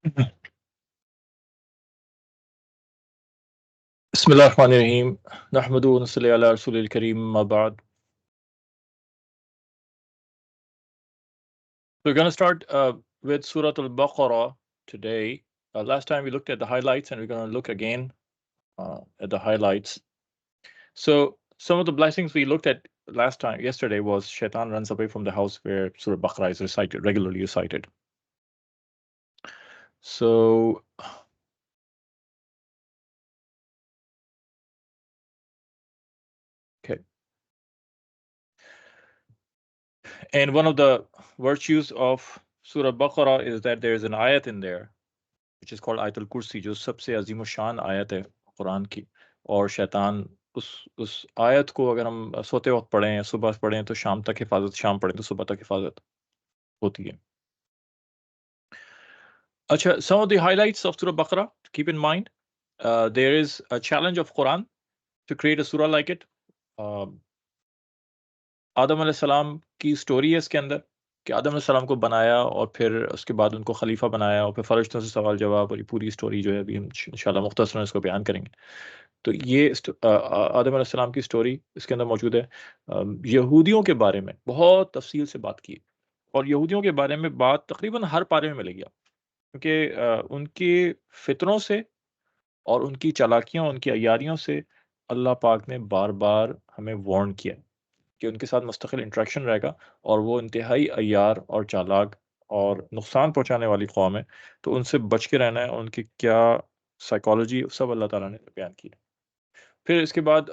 بسم الله الرحمن الرحيم نحمده ونصلي على رسول الكريم ما بعد. We're going to start with Surah Al-Baqarah today. Last time we looked at the highlights, and we're going to look again at the highlights. So some of the blessings we looked at yesterday was Shaitan runs away from the house where Surah Baqarah is recited, regularly recited. So okay. And one of the virtues of Surah Baqarah is that there is an ayat in there which is called Ayatul Kursi, جو سب سے عظیم الشان آیت ہے قرآن کی. اور شیطان اس آیت کو اگر ہم سوتے وقت پڑھیں یا صبح پڑھیں تو شام تک حفاظت، شام پڑھیں تو صبح تک حفاظت ہوتی ہے. اچھا, some of the highlights of Surah Baqarah to keep in mind, there is a challenge of Quran to create a surah like it. آدم علیہ السلام کی سٹوری ہے اس کے اندر کہ آدم علیہ السلام کو بنایا اور پھر اس کے بعد ان کو خلیفہ بنایا اور پھر فرشتوں سے سوال جواب، اور یہ پوری سٹوری جو ہے ابھی ہم انشاءاللہ مختصراً اس کو بیان کریں گے. تو یہ آدم علیہ السلام کی سٹوری اس کے اندر موجود ہے. یہودیوں کے بارے میں بہت تفصیل سے بات کی، اور یہودیوں کے بارے میں بات تقریباً ہر پارے میں ملے گی آپ، کیونکہ ان کے فتنوں سے اور ان کی چالاکیوں، ان کی عیاریوں سے اللہ پاک نے بار بار ہمیں وارن کیا کہ ان کے ساتھ مستقل انٹریکشن رہے گا، اور وہ انتہائی عیار اور چالاک اور نقصان پہنچانے والی قوم ہے. تو ان سے بچ کے رہنا ہے، ان کی کیا سائیکالوجی سب اللہ تعالیٰ نے بیان کی. پھر اس کے بعد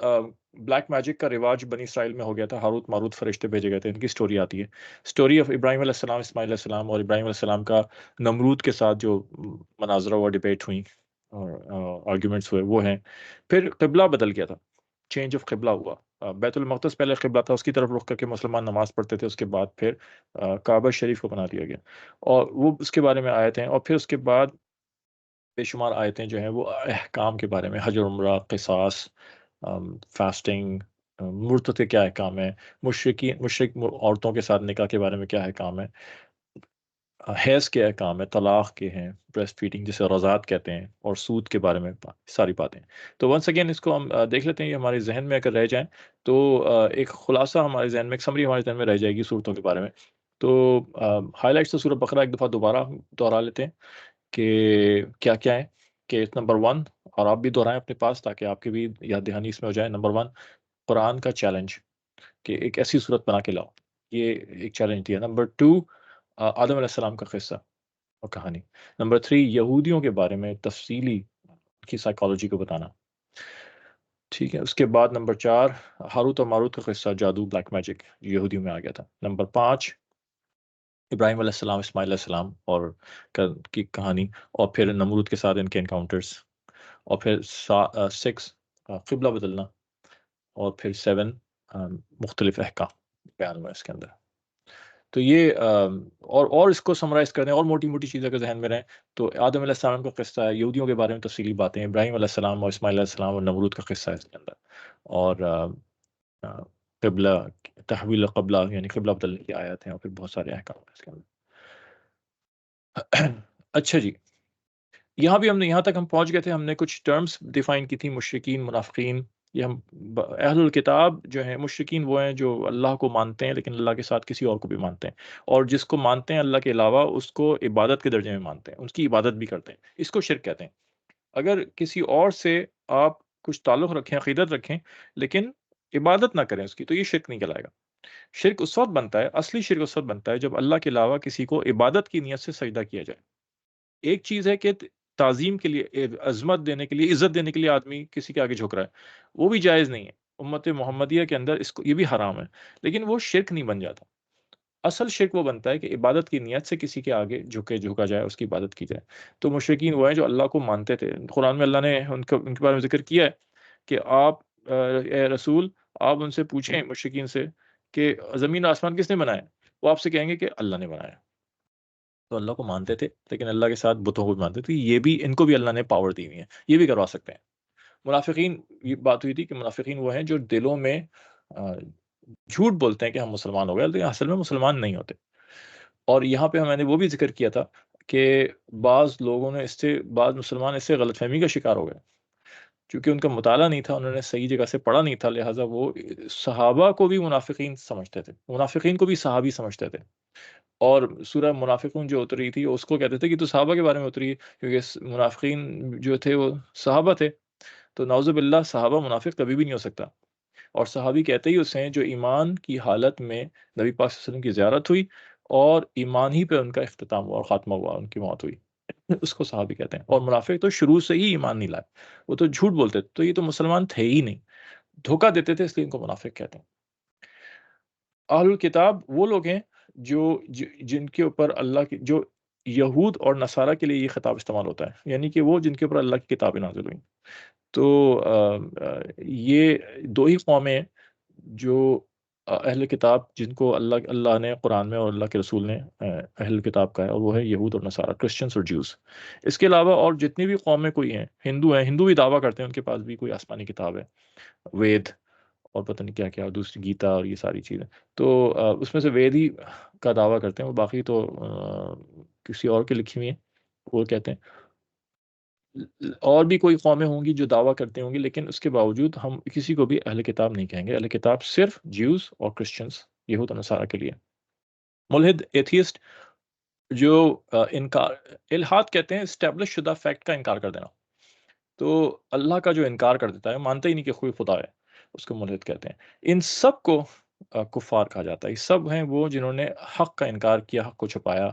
بلیک میجک کا رواج بنی اسرائیل میں ہو گیا تھا، ہاروت ماروت فرشتے بھیجے گئے تھے، ان کی سٹوری آتی ہے. سٹوری آف ابراہیم علیہ السلام، اسماعیل علیہ السلام، اور ابراہیم علیہ السلام کا نمرود کے ساتھ جو مناظرہ ہوا، ڈبیٹ ہوئی اور آرگیومنٹس ہوئے، وہ ہیں. پھر قبلہ بدل گیا تھا، چینج آف قبلہ ہوا. بیت المقدس پہلے قبلہ تھا، اس کی طرف رخ کر کے مسلمان نماز پڑھتے تھے. اس کے بعد پھر کعبہ شریف کو بنا دیا گیا، اور وہ اس کے بارے میں آیتیں ہیں. اور پھر اس کے بعد بے شمار آیتیں جو ہیں وہ احکام کے بارے میں، حج اور عمرہ، قصاص، فاسٹنگ، مرتد کے کیا احکام ہے، مشرک عورتوں کے ساتھ نکاح کے بارے میں کیا احکام ہے، حیض کے احکام ہے، طلاق کے ہیں، بریسٹ فیڈنگ جسے رضاعت کہتے ہیں، اور سود کے بارے میں ساری باتیں. تو ونس اگین اس کو ہم دیکھ لیتے ہیں، یہ ہمارے ذہن میں اگر رہ جائیں تو ایک خلاصہ ہمارے ذہن میں، ایک سمری ہمارے ذہن میں رہ جائے گی صورتوں کے بارے میں. تو ہائی لائٹس تو سورۃ بقرہ ایک دفعہ دوبارہ دہرا لیتے ہیں کہ کیا کیا ہے. کہ نمبر 1، اور آپ بھی دہرائیں اپنے پاس تاکہ آپ کی بھی یاد دہانی اس میں ہو جائے. نمبر 1، قرآن کا چیلنج کہ ایک ایسی صورت بنا کے لاؤ، یہ ایک چیلنج دیا. نمبر 2، آدم علیہ السلام کا قصہ اور کہانی. نمبر 3، یہودیوں کے بارے میں تفصیلی کی سائیکالوجی کو بتانا. ٹھیک ہے. اس کے بعد نمبر 4، ہاروت اور ماروت کا قصہ، جادو، بلیک میجک جو یہودیوں میں آ گیا تھا. نمبر 5، ابراہیم علیہ السلام، اسماعیل علیہ السلام اور کی کہانی، اور پھر نمرود کے ساتھ ان کے انکاؤنٹرز. اور پھر 6، قبلہ بدلنا. اور پھر 7، مختلف احکام بیان ہوا اس کے اندر. تو یہ اور اس کو سمرائز کر دیں، اور موٹی موٹی چیزیں اگر ذہن میں رہیں تو آدم علیہ السلام کا قصہ ہے، یہودیوں کے بارے میں تفصیلی باتیں، ابراہیم علیہ السلام اور اسماعیل علیہ السلام اور نمرود کا قصہ ہے اس کے اندر. اور قبلہ، تحویل قبلہ یعنی قبلہ بدلنے کی آیات ہیں، اور پھر بہت سارے احکام ہیں اس کے اندر. اچھا جی، یہاں بھی یہاں تک ہم پہنچ گئے تھے. ہم نے کچھ ٹرمز ڈیفائن کی تھی، مشرکین، منافقین. یہ ہم اہل الکتاب جو ہیں، مشرکین وہ ہیں جو اللہ کو مانتے ہیں لیکن اللہ کے ساتھ کسی اور کو بھی مانتے ہیں، اور جس کو مانتے ہیں اللہ کے علاوہ اس کو عبادت کے درجے میں مانتے ہیں، اس کی عبادت بھی کرتے ہیں. اس کو شرک کہتے ہیں. اگر کسی اور سے آپ کچھ تعلق رکھیں، عقیدت رکھیں، لیکن عبادت نہ کریں اس کی، تو یہ شرک نہیں کہلائے گا. شرک اس وقت بنتا ہے، اصلی شرک اس وقت بنتا ہے جب اللہ کے علاوہ کسی کو عبادت کی نیت سے سجدہ کیا جائے. ایک چیز ہے کہ تعظیم کے لیے، عظمت دینے کے لیے، عزت دینے کے لیے آدمی کسی کے آگے جھک رہا ہے، وہ بھی جائز نہیں ہے. امت محمدیہ کے اندر اس کو یہ بھی حرام ہے، لیکن وہ شرک نہیں بن جاتا. اصل شرک وہ بنتا ہے کہ عبادت کی نیت سے کسی کے آگے جھکا جائے، اس کی عبادت کی جائے. تو مشرکین وہ ہیں جو اللہ کو مانتے تھے. قرآن میں اللہ نے ان کے بارے میں ذکر کیا ہے کہ آپ اے رسول، آپ ان سے پوچھیں، مشرکین سے، کہ زمین و آسمان کس نے بنایا؟ وہ آپ سے کہیں گے کہ اللہ نے بنایا. تو اللہ کو مانتے تھے لیکن اللہ کے ساتھ بتوں کو بھی مانتے تھے. یہ بھی ان کو بھی اللہ نے پاور دی ہوئی ہے، یہ بھی کروا سکتے ہیں. منافقین، یہ بات ہوئی تھی کہ منافقین وہ ہیں جو دلوں میں جھوٹ بولتے ہیں کہ ہم مسلمان ہو گئے، لیکن اصل میں مسلمان نہیں ہوتے. اور یہاں پہ میں نے وہ بھی ذکر کیا تھا کہ بعض لوگوں نے بعض مسلمان اس سے غلط فہمی کا شکار ہو گئے، چونکہ ان کا مطالعہ نہیں تھا، انہوں نے صحیح جگہ سے پڑھا نہیں تھا، لہٰذا وہ صحابہ کو بھی منافقین سمجھتے تھے، منافقین کو بھی صحابی سمجھتے تھے، اور سورہ منافقون جو اتری تھی اس کو کہتے تھے کہ تو صحابہ کے بارے میں اتری ہے، کیونکہ منافقین جو تھے وہ صحابہ تھے، تو نعوذ باللہ صحابہ منافق کبھی بھی نہیں ہو سکتا، اور صحابی کہتے ہی اسے ہیں جو ایمان کی حالت میں نبی پاک صلی اللہ علیہ وسلم کی زیارت ہوئی اور ایمان ہی پہ ان کا اختتام ہوا اور خاتمہ ہوا، ان کی موت ہوئی، اس کو صحابی کہتے ہیں۔ اور منافق تو شروع سے ہی ایمان نہیں لائے، وہ تو جھوٹ بولتے تھے، تو یہ تو مسلمان تھے ہی نہیں، دھوکہ دیتے تھے، اس لیے ان کو منافق کہتے ہیں۔ اہل الکتاب وہ لوگ ہیں جن کے اوپر اللہ کی، جو یہود اور نصارہ کے لیے یہ خطاب استعمال ہوتا ہے، یعنی کہ وہ جن کے اوپر اللہ کی کتابیں نازل ہوئیں۔ تو یہ دو ہی قومیں ہیں جو اہل کتاب جن کو اللہ نے قرآن میں اور اللہ کے رسول نے اہل کتاب کا ہے، اور وہ ہے یہود اور نصارہ، کرسچنس اور جیوز۔ اس کے علاوہ اور جتنی بھی قومیں کوئی ہیں، ہندو بھی دعویٰ کرتے ہیں ان کے پاس بھی کوئی آسمانی کتاب ہے، وید اور پتہ نہیں کیا کیا، دوسری گیتا اور یہ ساری چیزیں، تو اس میں سے وید ہی کا دعویٰ کرتے ہیں، وہ باقی تو کسی اور کی لکھی ہوئی ہیں، وہ کہتے ہیں۔ اور بھی کوئی قومیں ہوں گی جو دعویٰ کرتے ہوں گی، لیکن اس کے باوجود ہم کسی کو بھی اہل کتاب نہیں کہیں گے، اہل کتاب صرف جیوز اور کرسچنس، یہود اور نصارہ کے لیے۔ ملحد، ایتھیسٹ، جو انکار، الحاد کہتے ہیں اسٹیبلش شدہ فیکٹ کا انکار کر دینا، تو اللہ کا جو انکار کر دیتا ہے، مانتا ہی نہیں کہ کوئی خدا ہے، اس کو ملحد کہتے ہیں۔ ان سب کو کفار کہا جاتا ہے، یہ سب ہیں وہ جنہوں نے حق کا انکار کیا، حق کو چھپایا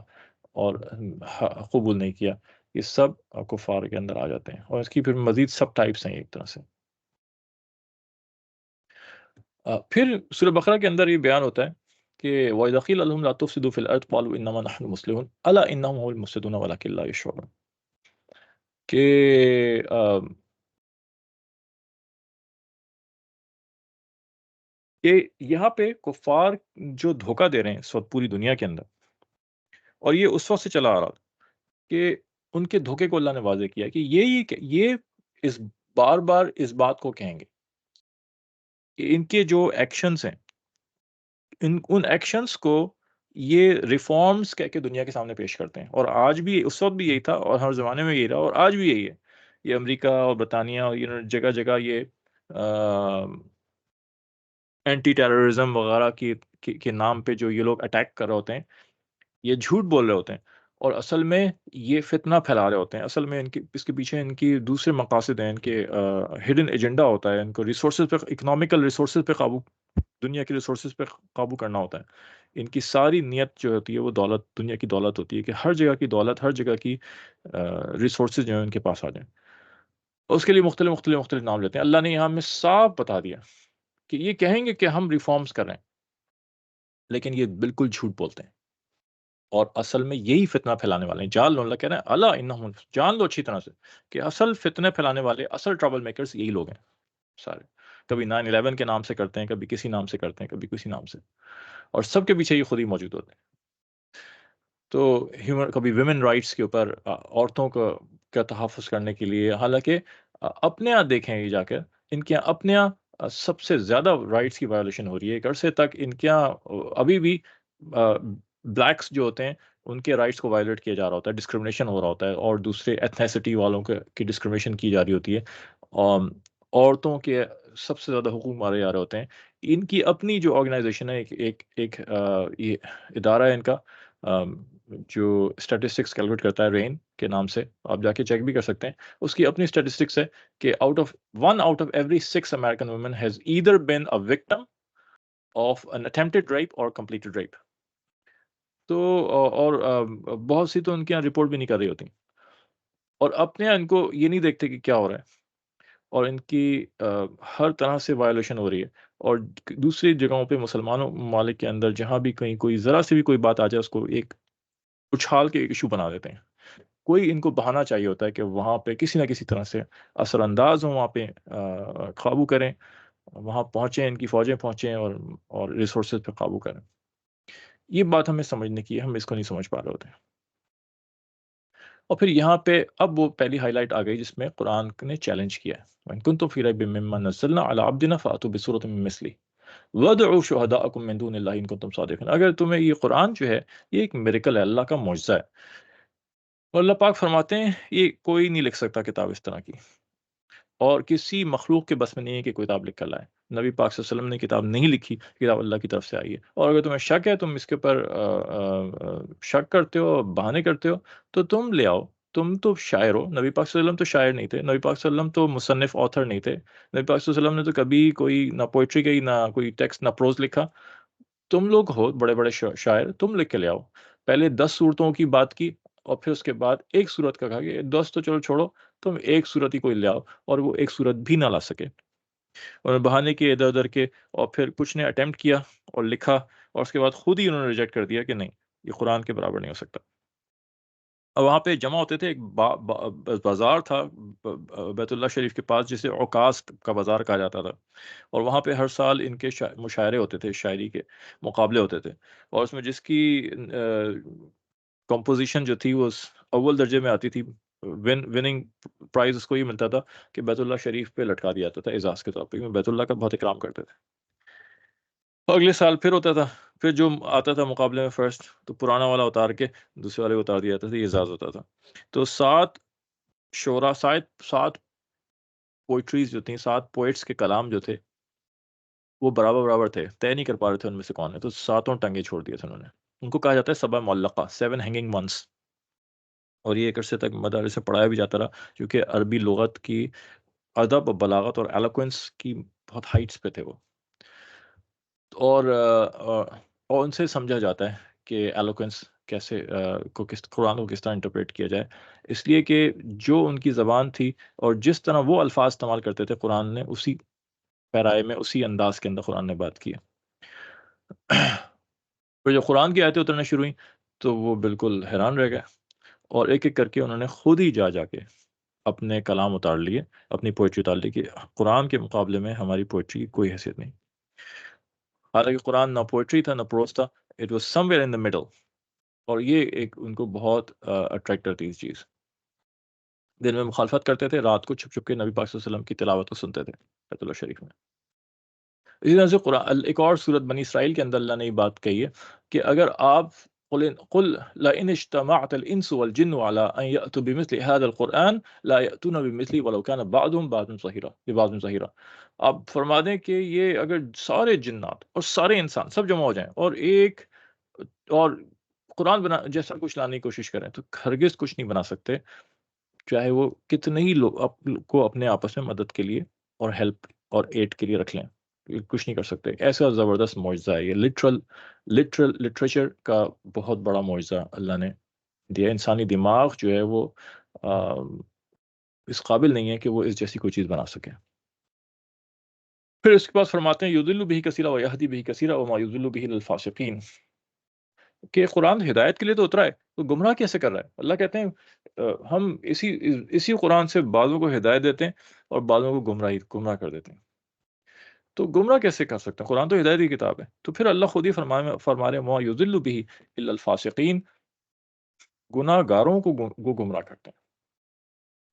اور قبول نہیں کیا، یہ سب کفار کے اندر آ جاتے ہیں، اور اس کی پھر مزید سب ٹائپس ہیں ایک طرح سے۔ پھر سورہ بقرہ کے اندر یہ بیان ہوتا ہے کہ وَإِذَا قِيلَ لَهُمْ لَا تُفْسِدُوا فِي الْأَرْضِ قَالُوا إِنَّمَا نَحْنُ مُصْلِحُونَ أَلَا إِنَّهُمْ هُمُ الْمُفْسِدُونَ وَلَكِنْ لَا يَشْعُرُونَ، کہ یہاں پہ کفار جو دھوکہ دے رہے ہیں اس وقت پوری دنیا کے اندر، اور یہ اس وقت سے چلا آ رہا تھا کہ ان کے دھوکے کو اللہ نے واضح کیا کہ یہ اس بار بار اس بات کو کہیں گے کہ ان کے جو ایکشنز ہیں، ان ایکشنز کو یہ ریفارمز کہہ کے دنیا کے سامنے پیش کرتے ہیں، اور آج بھی اس وقت بھی یہی تھا، اور ہر زمانے میں یہی رہا، اور آج بھی یہی ہے۔ یہ امریکہ اور برطانیہ اور یہ جگہ جگہ یہ اینٹی ٹیررزم وغیرہ کے نام پہ جو یہ لوگ اٹیک کر رہے ہوتے ہیں، یہ جھوٹ بول رہے ہوتے ہیں، اور اصل میں یہ فتنہ پھیلا رہے ہوتے ہیں، اصل میں اس کے پیچھے ان کی دوسرے مقاصد ہیں، ان کے ہڈن ایجنڈا ہوتا ہے، ان کو ریسورسز پہ، اکنامیکل ریسورسز پہ قابو، دنیا کے ریسورسز پہ قابو کرنا ہوتا ہے۔ ان کی ساری نیت جو ہوتی ہے وہ دولت، دنیا کی دولت ہوتی ہے، کہ ہر جگہ کی دولت، ہر جگہ کی ریسورسز جو ہیں ان کے پاس آ جائیں، اور اس کے لیے مختلف مختلف مختلف نام لیتے ہیں۔ اللہ نے یہاں میں صاف بتا دیا کہ یہ کہیں گے کہ ہم ریفارمز کر رہے ہیں، لیکن یہ بالکل جھوٹ بولتے ہیں، اور اصل میں یہی فتنہ پھیلانے والے ہیں۔ جان لو، اللہ کہہ رہے ہیں اللہ انہم، جان لو اچھی طرح سے کہ اصل فتنے پھیلانے والے، اصل ٹربل میکرز یہی لوگ ہیں سارے۔ کبھی 9/11 کے نام سے کرتے ہیں، کبھی کسی نام سے کرتے ہیں، کبھی کسی نام سے، اور سب کے پیچھے یہ خود ہی موجود ہوتے ہیں۔ تو کبھی ویمن رائٹس کے اوپر، عورتوں کا تحفظ کرنے کے لیے، حالانکہ اپنے یہاں دیکھیں یہ جا کر، ان کے یہاں اپنے یہاں سب سے زیادہ رائٹس کی وائلیشن ہو رہی ہے۔ ایک عرصے تک ان کے یہاں ابھی بھی بلیکس جو ہوتے ہیں ان کے رائٹس کو وائلیٹ کیا جا رہا ہوتا ہے، ڈسکرمنیشن ہو رہا ہوتا ہے، اور دوسرے ایتھنیسٹی والوں کی ڈسکرمنیشن کی جا رہی ہوتی ہے، عورتوں کے سب سے زیادہ حقوق مارے جا رہے ہوتے ہیں۔ ان کی اپنی جو آرگنائزیشن ہے، ایک یہ ادارہ ہے ان کا، جو اسٹیٹسٹکس کیلکولیٹ کرتا ہے، رین کے نام سے، آپ جا کے چیک بھی کر سکتے ہیں، اس کی اپنی اسٹیٹسٹکس ہے کہ one out of every 6 American women has either been a victim of an attempted rape or completed rape۔ تو اور بہت سی تو ان کے یہاں رپورٹ بھی نہیں کر رہی ہوتی، اور اپنے یہاں ان کو یہ نہیں دیکھتے کہ کیا ہو رہا ہے، اور ان کی ہر طرح سے وائلیشن ہو رہی ہے، اور دوسری جگہوں پہ مسلمانوں ممالک کے اندر جہاں بھی کہیں کوئی ذرا سی بھی کوئی بات آ جائے، اس کو ایک اچھال کے ایک ایشو بنا دیتے ہیں۔ کوئی ان کو بہانہ چاہیے ہوتا ہے کہ وہاں پہ کسی نہ کسی طرح سے اثر انداز ہوں، وہاں پہ قابو کریں، وہاں پہنچیں، ان کی فوجیں پہنچیں، اور ریسورسز پہ قابو کریں۔ یہ بات ہمیں سمجھنے کی ہے، ہم اس کو نہیں سمجھ پا رہے ہوتے ہیں۔ اور پھر یہاں پہ اب وہ پہلی ہائی لائٹ آ گئی جس میں قرآن نے چیلنج کیا ہے، وَإِن كُنتُمْ فِي رَيْبٍ مِّمَّا نَزَّلْنَا عَلَىٰ عَبْدِنَا فَأْتُوا بِسُورَةٍ مِّن مِّثْلِهِ وَادْعُوا شُهَدَاءَكُم مِّن دُونِ اللَّهِ إِن كُنتُمْ صَادِقِينَ۔ اگر تمہیں یہ قرآن جو ہے، یہ ایک میریکل ہے، اللہ کا معجزہ ہے، اور اللہ پاک فرماتے ہیں یہ کوئی نہیں لکھ سکتا کتاب اس طرح کی، اور کسی مخلوق کے بس میں نہیں ہے کہ کوئی کتاب لکھ کر لائے۔ نبی پاک صلی اللہ علیہ وسلم نے کتاب نہیں لکھی، کتاب اللہ کی طرف سے آئی ہے، اور اگر تمہیں شک ہے، تم اس کے اوپر شک کرتے ہو، بہانے کرتے ہو، تو تم لے آؤ۔ تم تو شاعر ہو، نبی پاک صلی اللہ علیہ وسلم تو شاعر نہیں تھے، نبی پاک صلی اللہ علیہ وسلم تو مصنف آتھر نہیں تھے، نبی پاک صلی اللہ علیہ وسلم نے تو کبھی کوئی نہ پوئٹری کی، نہ کوئی ٹیکسٹ، نہ پروز لکھا۔ تم لوگ ہو بڑے بڑے شاعر، تم لکھ کے لے آؤ۔ پہلے 10 صورتوں کی بات کی، اور پھر اس کے بعد ایک صورت کا کہا کہ 10 تو چلو چھوڑو، تم ایک صورت ہی کوئی لے آؤ، اور وہ ایک صورت بھی نہ لا سکے۔ انہوں نے بہانے کیے ادھر ادھر کے، اور پھر کچھ نے اٹیمپٹ کیا اور لکھا، اور اس کے بعد خود ہی انہوں نے ریجیکٹ کر دیا کہ نہیں، یہ قرآن کے برابر نہیں ہو سکتا۔ اور وہاں پہ جمع ہوتے تھے، ایک بازار تھا بیت اللہ شریف کے پاس، جسے عکاظ کا بازار کہا جاتا تھا، اور وہاں پہ ہر سال ان کے مشاعرے ہوتے تھے، شاعری کے مقابلے ہوتے تھے، اور اس میں جس کی کمپوزیشن جو تھی وہ اول درجے میں آتی تھی، وننگ پرائز اس کو یہ ملتا تھا کہ بیت اللہ شریف پہ لٹکا دیا جاتا تھا اعزاز کے طور پہ، کیونکہ بیت اللہ کا بہت اکرام کرتے تھے۔ اور اگلے سال پھر ہوتا تھا، پھر جو آتا تھا مقابلے میں فرسٹ، تو پرانا والا اتار کے دوسرے والے کو اتار دیا جاتا تھا، یہ اعزاز ہوتا تھا۔ تو 7 شعرا، 7 پوئٹریز جو تھیں، 7 پوئٹس کے کلام جو تھے، وہ برابر برابر تھے، طے نہیں کر پا رہے تھے ان میں سے کون ہے، تو 7 ٹنگے چھوڑ دیے تھے انہوں نے۔ ان کو کہا جاتا ہے سبع معلقہ، 7 ہینگنگ ونس، اور یہ ایک عرصے تک مدارس سے پڑھایا بھی جاتا رہا، کیونکہ عربی لغت کی ادب و بلاغت اور ایلوکوینس کی بہت ہائٹس پہ تھے وہ، اور ان سے سمجھا جاتا ہے کہ ایلوکوینس کیسے قرآن کو کس طرح انٹرپریٹ کیا جائے، اس لیے کہ جو ان کی زبان تھی اور جس طرح وہ الفاظ استعمال کرتے تھے، قرآن نے اسی پیرائے میں، اسی انداز کے اندر قرآن نے بات کی ہے۔ پھر جب قرآن کی آیتیں اترنا شروع ہوئیں، تو وہ بالکل حیران رہ گئے، اور ایک ایک کر کے انہوں نے خود ہی جا کے اپنے کلام اتار لیے، اپنی پوئٹری اتار لی، کہ قرآن کے مقابلے میں ہماری پوئٹری کی کوئی حیثیت نہیں۔ حالانکہ قرآن نہ پوئٹری تھا، نہ پروز تھا، it was some where in the middle, اور یہ ایک ان کو بہت اٹریکٹ کرتی تھی چیز۔ دن میں مخالفت کرتے تھے، رات کو چھپ چھپ کے نبی پاک صلی اللہ علیہ وسلم کی تلاوت کو سنتے تھے بیت اللہ شریف میں۔ اسی طرح سے قرآن ایک اور سورت بنی اسرائیل کے اندر اللہ نے یہ بات کہی ہے کہ اگر آپ قل لئن اجتمعت الانس والجن على ان ياتوا بمثل هذا القرآن لا ياتون بمثله ولو كان بعضهم لبعض ظهيرا، آپ فرما دیں کہ یہ اگر سارے جنات اور سارے انسان سب جمع ہو جائیں اور ایک اور قرآن بنا جیسا کچھ لانے کی کوشش کریں، تو ہرگز کچھ نہیں بنا سکتے، چاہے وہ کتنے ہی لوگ کو اپنے آپس میں مدد کے لیے اور ہیلپ اور ایڈ کے لیے رکھ لیں، یہ کچھ نہیں کر سکتے۔ ایسا زبردست معجزہ ہے یہ، لٹرل لٹریچر کا بہت بڑا معجزہ اللہ نے دیا۔ انسانی دماغ جو ہے وہ اس قابل نہیں ہے کہ وہ اس جیسی کوئی چیز بنا سکے۔ پھر اس کے بعد فرماتے ہیں یضل بہ کثیرا ویہدی بہ کثیرا وما یضل بہ الا الفاسقین، کہ قرآن ہدایت کے لیے تو اترا ہے، تو گمراہ کیسے کر رہا ہے؟ اللہ کہتے ہیں ہم اسی قرآن سے بعضوں کو ہدایت دیتے ہیں اور بعضوں کو گمراہ کر دیتے ہیں، تو گمراہ کیسے کر سکتے ہیں؟ قرآن تو ہدایت کی کتاب ہے۔ تو پھر اللہ خود ہی فرما رہے وما یضل بہ الا الفاسقین، گناہ گاروں کو وہ گمراہ کرتے ہیں۔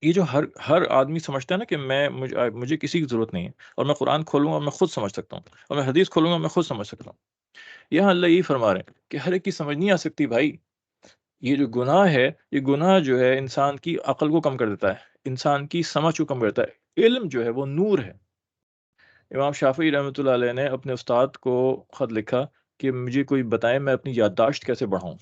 یہ جو ہر آدمی سمجھتا ہے نا کہ مجھے کسی کی ضرورت نہیں ہے، اور میں قرآن کھولوں گا میں خود سمجھ سکتا ہوں، اور میں حدیث کھولوں گا میں خود سمجھ سکتا ہوں، یہاں اللہ یہی فرما رہے ہیں کہ ہر ایک کی سمجھ نہیں آ سکتی بھائی۔ یہ جو گناہ ہے، یہ گناہ جو ہے انسان کی عقل کو کم کر دیتا ہے، انسان کی سمجھ کو کم کرتا ہے۔ علم جو ہے وہ نور ہے۔ امام شافعی رحمۃ اللہ علیہ نے اپنے استاد کو خط لکھا کہ مجھے کوئی بتائے میں اپنی یادداشت کیسے بڑھاؤں،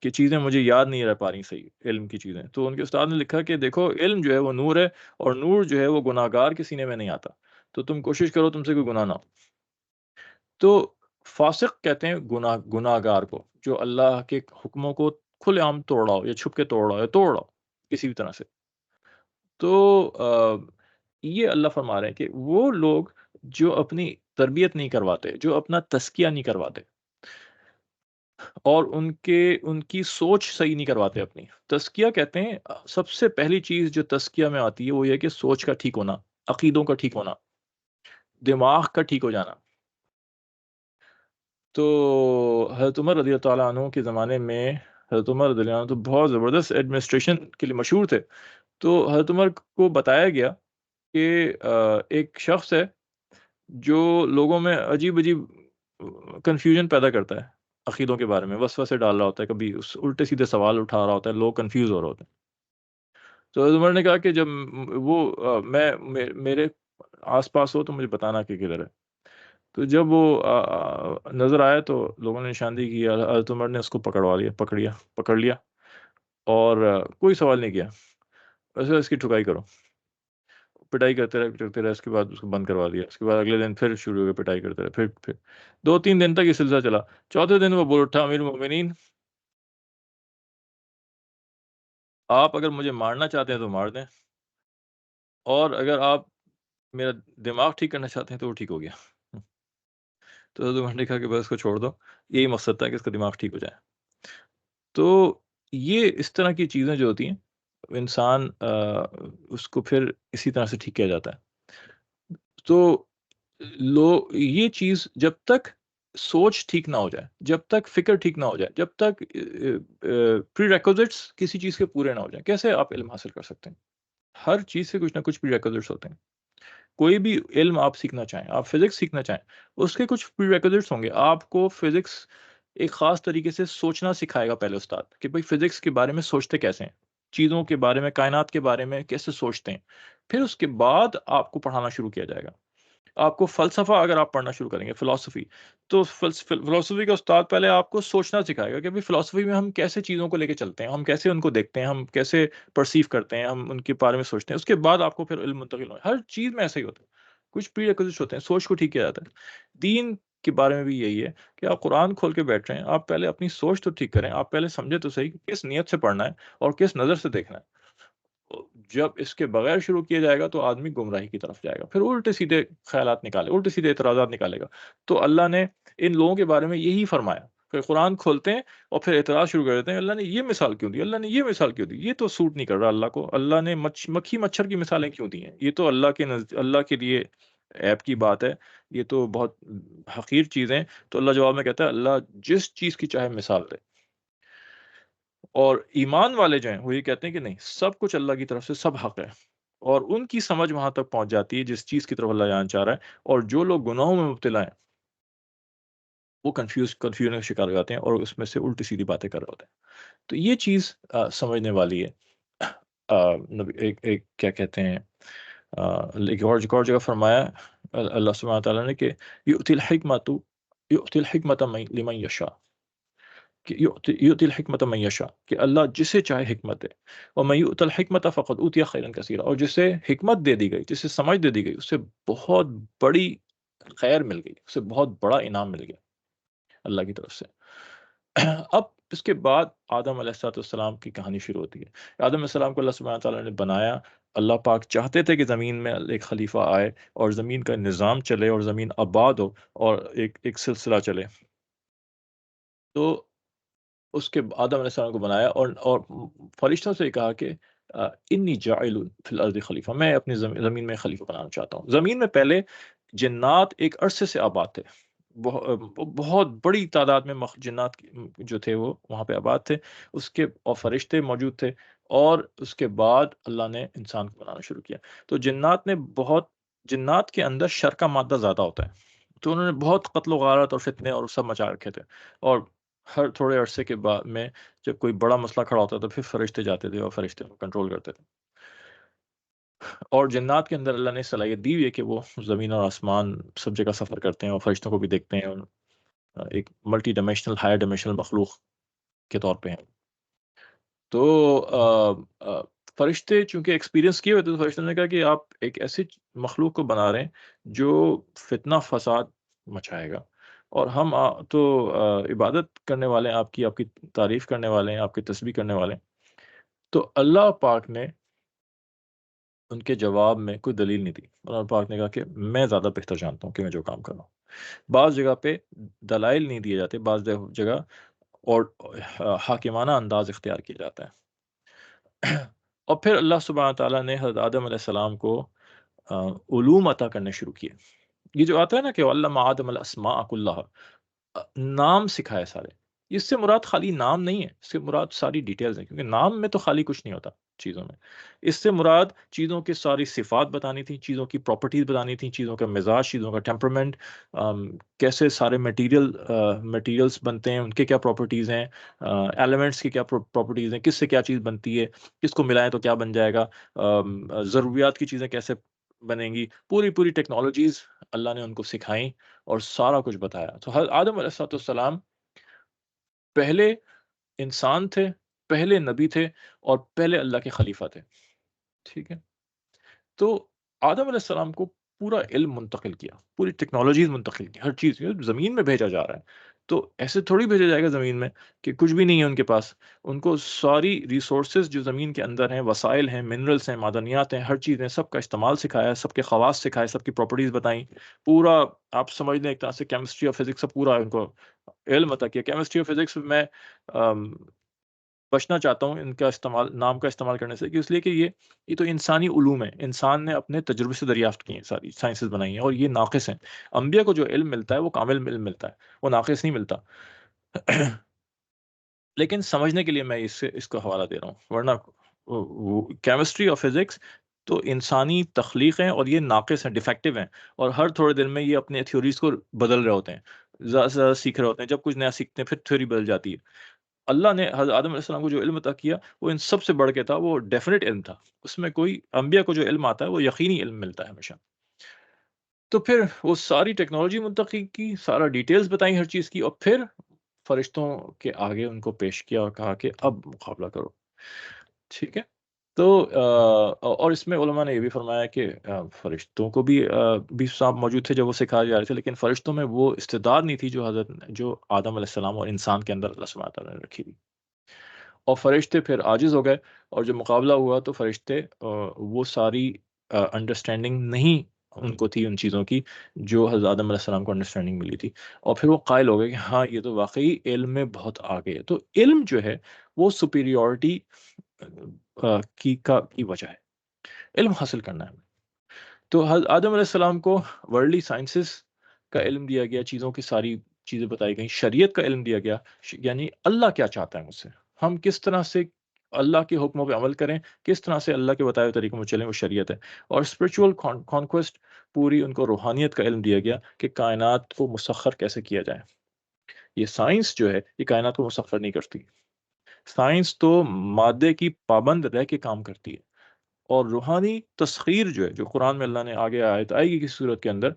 کہ چیزیں مجھے یاد نہیں رہ پا رہی صحیح، علم کی چیزیں۔ تو ان کے استاد نے لکھا کہ دیکھو علم جو ہے وہ نور ہے، اور نور جو ہے وہ گناہ گار کے سینے میں نہیں آتا، تو تم کوشش کرو تم سے کوئی گناہ نہ ہو۔ تو فاسق کہتے ہیں گناہ گار کو، جو اللہ کے حکموں کو کھلے عام توڑ رہا ہو یا چھپ کے توڑ رہا ہو یا توڑ رہا ہو کسی بھی طرح سے۔ تو یہ اللہ فرما رہے ہیں کہ وہ لوگ جو اپنی تربیت نہیں کرواتے، جو اپنا تزکیہ نہیں کرواتے، اور ان کی سوچ صحیح نہیں کرواتے اپنی۔ تزکیہ کہتے ہیں سب سے پہلی چیز جو تزکیہ میں آتی ہے وہ یہ کہ سوچ کا ٹھیک ہونا، عقیدوں کا ٹھیک ہونا، دماغ کا ٹھیک ہو جانا۔ تو حضرت عمر رضی اللہ تعالیٰ عنہ کے زمانے میں، حضرت عمر رضی اللہ عنہ تو بہت زبردست ایڈمنسٹریشن کے لیے مشہور تھے، تو حضرت عمر کو بتایا گیا کہ ایک شخص ہے جو لوگوں میں عجیب عجیب کنفیوژن پیدا کرتا ہے، عقیدوں کے بارے میں وسوسے ڈال رہا ہوتا ہے، کبھی الٹے سیدھے سوال اٹھا رہا ہوتا ہے، لوگ کنفیوز ہو رہے ہوتے ہیں۔ تو حضرت عمر نے کہا کہ جب وہ میرے آس پاس ہو تو مجھے بتانا کہ کدھر ہے۔ تو جب وہ نظر آیا تو لوگوں نے نشاندہی کی، حضرت عمر نے اس کو پکڑ لیا اور کوئی سوال نہیں کیا، ویسے اس کی ٹھکائی کرو، پٹائی کرتے رہے، اس کے بعد اس کو بند کروا دیا۔ اس کے بعد اگلے دن پھر شروع ہو گئے، پٹائی کرتے رہے، پھر 2-3 دن تک یہ سلسلہ چلا۔ چوتھے دن وہ بول اٹھا، امیر المومنین آپ اگر مجھے مارنا چاہتے ہیں تو مار دیں، اور اگر آپ میرا دماغ ٹھیک کرنا چاہتے ہیں تو وہ ٹھیک ہو گیا۔ تو حضرت عمر نے کہا کہ بس اس کو چھوڑ دو، یہی مقصد تھا کہ اس کا دماغ ٹھیک ہو جائے۔ تو یہ اس طرح کی چیزیں جو ہوتی ہیں، انسان اس کو پھر اسی طرح سے ٹھیک کیا جاتا ہے۔ تو یہ چیز جب تک سوچ ٹھیک نہ ہو جائے، جب تک فکر ٹھیک نہ ہو جائے، جب تک پری ریکوزٹس کسی چیز کے پورے نہ ہو جائیں، کیسے آپ علم حاصل کر سکتے ہیں؟ ہر چیز سے کچھ نہ کچھ پری ریکوزٹس ہوتے ہیں۔ کوئی بھی علم آپ سیکھنا چاہیں، آپ فزکس سیکھنا چاہیں، اس کے کچھ پری ریکوزٹس ہوں گے۔ آپ کو فزکس ایک خاص طریقے سے سوچنا سکھائے گا پہلے استاد، کہ بھئی فزکس کے بارے میں سوچتے کیسے ہیں، چیزوں کے بارے میں، کائنات کے بارے میں کیسے سوچتے ہیں۔ پھر اس کے بعد آپ کو پڑھانا شروع کیا جائے گا۔ آپ کو فلسفہ اگر آپ پڑھنا شروع کریں گے، فلسفی، تو فلسفی کا استاد پہلے آپ کو سوچنا سکھائے گا کہ فلسفی میں ہم کیسے چیزوں کو لے کے چلتے ہیں، ہم کیسے ان کو دیکھتے ہیں، ہم کیسے پرسیو کرتے ہیں، ہم ان کے بارے میں سوچتے ہیں۔ اس کے بعد آپ کو پھر علم منتقل ہو، ہر چیز میں ایسا ہی ہوتا ہے، کچھ پری ریکوزٹس ہوتے ہیں، سوچ کو ٹھیک کیا جاتا ہے۔ دین کے بارے میں بھی یہی ہے کہ آپ قرآن کھول کے بیٹھ رہے ہیں، آپ پہلے اپنی سوچ تو ٹھیک کریں، آپ پہلے سمجھے تو صحیح کہ کس نیت سے پڑھنا ہے اور کس نظر سے دیکھنا ہے۔ جب اس کے بغیر شروع کیا جائے گا تو آدمی گمراہی کی طرف جائے گا، پھر الٹے سیدھے خیالات نکالے، الٹے سیدھے اعتراضات نکالے گا۔ تو اللہ نے ان لوگوں کے بارے میں یہی فرمایا کہ قرآن کھولتے ہیں اور پھر اعتراض شروع کر دیتے ہیں، اللہ نے یہ مثال کیوں دی، اللہ نے یہ مثال کیوں دی، یہ تو سوٹ نہیں کر رہا اللہ کو، اللہ نے مکھی مچھر کی مثالیں کیوں دی ہیں، یہ تو اللہ کے لیے عیب کی بات ہے، یہ تو بہت حقیر چیزیں۔ تو اللہ جواب میں کہتا ہے اللہ جس چیز کی چاہے مثال دے۔ اور ایمان والے جو ہیں وہ یہ کہتے ہیں کہ نہیں، سب کچھ اللہ کی طرف سے، سب حق ہے، اور ان کی سمجھ وہاں تک پہنچ جاتی ہے جس چیز کی طرف اللہ جانا چاہ رہا ہے، اور جو لوگ گناہوں میں مبتلا ہیں وہ کنفیوژن کا شکار ہو جاتے ہیں اور اس میں سے الٹی سیدھی باتیں کر رہے ہوتے ہیں۔ تو یہ چیز سمجھنے والی ہے۔ ایک کیا کہتے ہیں، ایک اور جگہ فرمایا اللہ سبحانہ تعالیٰ نے کہ یؤتی الحکمت لمن یشاء، کہ یؤتی الحکمت من یشاء، کہ اللہ جسے چاہے حکمت دے، ومن یؤت الحکمت فقد اوتی خیرا کثیرا، اور جسے حکمت دے دی گئی، جسے سمجھ دے دی گئی، اسے بہت بڑی خیر مل گئی، اسے بہت بڑا انعام مل گیا اللہ کی طرف سے۔ اب اس کے بعد آدم علیہ السلام کی کہانی شروع ہوتی ہے۔ آدم علیہ السلام کو اللہ سبحانہ تعالیٰ نے بنایا، اللہ پاک چاہتے تھے کہ زمین میں ایک خلیفہ آئے اور زمین کا نظام چلے اور زمین آباد ہو اور ایک سلسلہ چلے۔ تو اس کے آدم علیہ السلام کو بنایا اور فرشتوں سے کہا کہ انی جاعل فی الارض خلیفہ، میں اپنی زمین میں خلیفہ بنانا چاہتا ہوں۔ زمین میں پہلے جنات ایک عرصے سے آباد تھے، بہت بڑی تعداد میں جنات جو تھے وہ وہاں پہ آباد تھے، اس کے اور فرشتے موجود تھے، اور اس کے بعد اللہ نے انسان کو بنانا شروع کیا۔ تو جنات کے اندر شر کا مادہ زیادہ ہوتا ہے، تو انہوں نے بہت قتل و غارت اور فتنے اور سب مچا رکھے تھے، اور ہر تھوڑے عرصے کے بعد میں جب کوئی بڑا مسئلہ کھڑا ہوتا تھا پھر فرشتے جاتے تھے اور فرشتے کو کنٹرول کرتے تھے۔ اور جنات کے اندر اللہ نے صلاحیت دی ہوئی ہے کہ وہ زمین اور آسمان سب جگہ سفر کرتے ہیں اور فرشتوں کو بھی دیکھتے ہیں، اور ایک ملٹی ڈائمینشنل، ہائر ڈائمینشنل مخلوق کے طور پہ ہیں۔ تو فرشتے چونکہ ایکسپیرینس کیے ہوئے تھے، تو فرشتوں نے کہا کہ آپ ایک ایسے مخلوق کو بنا رہے ہیں جو فتنہ فساد مچائے گا، اور ہم تو عبادت کرنے والے ہیں، آپ کی تعریف کرنے والے ہیں، آپ کی تسبیح کرنے والے ہیں۔ تو اللہ پاک نے ان کے جواب میں کوئی دلیل نہیں دی، اللہ پاک نے کہا کہ میں زیادہ بہتر جانتا ہوں کہ میں جو کام کر رہا ہوں۔ بعض جگہ پہ دلائل نہیں دیے جاتے، بعض جگہ اور حاکمانہ انداز اختیار کیا جاتا ہے۔ اور پھر اللہ سبحانہ تعالیٰ نے حضرت آدم علیہ السلام کو علوم عطا کرنے شروع کیے۔ یہ جو آتا ہے نا کہ علم آدم الاسماء کلھا، نام سکھائے سارے، اس سے مراد خالی نام نہیں ہے، اس سے مراد ساری ڈیٹیلز ہیں، کیونکہ نام میں تو خالی کچھ نہیں ہوتا، چیزوں میں۔ اس سے مراد چیزوں کی ساری صفات بتانی تھیں، چیزوں کی پراپرٹیز بتانی تھیں، چیزوں کا مزاج، چیزوں کا ٹیمپرمنٹ، کیسے سارے میٹیریلز بنتے ہیں، ان کے کیا پراپرٹیز ہیں، ایلیمنٹس کی کیا پراپرٹیز ہیں، کس سے کیا چیز بنتی ہے، کس کو ملائیں تو کیا بن جائے گا، ضروریات کی چیزیں کیسے بنیں گی، پوری پوری ٹیکنالوجیز اللہ نے ان کو سکھائیں اور سارا کچھ بتایا۔ تو حضرت آدم علیہ السلام پہلے انسان تھے، پہلے نبی تھے، اور پہلے اللہ کے خلیفہ تھے، ٹھیک ہے؟ تو آدم علیہ السلام کو پورا علم منتقل کیا، پوری ٹیکنالوجیز منتقل کی، ہر چیز زمین میں بھیجا جا رہا ہے۔ تو ایسے تھوڑی بھیجا جائے گا زمین میں کہ کچھ بھی نہیں ہے ان کے پاس۔ ان کو ساری ریسورسز جو زمین کے اندر ہیں، وسائل ہیں، منرلس ہیں، معدنیات ہیں، ہر چیز ہیں، سب کا استعمال سکھایا، سب کے خواص سکھائے، سب کی پراپرٹیز بتائیں، پورا آپ سمجھ لیں ایک طرح سے کیمسٹری اور فزکس کا پورا ان کو علم عطا کیا۔ کیمسٹری اور فزکس میں بچنا چاہتا ہوں ان کا نام کا استعمال کرنے سے، کہ اس لیے کہ یہ تو انسانی علوم ہے، انسان نے اپنے تجربے سے دریافت کی ہیں، ساری سائنسز بنائی ہیں، اور یہ ناقص ہیں۔ انبیاء کو جو علم ملتا ہے وہ کامل علم ملتا ہے، وہ ناقص نہیں ملتا۔ لیکن سمجھنے کے لیے میں اس کو حوالہ دے رہا ہوں، ورنہ کیمسٹری اور فزکس تو انسانی تخلیق ہیں، اور یہ ناقص ہیں، ڈیفیکٹو ہیں، اور ہر تھوڑے دن میں یہ اپنے تھیوریز کو بدل رہے ہوتے ہیں، زیادہ سے زیادہ سیکھ رہے ہوتے ہیں، جب کچھ نیا سیکھتے ہیں پھر تھیوری بدل جاتی ہے۔ اللہ نے حضرت آدم علیہ السلام کو جو علم عطا کیا وہ ان سب سے بڑھ کے تھا، وہ ڈیفینیٹ علم تھا، اس میں کوئی انبیاء کو جو علم آتا ہے وہ یقینی علم ملتا ہے ہمیشہ۔ تو پھر وہ ساری ٹیکنالوجی منتقل کی، سارا ڈیٹیلز بتائیں ہر چیز کی، اور پھر فرشتوں کے آگے ان کو پیش کیا اور کہا کہ اب مقابلہ کرو، ٹھیک ہے؟ تو اور اس میں علماء نے یہ بھی فرمایا کہ فرشتوں کو بھی صاحب موجود تھے جب وہ سکھائے جا رہے تھے، لیکن فرشتوں میں وہ استعداد نہیں تھی جو آدم علیہ السلام اور انسان کے اندر اللہ سبحانہ وتعالیٰ نے رکھی تھی، اور فرشتے پھر عاجز ہو گئے، اور جو مقابلہ ہوا تو فرشتے وہ ساری انڈرسٹینڈنگ نہیں ان کو تھی ان چیزوں کی جو حضرت آدم علیہ السلام کو انڈرسٹینڈنگ ملی تھی، اور پھر وہ قائل ہو گئے کہ ہاں یہ تو واقعی علم میں بہت آگے ہے۔ تو علم جو ہے وہ سپیریورٹی کی وجہ ہے، علم حاصل کرنا ہے۔ تو حضرت آدم علیہ السلام کو ورلڈلی سائنسز کا علم دیا گیا، چیزوں کی ساری چیزیں بتائی گئیں، شریعت کا علم دیا گیا، یعنی اللہ کیا چاہتا ہے مجھ سے، ہم کس طرح سے اللہ کے حکموں پہ عمل کریں، کس طرح سے اللہ کے بتائے ہوئے طریقوں میں چلیں، وہ شریعت ہے۔ اور اسپرچول کانکویسٹ، پوری ان کو روحانیت کا علم دیا گیا کہ کائنات کو مسخر کیسے کیا جائے۔ یہ سائنس جو ہے یہ کائنات کو مسخر نہیں کرتی، سائنس تو مادے کی پابند رہ کے کام کرتی ہے، اور روحانی تسخیر جو ہے، جو قرآن میں اللہ نے آگے آیت آئے گی کسی صورت کے اندر،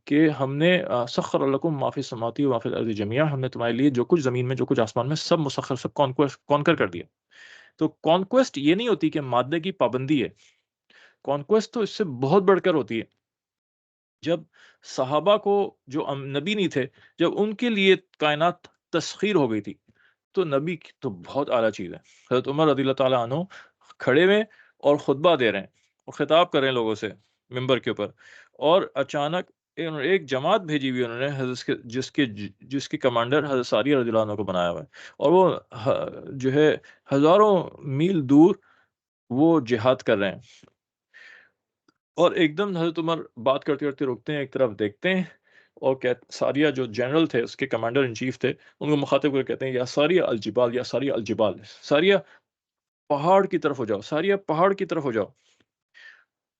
کہ ہم نے سخر لکم ما فی السماوات و ما فی الارض جميعا، ہم نے تمہارے لیے جو کچھ زمین میں جو کچھ آسمان میں سب مسخر، سب کانکر کر دیا۔ تو کانکویسٹ یہ نہیں ہوتی کہ مادے کی پابندی ہے، کانکویسٹ تو اس سے بہت بڑھ کر ہوتی ہے۔ جب صحابہ کو جو نبی نہیں تھے، جب ان کے لیے کائنات تسخیر ہو گئی تھی، تو نبی کی تو بہت اعلیٰ چیز ہے۔ حضرت عمر رضی اللہ تعالیٰ عنہ کھڑے ہوئے اور خطبہ دے رہے ہیں اور خطاب کر رہے ہیں لوگوں سے ممبر کے اوپر، اور اچانک ایک جماعت بھیجی ہوئی انہوں نے جس کے کمانڈر حضرت ساریہ رضی اللہ عنہ کو بنایا ہوا ہے، اور وہ جو ہے ہزاروں میل دور وہ جہاد کر رہے ہیں، اور ایک دم حضرت عمر بات کرتے کرتے رکتے ہیں، ایک طرف دیکھتے ہیں، اور ساریہ جو جنرل تھے، اس کے کمانڈر ان چیف تھے، ان کو مخاطب کر کہتے ہیں یا ساریہ الجبال، یا ساریہ الجبال، ساریہ پہاڑ کی طرف ہو جاؤ، ساریہ پہاڑ کی طرف ہو جاؤ۔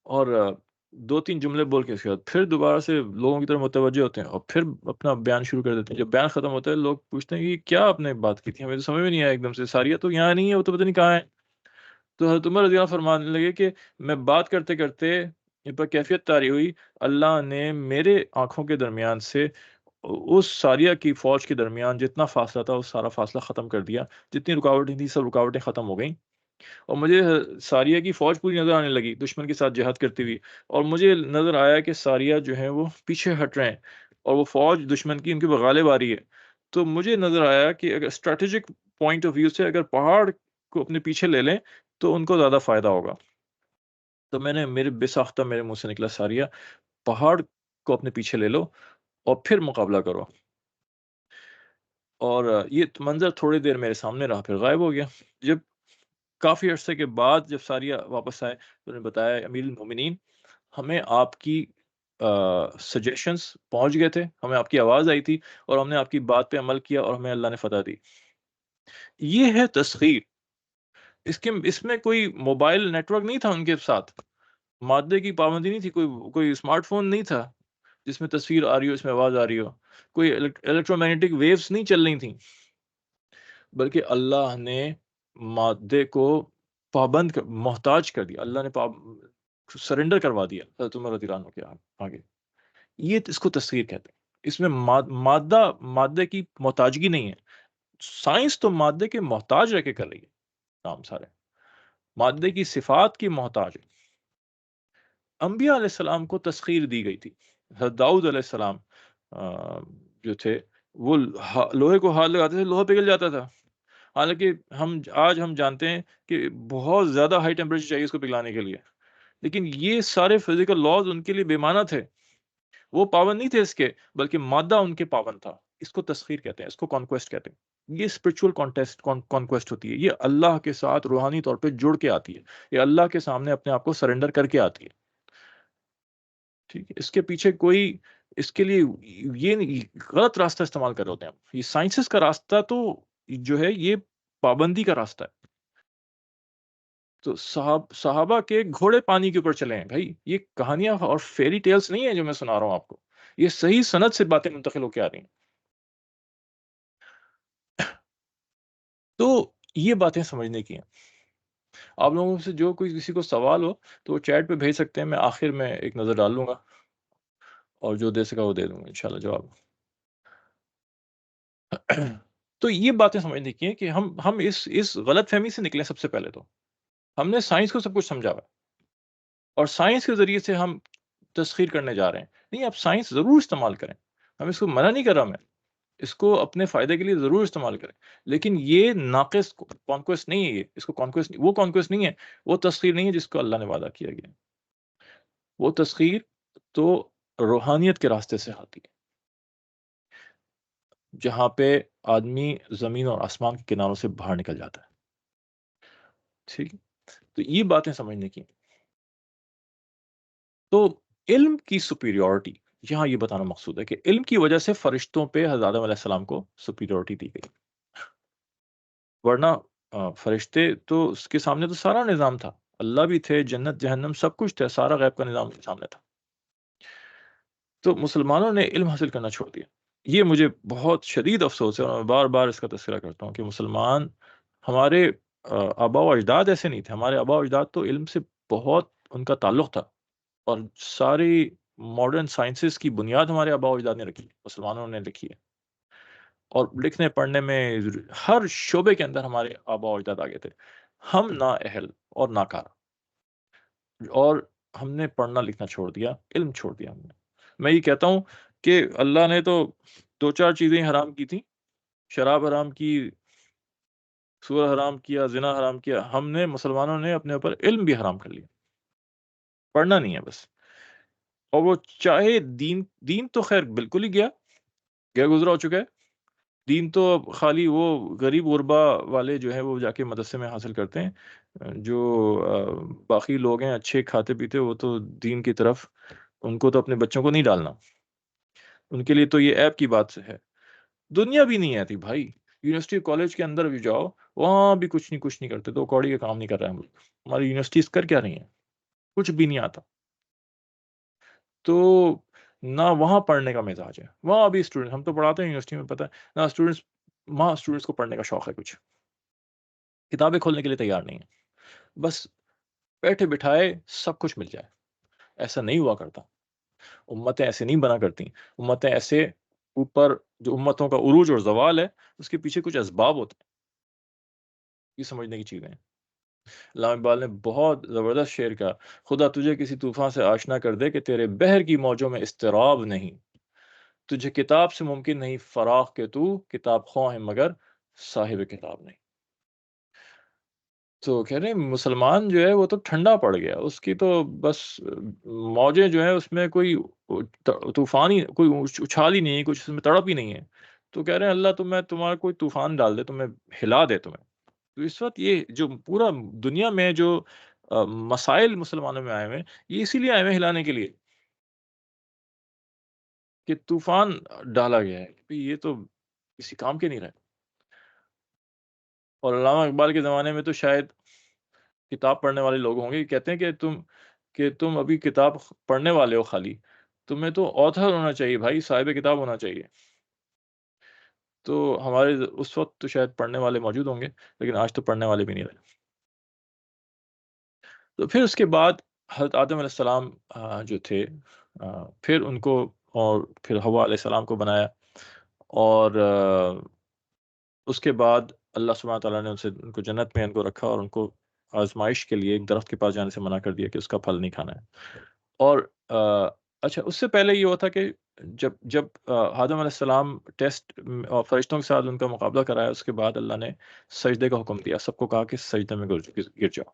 اور دو تین جملے بول کے اس کے بعد پھر دوبارہ سے لوگوں کی طرف متوجہ ہوتے ہیں، اور پھر اپنا بیان شروع کر دیتے ہیں۔ جب بیان ختم ہوتا ہے لوگ پوچھتے ہیں کہ کیا آپ نے بات کی تھی، ہمیں تو سمجھ میں نہیں آیا، ایک دم سے ساریہ تو یہاں نہیں ہے، وہ تو پتہ نہیں کہاں ہے۔ تو حضرت عمر رضی اللہ عنہ فرمانے لگے کہ میں بات کرتے کرتے یہ پر کیفیت طاری ہوئی، اللہ نے میرے آنکھوں کے درمیان سے اس ساریہ کی فوج کے درمیان جتنا فاصلہ تھا، وہ سارا فاصلہ ختم کر دیا، جتنی رکاوٹیں تھیں سب رکاوٹیں ختم ہو گئیں، اور مجھے ساریہ کی فوج پوری نظر آنے لگی دشمن کے ساتھ جہاد کرتی ہوئی، اور مجھے نظر آیا کہ ساریہ جو ہیں وہ پیچھے ہٹ رہے ہیں، اور وہ فوج دشمن کی ان کے اوپر غالب آ رہی ہے۔ تو مجھے نظر آیا کہ اگر اسٹریٹجک پوائنٹ آف ویو سے اگر پہاڑ کو اپنے پیچھے لے لیں تو ان کو زیادہ فائدہ ہوگا۔ تو میں نے میرے بے ساختہ میرے منہ سے نکلا، ساریہ پہاڑ کو اپنے پیچھے لے لو اور پھر مقابلہ کرو، اور یہ منظر تھوڑی دیر میرے سامنے رہا پھر غائب ہو گیا۔ جب کافی عرصے کے بعد جب ساریہ واپس آئے تو انہوں نے بتایا امیر المومنین، ہمیں آپ کی سجیشنز پہنچ گئے تھے، ہمیں آپ کی آواز آئی تھی، اور ہم نے آپ کی بات پہ عمل کیا، اور ہمیں اللہ نے فتح دی۔ یہ ہے تسخیر، اس میں کوئی موبائل نیٹ ورک نہیں تھا ان کے ساتھ، مادے کی پابندی نہیں تھی، کوئی اسمارٹ فون نہیں تھا جس میں تصویر آ رہی ہو، اس میں آواز آ رہی ہو، کوئی الیکٹرو میگنیٹک ویوز نہیں چل رہی تھیں، بلکہ اللہ نے مادے کو محتاج کر دیا، اللہ نے سرنڈر کروا دیا حضرت عمر رضی اللہ عنہ کے آگے. یہ اس کو تسخیر کہتے ہیں. اس میں مادے کی محتاجگی نہیں ہے. سائنس تو مادے کے محتاج رہ کے کر رہی ہے کام سارے، مادے کی صفات کی محتاج ہے. انبیاء علیہ السلام کو تسخیر دی گئی تھی. حضرت داؤد علیہ السلام جو تھے وہ لوہے کو ہاتھ لگاتے تھے، لوہا پگھل جاتا تھا. حالانکہ آج ہم جانتے ہیں کہ بہت زیادہ ہائی ٹیمپریچر چاہیے اس کو پگھلانے کے لیے، لیکن یہ سارے فزیکل لاز ان کے لیے بے معنی تھے. وہ پابند نہیں تھے اس کے، بلکہ مادہ ان کے پابند تھا. اس کو تسخیر کہتے ہیں، اس کو کانکویسٹ کہتے ہیں. یہ اسپرچول کانکویسٹ ہوتی ہے، یہ اللہ کے ساتھ روحانی طور پہ جڑ کے آتی ہے، یہ اللہ کے سامنے اپنے آپ کو سرنڈر کر کے آتی ہے. ٹھیک ہے، اس کے پیچھے کوئی اس کے لیے یہ غلط راستہ استعمال کر رہے ہوتے ہیں. یہ سائنسز کا راستہ تو جو ہے یہ پابندی کا راستہ ہے. تو صحابہ کے گھوڑے پانی کے اوپر چلے ہیں بھائی. یہ کہانیاں اور فیری ٹیلز نہیں ہیں جو میں سنا رہا ہوں آپ کو، یہ صحیح سند سے باتیں منتقل ہو کے آ رہی ہیں. تو یہ باتیں سمجھنے کی ہیں. آپ لوگوں سے جو کوئی کسی کو سوال ہو تو وہ چیٹ پہ بھیج سکتے ہیں، میں آخر میں ایک نظر ڈال لوں گا اور جو دے سکا وہ دے دوں گا انشاءاللہ جواب. تو یہ باتیں سمجھنے کی ہیں کہ ہم اس غلط فہمی سے نکلیں. سب سے پہلے تو ہم نے سائنس کو سب کچھ سمجھا ہوا ہے، اور سائنس کے ذریعے سے ہم تسخیر کرنے جا رہے ہیں. نہیں، آپ سائنس ضرور استعمال کریں، ہم اس کو منع نہیں کر رہا. میں اس کو اپنے فائدے کے لیے ضرور استعمال کریں، لیکن یہ ناقص کانکویسٹ نہیں ہے. یہ اس کو کانکویسٹ، وہ کانکویسٹ نہیں ہے، وہ تسخیر نہیں ہے جس کو اللہ نے وعدہ کیا گیا. وہ تسخیر تو روحانیت کے راستے سے آتی ہے، جہاں پہ آدمی زمین اور آسمان کے کناروں سے باہر نکل جاتا ہے. ٹھیک ہے، تو یہ باتیں سمجھنے کی. تو علم کی سپیریورٹی یہاں یہ بتانا مقصود ہے کہ علم کی وجہ سے فرشتوں پہ حضرت آدم علیہ السلام کو سپیریورٹی دی گئی. ورنہ فرشتے تو اس کے سامنے تو سارا نظام تھا، اللہ بھی تھے، جنت جہنم سب کچھ تھا، سارا غیب کا نظام اس کے سامنے تھا. تو مسلمانوں نے علم حاصل کرنا چھوڑ دیا. یہ مجھے بہت شدید افسوس ہے، اور میں بار بار اس کا تذکرہ کرتا ہوں کہ مسلمان، ہمارے آباء و اجداد ایسے نہیں تھے. ہمارے آباء و اجداد تو علم سے بہت ان کا تعلق تھا، اور ساری ماڈرن سائنسز کی بنیاد ہمارے آباء و اجداد نے رکھی، مسلمانوں نے رکھی ہے. اور لکھنے پڑھنے میں ہر شعبے کے اندر ہمارے آباء و اجداد آگے تھے. ہم نا اہل اور ناکارہ، اور ہم نے پڑھنا لکھنا چھوڑ دیا، علم چھوڑ دیا ہم نے. میں یہ کہتا ہوں کہ اللہ نے تو 2-4 چیزیں حرام کی تھیں، شراب حرام کی، سور حرام کیا، زنا حرام کیا. ہم نے مسلمانوں نے اپنے اوپر علم بھی حرام کر لیا. پڑھنا نہیں ہے بس. اور وہ چاہے دین تو خیر بالکل ہی گیا گزرا ہو چکا ہے. دین تو خالی وہ غریب غربا والے جو ہیں وہ جا کے مدرسے میں حاصل کرتے ہیں. جو باقی لوگ ہیں اچھے کھاتے پیتے، وہ تو دین کی طرف ان کو تو اپنے بچوں کو نہیں ڈالنا. ان کے لیے تو یہ عیب کی بات ہے. دنیا بھی نہیں آتی بھائی. یونیورسٹی کالج کے اندر بھی جاؤ، وہاں بھی کچھ نہیں کرتے. تو کوڑی کا کام نہیں کر رہے ہم لوگ. ہماری یونیورسٹیز کر کیا رہی ہیں؟ کچھ بھی نہیں آتا. تو نہ وہاں پڑھنے کا مزاج ہے. وہاں بھی اسٹوڈنٹ، ہم تو پڑھاتے ہیں یونیورسٹی میں، پتہ ہے نہ اسٹوڈنٹس کو پڑھنے کا شوق ہے. کچھ کتابیں کھولنے کے لیے تیار نہیں ہے. بس بیٹھے بٹھائے سب کچھ مل جائے. ایسا نہیں ہوا کرتا. امتیں ایسے نہیں بنا کرتی. امتیں ایسے اوپر، جو امتوں کا عروج اور زوال ہے اس کے پیچھے کچھ اسباب ہوتے ہیں. یہ سمجھنے کی چیزیں ہیں. علامہ اقبال نے بہت زبردست شعر کہا: خدا تجھے کسی طوفان سے آشنا کر دے کہ تیرے بحر کی موجوں میں اضطراب نہیں. تجھے کتاب سے ممکن نہیں فراغ کہ تو کتاب خواہ ہے مگر صاحب کتاب نہیں. تو کہہ رہے ہیں مسلمان جو ہے وہ تو ٹھنڈا پڑ گیا. اس کی تو بس موجیں جو ہیں اس میں کوئی طوفان ہی، کوئی اچھال ہی نہیں ہے، کچھ اس میں تڑپ ہی نہیں ہے. تو کہہ رہے ہیں اللہ تمہیں، تمہارا کوئی طوفان ڈال دے، تمہیں ہلا دے تمہیں. تو اس وقت یہ جو پورا دنیا میں جو مسائل مسلمانوں میں آئے ہوئے ہیں، یہ اسی لیے آئے ہوئے ہیں ہلانے کے لیے کہ طوفان ڈالا گیا ہے. یہ تو کسی کام کے نہیں رہے. اور علامہ اقبال کے زمانے میں تو شاید کتاب پڑھنے والے لوگ ہوں گے، کہتے ہیں کہ تم ابھی کتاب پڑھنے والے ہو خالی، تمہیں تو آتھر ہونا چاہیے بھائی، صاحب کتاب ہونا چاہیے۔ تو ہمارے اس وقت تو شاید پڑھنے والے موجود ہوں گے، لیکن آج تو پڑھنے والے بھی نہیں رہے۔ تو پھر اس کے بعد حضرت آدم علیہ السلام جو تھے، پھر ان کو اور پھر حوا علیہ السلام کو بنایا، اور اس کے بعد اللہ سبحانہ تعالیٰ نے ان کو جنت میں ان کو رکھا، اور ان کو آزمائش کے لیے ایک درخت کے پاس جانے سے منع کر دیا کہ اس کا پھل نہیں کھانا ہے۔ اور اچھا، اس سے پہلے یہ ہوا تھا کہ جب آدم علیہ السلام ٹیسٹ اور فرشتوں کے ساتھ ان کا مقابلہ کرایا، اس کے بعد اللہ نے سجدے کا حکم دیا، سب کو کہا کہ سجدے میں گر جاؤ۔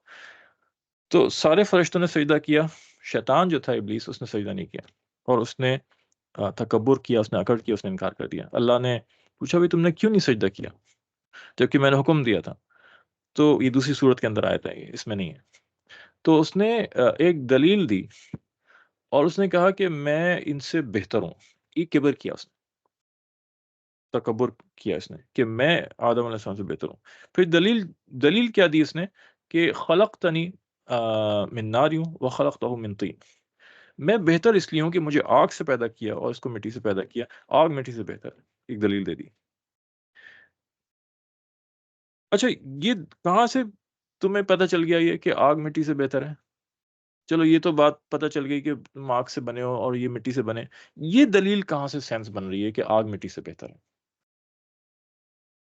تو سارے فرشتوں نے سجدہ کیا، شیطان جو تھا ابلیس، اس نے سجدہ نہیں کیا، اور اس نے تکبر کیا، اس نے اکڑ کیا، اس نے انکار کر دیا۔ اللہ نے پوچھا بھی تم نے کیوں نہیں سجدہ کیا جبکہ میں نے حکم دیا تھا؟ تو یہ دوسری صورت کے اندر آیا تھا، یہ اس میں نہیں ہے۔ تو اس نے ایک دلیل دی، اور اس نے کہا کہ میں ان سے بہتر ہوں۔ یہ کبر کیا، اس نے تکبر کیا، اس نے کہ میں آدم علیہ السلام سے بہتر ہوں۔ پھر دلیل کیا دی اس نے کہ خلقتنی من نار و خلقتہ من طین، میں بہتر اس لیے ہوں کہ مجھے آگ سے پیدا کیا اور اس کو مٹی سے پیدا کیا، آگ مٹی سے بہتر ہے۔ ایک دلیل دے دی۔ اچھا، یہ کہاں سے تمہیں پتہ چل گیا یہ کہ آگ مٹی سے بہتر ہے؟ چلو یہ تو بات پتہ چل گئی کہ تم آگ سے بنے ہو اور یہ مٹی سے بنے، یہ دلیل کہاں سے سینس بن رہی ہے کہ آگ مٹی سے بہتر ہے؟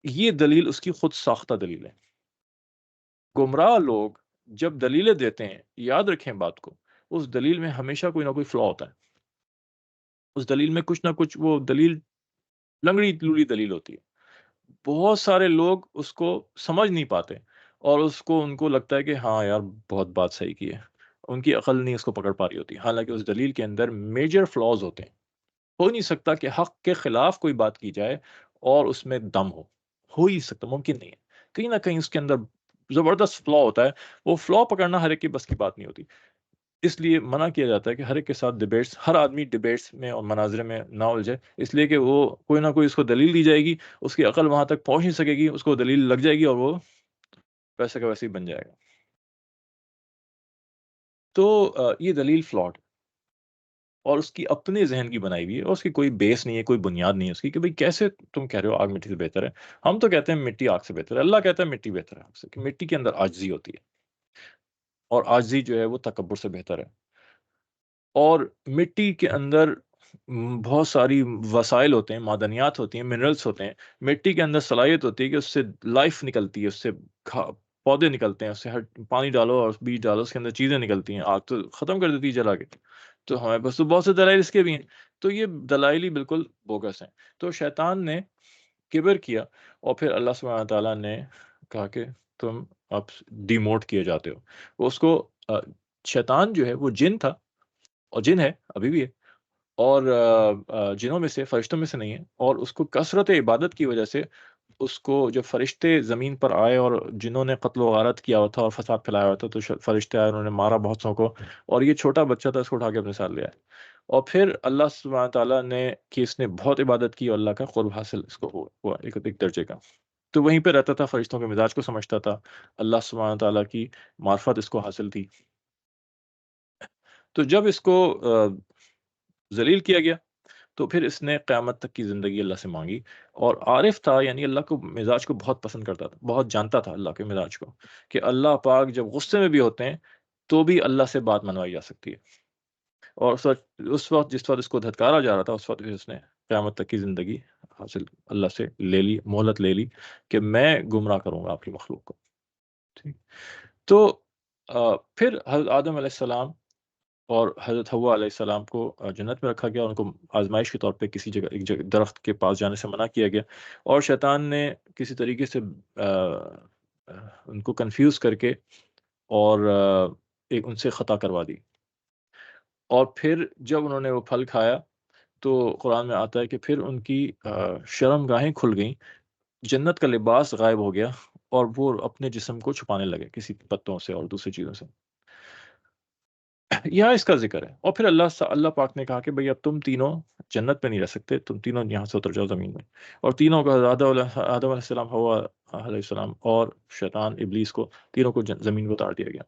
یہ دلیل اس کی خود ساختہ دلیل ہے۔ گمراہ لوگ جب دلیلیں دیتے ہیں، یاد رکھیں بات کو، اس دلیل میں ہمیشہ کوئی نہ کوئی فلا ہوتا ہے، اس دلیل میں کچھ نہ کچھ وہ دلیل لنگڑی لوڑی دلیل ہوتی ہے۔ بہت سارے لوگ اس کو سمجھ نہیں پاتے، اور ان کو لگتا ہے کہ ہاں یار بہت بات صحیح کی ہے، ان کی عقل نہیں اس کو پکڑ پا رہی ہوتی، حالانکہ اس دلیل کے اندر میجر فلاز ہوتے ہیں۔ ہو نہیں سکتا کہ حق کے خلاف کوئی بات کی جائے اور اس میں دم ہو ہی سکتا، ممکن نہیں ہے۔ کہیں نہ کہیں اس کے اندر زبردست فلا ہوتا ہے، وہ فلا پکڑنا ہر ایک کی بس کی بات نہیں ہوتی۔ اس لیے منع کیا جاتا ہے کہ ہر ایک کے ساتھ ڈیبیٹس، ہر آدمی ڈیبیٹس میں اور مناظرے میں نہ الجھے، اس لیے کہ وہ کوئی نہ کوئی اس کو دلیل دی جائے گی، اس کی عقل وہاں تک پہنچ نہیں سکے گی، اس کو دلیل لگ جائے گی اور وہ ویسے کا ویسے ہی بن جائے گا۔ تو یہ دلیل فلاڈ اور اس کی اپنے ذہن کی بنائی ہوئی ہے، اور اس کی کوئی بیس نہیں ہے، کوئی بنیاد نہیں ہے اس کی کہ بھئی کیسے تم کہہ رہے ہو آگ مٹی سے بہتر ہے۔ ہم تو کہتے ہیں مٹی آگ سے بہتر ہے، اللہ کہتا ہے مٹی بہتر ہے آگ سے، کہ مٹی کے اندر عاجزی ہوتی ہے، اور عاجزی جو ہے وہ تکبر سے بہتر ہے۔ اور مٹی کے اندر بہت ساری وسائل ہوتے ہیں، معدنیات ہوتی ہیں، منرلس ہوتے ہیں۔ مٹی کے اندر صلاحیت ہوتی ہے کہ اس سے لائف نکلتی ہے، اس سے پودے نکلتے ہیں، اس سے پانی ڈالو اور بیج ڈالو، اس کے اندر چیزیں نکلتی ہیں، آگ تو ختم کر دیتی ہے جلا کے۔ تو ہمارے پاس تو بہت سے دلائل اس کے بھی ہیں، تو یہ دلائل ہی بالکل بوگس ہیں۔ تو شیطان نے کبر کیا، اور پھر اللہ سبحانہ تعالیٰ نے کہا کہ تم اب ڈیموٹ کیے جاتے ہو۔ وہ اس کو شیطان جو ہے وہ جن تھا، اور جن ہے، ابھی بھی ہے، اور جنوں میں سے، فرشتوں میں سے نہیں ہے، اور اس کو کثرت عبادت کی وجہ سے اس کو جب فرشتے زمین پر آئے اور جنہوں نے قتل و غارت کیا ہوا تھا اور فساد پھیلایا ہوا تھا، تو فرشتے آئے، انہوں نے مارا بہت سو کو، اور یہ چھوٹا بچہ تھا، اس کو اٹھا کے اپنے ساتھ لے آئے۔ اور پھر اللہ سبحانہ تعالیٰ نے کہ اس نے بہت عبادت کی اور اللہ کا قرب حاصل اس کو ہوا ایک درجے کا، تو وہیں پہ رہتا تھا، فرشتوں کے مزاج کو سمجھتا تھا، اللہ سبحانہ تعالیٰ کی معرفت اس کو حاصل تھی۔ تو جب اس کو ذلیل کیا گیا، تو پھر اس نے قیامت تک کی زندگی اللہ سے مانگی، اور عارف تھا، یعنی اللہ کو مزاج کو بہت پسند کرتا تھا، بہت جانتا تھا اللہ کے مزاج کو، کہ اللہ پاک جب غصے میں بھی ہوتے ہیں تو بھی اللہ سے بات منوائی جا سکتی ہے۔ اور جس وقت اس کو دھتکارا جا رہا تھا، اس وقت پھر اس نے قیامت تک کی زندگی حاصل اللہ سے لے لی، مہلت لے لی کہ میں گمراہ کروں گا آپ کی مخلوق کو۔ ٹھیک۔ تو پھر حضرت آدم علیہ السلام اور حضرت حوا علیہ السلام کو جنت میں رکھا گیا، اور ان کو آزمائش کے طور پہ کسی جگہ ایک درخت کے پاس جانے سے منع کیا گیا، اور شیطان نے کسی طریقے سے ان کو کنفیوز کر کے اور ایک ان سے خطا کروا دی، اور پھر جب انہوں نے وہ پھل کھایا تو قرآن میں آتا ہے کہ پھر ان کی شرم گاہیں کھل گئیں، جنت کا لباس غائب ہو گیا، اور وہ اپنے جسم کو چھپانے لگے کسی پتوں سے اور دوسری چیزوں سے۔ یہاں اس کا ذکر ہے، اور پھر اللہ پاک نے کہا کہ بھئی اب تم تینوں جنت میں نہیں رہ سکتے، تم تینوں یہاں سے اتر جاؤ زمین میں، اور تینوں کو آدم علیہ السلام، حوا علیہ السلام اور شیطان ابلیس کو، تینوں کو زمین پہ اتار دیا گیا۔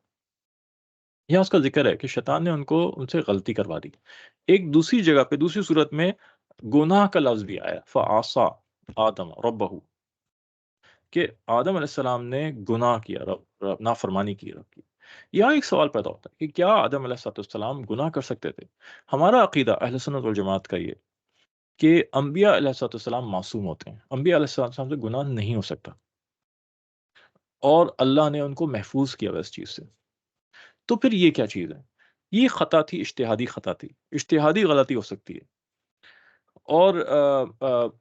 یہاں اس کا ذکر ہے کہ شیطان نے ان سے غلطی کروا دی۔ ایک دوسری جگہ پہ دوسری صورت میں گناہ کا لفظ بھی آیا، فعصا آدم ربہ، کہ آدم علیہ السلام نے گناہ کیا، نافرمانی کی رب کی۔ یہاں ایک سوال پیدا ہوتا ہے کہ کیا آدم علیہ السلام گناہ کر سکتے تھے؟ ہمارا عقیدہ اہل سنت والجماعت کا یہ کہ انبیاء علیہ السلام معصوم ہوتے ہیں، انبیاء علیہ السلام سے گناہ نہیں ہو سکتا، اور اللہ نے ان کو محفوظ کیا اس چیز سے۔ تو پھر یہ کیا چیز ہے؟ یہ خطا تھی، اجتہادی خطا تھی، اجتہادی غلطی ہو سکتی ہے، اور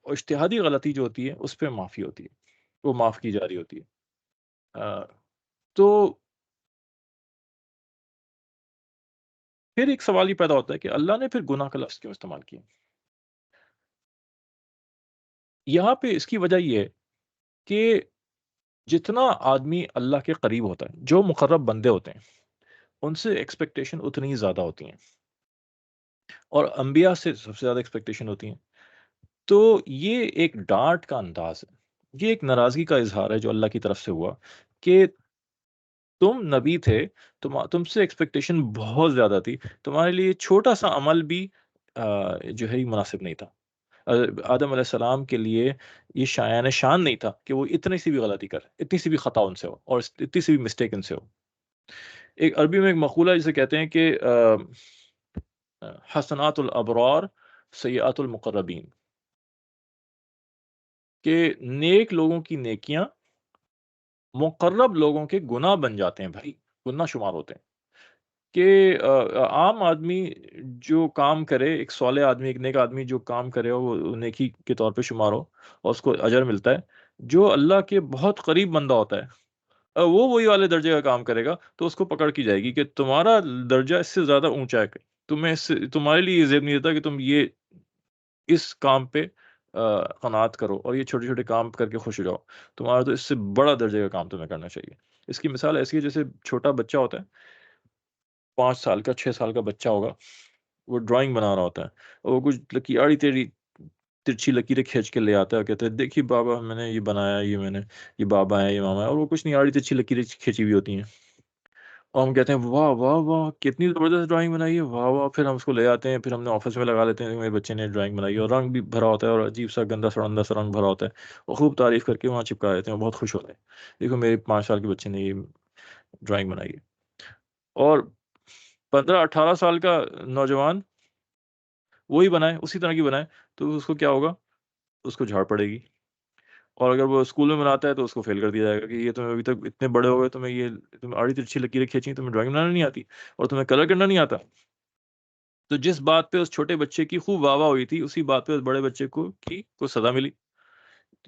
اجتہادی غلطی جو ہوتی ہے اس پہ معافی ہوتی ہے، وہ معاف کی جا رہی ہوتی ہے۔ آ، تو پھر ایک سوال یہ پیدا ہوتا ہے کہ اللہ نے پھر گناہ کا لفظ کیوں استعمال کیا؟ یہاں پہ اس کی وجہ یہ ہے کہ جتنا آدمی اللہ کے قریب ہوتا ہے، جو مقرب بندے ہوتے ہیں، ان سے ایکسپیکٹیشن اتنی ہی زیادہ ہوتی ہیں، اور انبیاء سے سب سے زیادہ ایکسپیکٹیشن ہوتی ہیں۔ تو یہ ایک ڈانٹ کا انداز ہے، یہ ایک ناراضگی کا اظہار ہے جو اللہ کی طرف سے ہوا کہ تم نبی تھے، تم سے ایکسپیکٹیشن بہت زیادہ تھی، تمہارے لیے چھوٹا سا عمل بھی جو ہے یہ مناسب نہیں تھا۔ آدم علیہ السلام کے لیے یہ شایان شان نہیں تھا کہ وہ اتنی سی بھی غلطی کرے، اتنی سی بھی خطا ان سے ہو، اور اتنی سی بھی مسٹیک ان سے ہو۔ ایک عربی میں ایک مقولہ جسے کہتے ہیں کہ حسنات الابرار سیئات المقربین، کہ نیک لوگوں کی نیکیاں مقرب لوگوں کے گناہ بن جاتے ہیں، بھائی گناہ شمار ہوتے ہیں۔ کہ عام آدمی جو کام کرے، ایک صالح آدمی، ایک نیک آدمی جو کام کرے وہ نیکی کے طور پہ شمار ہو اور اس کو اجر ملتا ہے۔ جو اللہ کے بہت قریب بندہ ہوتا ہے، وہ وہی والے درجے کا کام کرے گا تو اس کو پکڑ کی جائے گی کہ تمہارا درجہ اس سے زیادہ اونچا ہے، تمہارے لیے یہ زیب نہیں دیتا کہ تم یہ اس کام پہ قناعت کرو اور یہ چھوٹے چھوٹے کام کر کے خوش ہو جاؤ، تمہارا تو اس سے بڑا درجے کا کام تمہیں کرنا چاہیے۔ اس کی مثال ایسی ہے جیسے چھوٹا بچہ ہوتا ہے، 5 سال کا 6 سال کا بچہ ہوگا، وہ ڈرائنگ بنا رہا ہوتا ہے، اور وہ کچھ آڑی تیڑھی ترچھی لکیریں کھینچ کے لے آتا ہے اور کہتا ہے دیکھیے بابا میں نے یہ بنایا، یہ بابا ہے، یہ ماما ہے، اور وہ کچھ نہیں، آڑی ترچھی لکیریں کھینچی ہوئی ہوتی ہیں، اور ہم کہتے ہیں واہ واہ واہ کتنی زبردست ڈرائنگ بنائی ہے، واہ واہ، پھر ہم اس کو لے آتے ہیں، پھر ہم نے آفس میں لگا لیتے ہیں کہ میرے بچے نے ڈرائنگ بنائی ہے، اور رنگ بھی بھرا ہوتا ہے اور عجیب سا گندا سڑندہ سا رنگ بھرا ہوتا ہے، اور خوب تعریف کر کے وہاں چپکا دیتے ہیں، اور بہت خوش ہوتے ہیں، دیکھو میرے 5 سال کے بچے نے یہ ڈرائنگ بنائی ہے۔ اور 15-18 سال کا نوجوان وہی بنائے، اسی طرح کی بنائے، تو اس کو کیا ہوگا؟ اس کو جھاڑ پڑے گی، اور اگر وہ اسکول میں بناتا ہے تو اس کو فیل کر دیا جائے گا کہ یہ تمہیں ابھی تک اتنے بڑے ہو گئے، تم آڑی ترچھی لکیریں کھینچی، تمہیں ڈرائنگ بنانا نہیں آتی اور تمہیں کلر کرنا نہیں آتا۔ تو جس بات پہ اس چھوٹے بچے کی خوب واہ واہ ہوئی تھی، اسی بات پہ اس بڑے بچے کو سزا ملی۔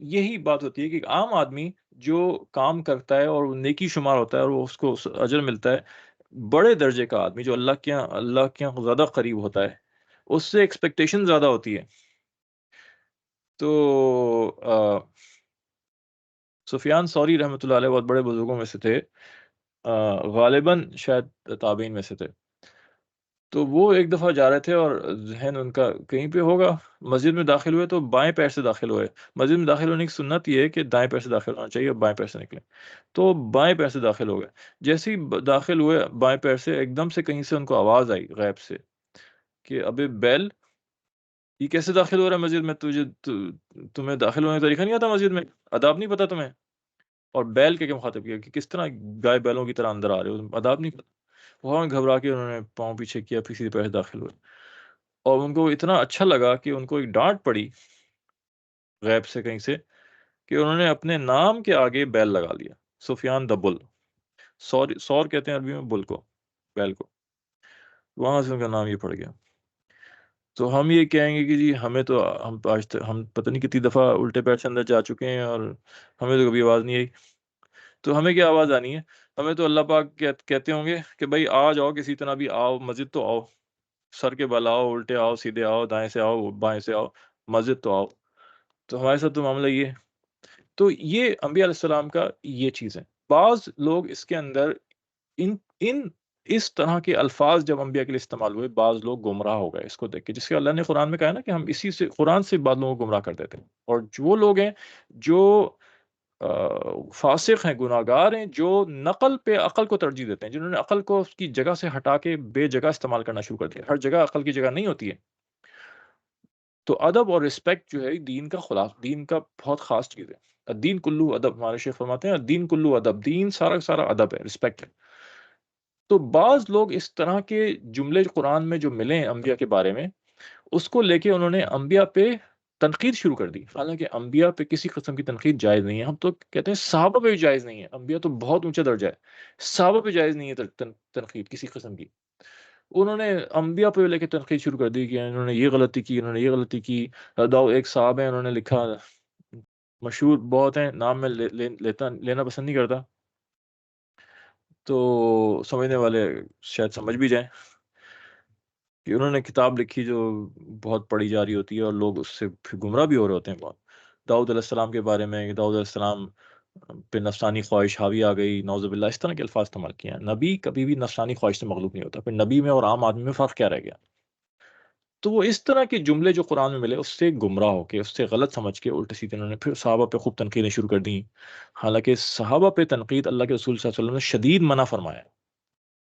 یہی بات ہوتی ہے کہ ایک عام آدمی جو کام کرتا ہے اور وہ نیکی شمار ہوتا ہے اور وہ اس کو اجر ملتا ہے، بڑے درجے کا آدمی جو اللہ کے یہاں زیادہ قریب ہوتا ہے، اس سے ایکسپیکٹیشن زیادہ ہوتی ہے۔ تو سفیان ثوری رحمۃ اللہ علیہ بہت بڑے بزرگوں میں سے تھے، غالباً شاید تابعین میں سے تھے۔ تو وہ ایک دفعہ جا رہے تھے اور ذہن ان کا کہیں پہ ہوگا، مسجد میں داخل ہوئے تو بائیں پیر سے داخل ہوئے۔ مسجد میں داخل ہونے کی سنت یہ ہے کہ دائیں پیر سے داخل ہونا چاہیے اور بائیں پیر سے نکلیں، تو بائیں پیر سے داخل ہو گئے۔ جیسے ہی داخل ہوئے بائیں پیر سے، ایک دم سے کہیں سے ان کو آواز آئی غیب سے کہ ابے بیل، یہ کیسے داخل ہو رہا ہے مسجد میں؟ تمہیں داخل ہونے کا طریقہ نہیں آتا مسجد میں؟ آداب نہیں پتہ تمہیں؟ اور بیل کے مخاطب کیا کہ کس طرح گائے بیلوں کی طرح اندر آ رہے ہو، آداب نہیں پتہ؟ فوراً گھبرا کے انہوں نے پاؤں پیچھے کیا، پھر سیدھے پیر سے داخل ہوئے، اور ان کو اتنا اچھا لگا کہ ان کو ایک ڈانٹ پڑی غیب سے کہیں سے کہ انہوں نے اپنے نام کے آگے بیل لگا لیا، سفیان دا بل۔ سور کہتے ہیں عربی میں بل کو، بیل کو، وہاں سے ان کا نام یہ پڑ گیا۔ تو ہم یہ کہیں گے کہ جی ہمیں تو ہم پتہ نہیں کتنی دفعہ الٹے پیر سے اندر جا چکے ہیں اور ہمیں تو کبھی آواز نہیں آئی، تو ہمیں کیا آواز آنی ہے؟ ہمیں تو اللہ پاک کہتے ہوں گے کہ بھائی آ جاؤ، کسی طرح بھی آؤ مسجد تو آؤ، سر کے بل آؤ، الٹے آؤ، سیدھے آؤ، دائیں سے آؤ، بائیں سے آؤ، مسجد تو آؤ۔ تو ہمارے ساتھ تو معاملہ یہ ہے۔ تو یہ انبیاء علیہ السلام کا یہ چیز ہے۔ بعض لوگ اس کے اندر ان ان اس طرح کے الفاظ جب انبیاء کے لیے استعمال ہوئے، بعض لوگ گمراہ ہو گئے اس کو دیکھ کے، جس کے اللہ نے قرآن میں کہا نا کہ ہم اسی سے قرآن سے بعض لوگوں کو گمراہ کر دیتے ہیں، اور جو وہ لوگ ہیں جو فاسق ہیں، گناہگار ہیں، جو نقل پہ عقل کو ترجیح دیتے ہیں، جنہوں نے عقل کو اس کی جگہ سے ہٹا کے بے جگہ استعمال کرنا شروع کر دیا۔ ہر جگہ عقل کی جگہ نہیں ہوتی ہے۔ تو ادب اور رسپیکٹ جو ہے دین کا دین کا بہت خاص چیز ہے۔ الدین کلو ادب، ہمارے شیخ فرماتے ہیں الدین کلو ادب، دین سارا کا سارا ادب ہے، رسپیکٹ ہے۔ تو بعض لوگ اس طرح کے جملے قرآن میں جو ملے ہیں انبیاء کے بارے میں، اس کو لے کے انہوں نے انبیاء پہ تنقید شروع کر دی، حالانکہ انبیاء پہ کسی قسم کی تنقید جائز نہیں ہے۔ ہم تو کہتے ہیں صحابہ پہ بھی جائز نہیں ہے، انبیاء تو بہت اونچا درجہ ہے، صحابہ پہ جائز نہیں ہے تنقید کسی قسم کی۔ انہوں نے انبیاء پہ لے کے تنقید شروع کر دی کہ انہوں نے یہ غلطی کی، انہوں نے یہ غلطی کی۔ ایک صاحب ہے، انہوں نے لکھا، مشہور بہت ہیں، نام میں لینا پسند نہیں کرتا، تو سمجھنے والے شاید سمجھ بھی جائیں کہ انہوں نے کتاب لکھی جو بہت پڑھی جا رہی ہوتی ہے اور لوگ اس سے پھر گمراہ بھی ہو رہے ہوتے ہیں بہت، داؤد علیہ السلام کے بارے میں کہ داؤد علیہ السلام پہ نفسانی خواہش حاوی آ گئی، نعوذ باللہ، اس طرح کے الفاظ استعمال کیے ہیں۔ نبی کبھی بھی نفسانی خواہش سے مغلوب نہیں ہوتا، پھر نبی میں اور عام آدمی میں فرق کیا رہ گیا؟ تو وہ اس طرح کے جملے جو قرآن میں ملے اس سے گمراہ ہو کے، اس سے غلط سمجھ کے الٹے سیدھے انہوں نے پھر صحابہ پہ خوب تنقیدیں شروع کر دیں، حالانکہ صحابہ پہ تنقید اللہ کے رسول صلی اللہ علیہ وسلم نے شدید منع فرمایا ہے۔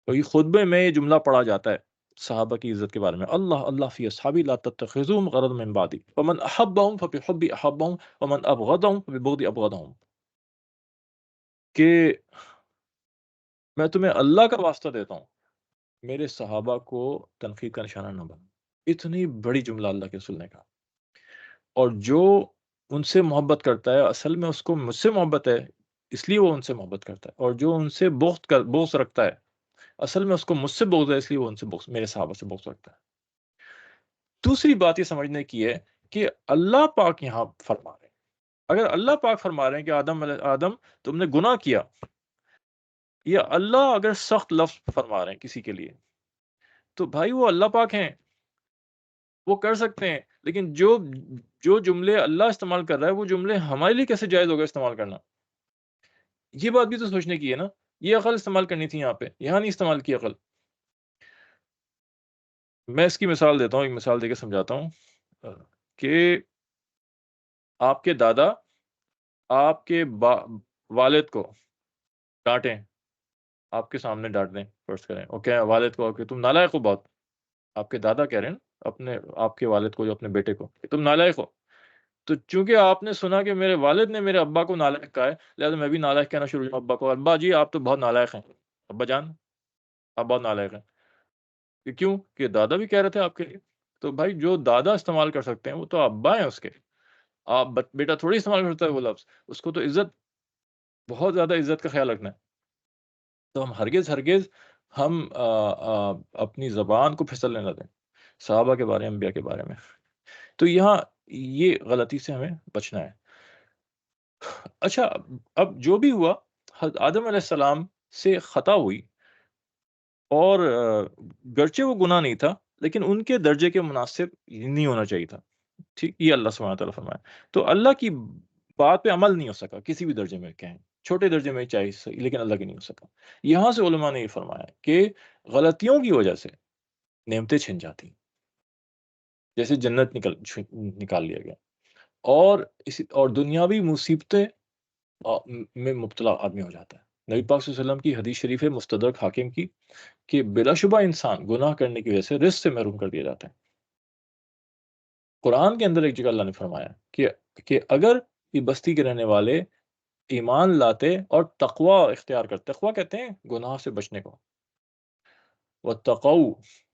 اور یہ خطبے میں یہ جملہ پڑھا جاتا ہے صحابہ کی عزت کے بارے میں، اللہ اللہ فی اصحابی لا تتخذوهم غرضا من بعدی ومن احبهم فبحبی احبهم ومن ابغضهم فببغضی ابغضهم، کہ میں تمہیں اللہ کا واسطہ دیتا ہوں، میرے صحابہ کو تنقید کا نشانہ نہ بنو۔ اتنی بڑی جملہ اللہ کے رسول نے کہا، اور جو ان سے محبت کرتا ہے اصل میں اس کو مجھ سے محبت ہے، اس لیے وہ ان سے محبت کرتا ہے، اور جو ان سے بغض رکھتا ہے اصل میں اس کو مجھ سے بغض ہے، اس لیے وہ ان سے بغض، میرے صحابہ سے بغض رکھتا ہے۔ دوسری بات یہ سمجھنے کی ہے کہ اللہ پاک یہاں فرما رہے ہیں، اگر اللہ پاک فرما رہے ہیں کہ آدم تم نے گناہ کیا، یا اللہ اگر سخت لفظ فرما رہے ہیں کسی کے لیے، تو بھائی وہ اللہ پاک ہیں، وہ کر سکتے ہیں، لیکن جو جملے اللہ استعمال کر رہا ہے وہ جملے ہمارے لیے کیسے جائز ہوگا استعمال کرنا؟ یہ بات بھی تو سوچنے کی ہے نا۔ یہ عقل استعمال کرنی تھی، یہاں پہ یہاں نہیں استعمال کی عقل۔ میں اس کی مثال دیتا ہوں، ایک مثال دے کے سمجھاتا ہوں کہ آپ کے دادا آپ کے والد کو ڈانٹیں، آپ کے سامنے ڈانٹ دیں، فرض کریں، اور کہیں والد کو کہ تم نالائق ہو بہت، آپ کے دادا کہہ رہے ہیں نا آپ کے والد کو، جو اپنے بیٹے کو، کہ تم نالائق ہو، تو چونکہ آپ نے سنا کہ میرے والد نے میرے ابا کو نالائق کہا ہے، لہٰذا میں بھی نالائق کہنا شروع ہوں ابا کو، ابا جی آپ تو بہت نالائق ہیں، ابا جان آپ بہت نالائق ہیں۔ کہ کیوں؟ کہ دادا بھی کہہ رہے تھے آپ کے لیے۔ تو بھائی جو دادا استعمال کر سکتے ہیں وہ تو ابا ہیں اس کے، آپ بیٹا تھوڑی استعمال کرتا ہے وہ لفظ، اس کو تو عزت، بہت زیادہ عزت کا خیال رکھنا ہے۔ تو ہم ہرگز ہرگز ہم اپنی زبان کو پھسلنے نہ دیں صحابہ کے بارے میں، انبیاء کے بارے میں۔ تو یہاں یہ غلطی سے ہمیں بچنا ہے۔ اچھا، اب جو بھی ہوا، حضرت آدم علیہ السلام سے خطا ہوئی، اور گرچہ وہ گناہ نہیں تھا لیکن ان کے درجے کے مناسب نہیں ہونا چاہیے تھا، ٹھیک، یہ اللہ سبحانہ تعالیٰ فرمایا۔ تو اللہ کی بات پہ عمل نہیں ہو سکا کسی بھی درجے میں، کہیں چھوٹے درجے میں چاہیے صحیح، لیکن اللہ کی نہیں ہو سکا۔ یہاں سے علماء نے یہ فرمایا کہ غلطیوں کی وجہ سے نعمتیں چھن جاتی ہیں، جیسے جنت نکال لیا گیا، اور دنیاوی مصیبتیں میں مبتلا آدمی ہو جاتا ہے۔ نبی پاک صلی اللہ علیہ وسلم کی حدیث شریف ہے مستدرک حاکم کی، کہ بلا شبہ انسان گناہ کرنے کی وجہ سے رزق سے محروم کر دیا جاتا ہے۔ قرآن کے اندر ایک جگہ اللہ نے فرمایا کہ اگر یہ بستی کے رہنے والے ایمان لاتے اور تقوی اختیار کرتے، تقوی کہتے ہیں گناہ سے بچنے کو، واتقوا،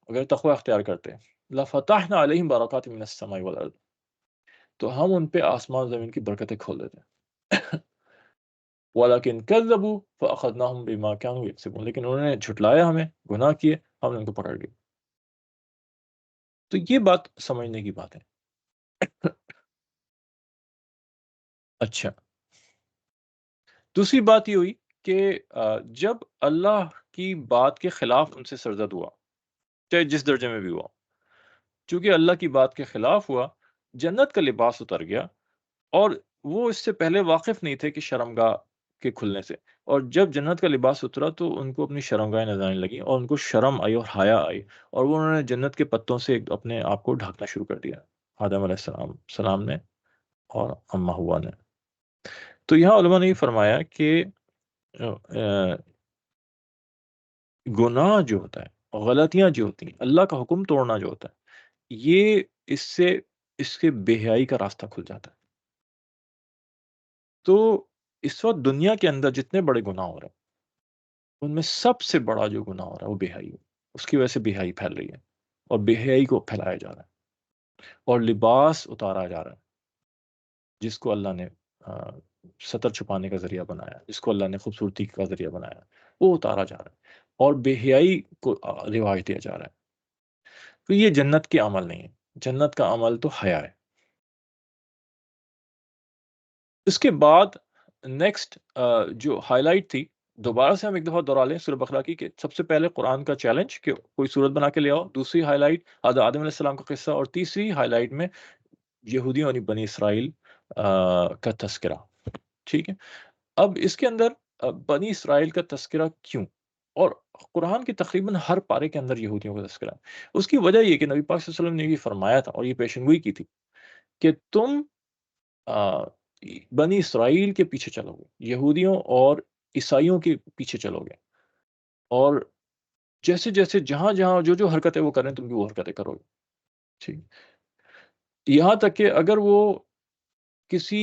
اگر تقوی اختیار کرتے، لفتحنا علیہم برکات من السماء والارض، تو ہم ان پہ آسمان زمین کی برکتیں کھول دیتے۔ وَلَكِنْ كَذَّبُوا فَأَخَذْنَاهُمْ بِمَا كَانُوا يَكْسِبُونَ، لیکن انہوں نے جھٹلایا ہمیں، گناہ کیے، ہم نے ان کو پکڑ لیا۔ تو یہ بات سمجھنے کی بات ہے۔ اچھا، دوسری بات یہ ہوئی کہ جب اللہ کی بات کے خلاف ان سے سرزد ہوا، چاہے جس درجے میں بھی ہوا، چونکہ اللہ کی بات کے خلاف ہوا، جنت کا لباس اتر گیا، اور وہ اس سے پہلے واقف نہیں تھے کہ شرمگاہ کے کھلنے سے، اور جب جنت کا لباس اترا تو ان کو اپنی شرمگاہیں نظر آنے لگی، اور ان کو شرم آئی اور حیا آئی، اور وہ انہوں نے جنت کے پتوں سے اپنے آپ کو ڈھانکنا شروع کر دیا، آدم علیہ السلام نے اور اماں ہوا نے۔ تو یہاں علماء نے یہ فرمایا کہ گناہ جو ہوتا ہے، غلطیاں جو ہوتی ہیں، اللہ کا حکم توڑنا جو ہوتا ہے، یہ اس کے بے حیائی کا راستہ کھل جاتا ہے۔ تو اس وقت دنیا کے اندر جتنے بڑے گناہ ہو رہے ہیں، ان میں سب سے بڑا جو گناہ ہو رہا ہے وہ بے حیائی ہے۔ اس کی وجہ سے بے حیائی پھیل رہی ہے، اور بے حیائی کو پھیلایا جا رہا ہے، اور لباس اتارا جا رہا ہے جس کو اللہ نے آ، ستر چھپانے کا ذریعہ بنایا، جس کو اللہ نے خوبصورتی کا ذریعہ بنایا، وہ اتارا جا رہا ہے، اور بے حیائی کو رواج دیا جا رہا ہے۔ تو یہ جنت کے عمل نہیں ہے، جنت کا عمل تو حیا ہے۔ اس کے بعد نیکسٹ جو ہائی لائٹ تھی، دوبارہ سے ہم ایک دفعہ دہرا لیں سورہ بقرہ کی، کہ سب سے پہلے قرآن کا چیلنج کہ کوئی صورت بنا کے لے آؤ، دوسری ہائی لائٹ آدم علیہ السلام کا قصہ، اور تیسری ہائی لائٹ میں یہودیوں اور بنی اسرائیل کا تذکرہ۔ ٹھیک ہے، اب اس کے اندر بنی اسرائیل کا تذکرہ کیوں؟ اور قرآن کے تقریباً ہر پارے کے اندر یہودیوں کا تذکرہ ہے۔ اس کی وجہ یہ کہ نبی پاک صلی اللہ علیہ وسلم نے یہ فرمایا تھا اور یہ پیشن گوئی کی تھی کہ تم آ، بنی اسرائیل کے پیچھے چلو گے، یہودیوں اور عیسائیوں کے پیچھے چلو گے، اور جیسے جیسے جہاں جہاں جو جو حرکتیں وہ کریں تم بھی وہ حرکتیں کرو گے۔ ٹھیک، یہاں تک کہ اگر وہ کسی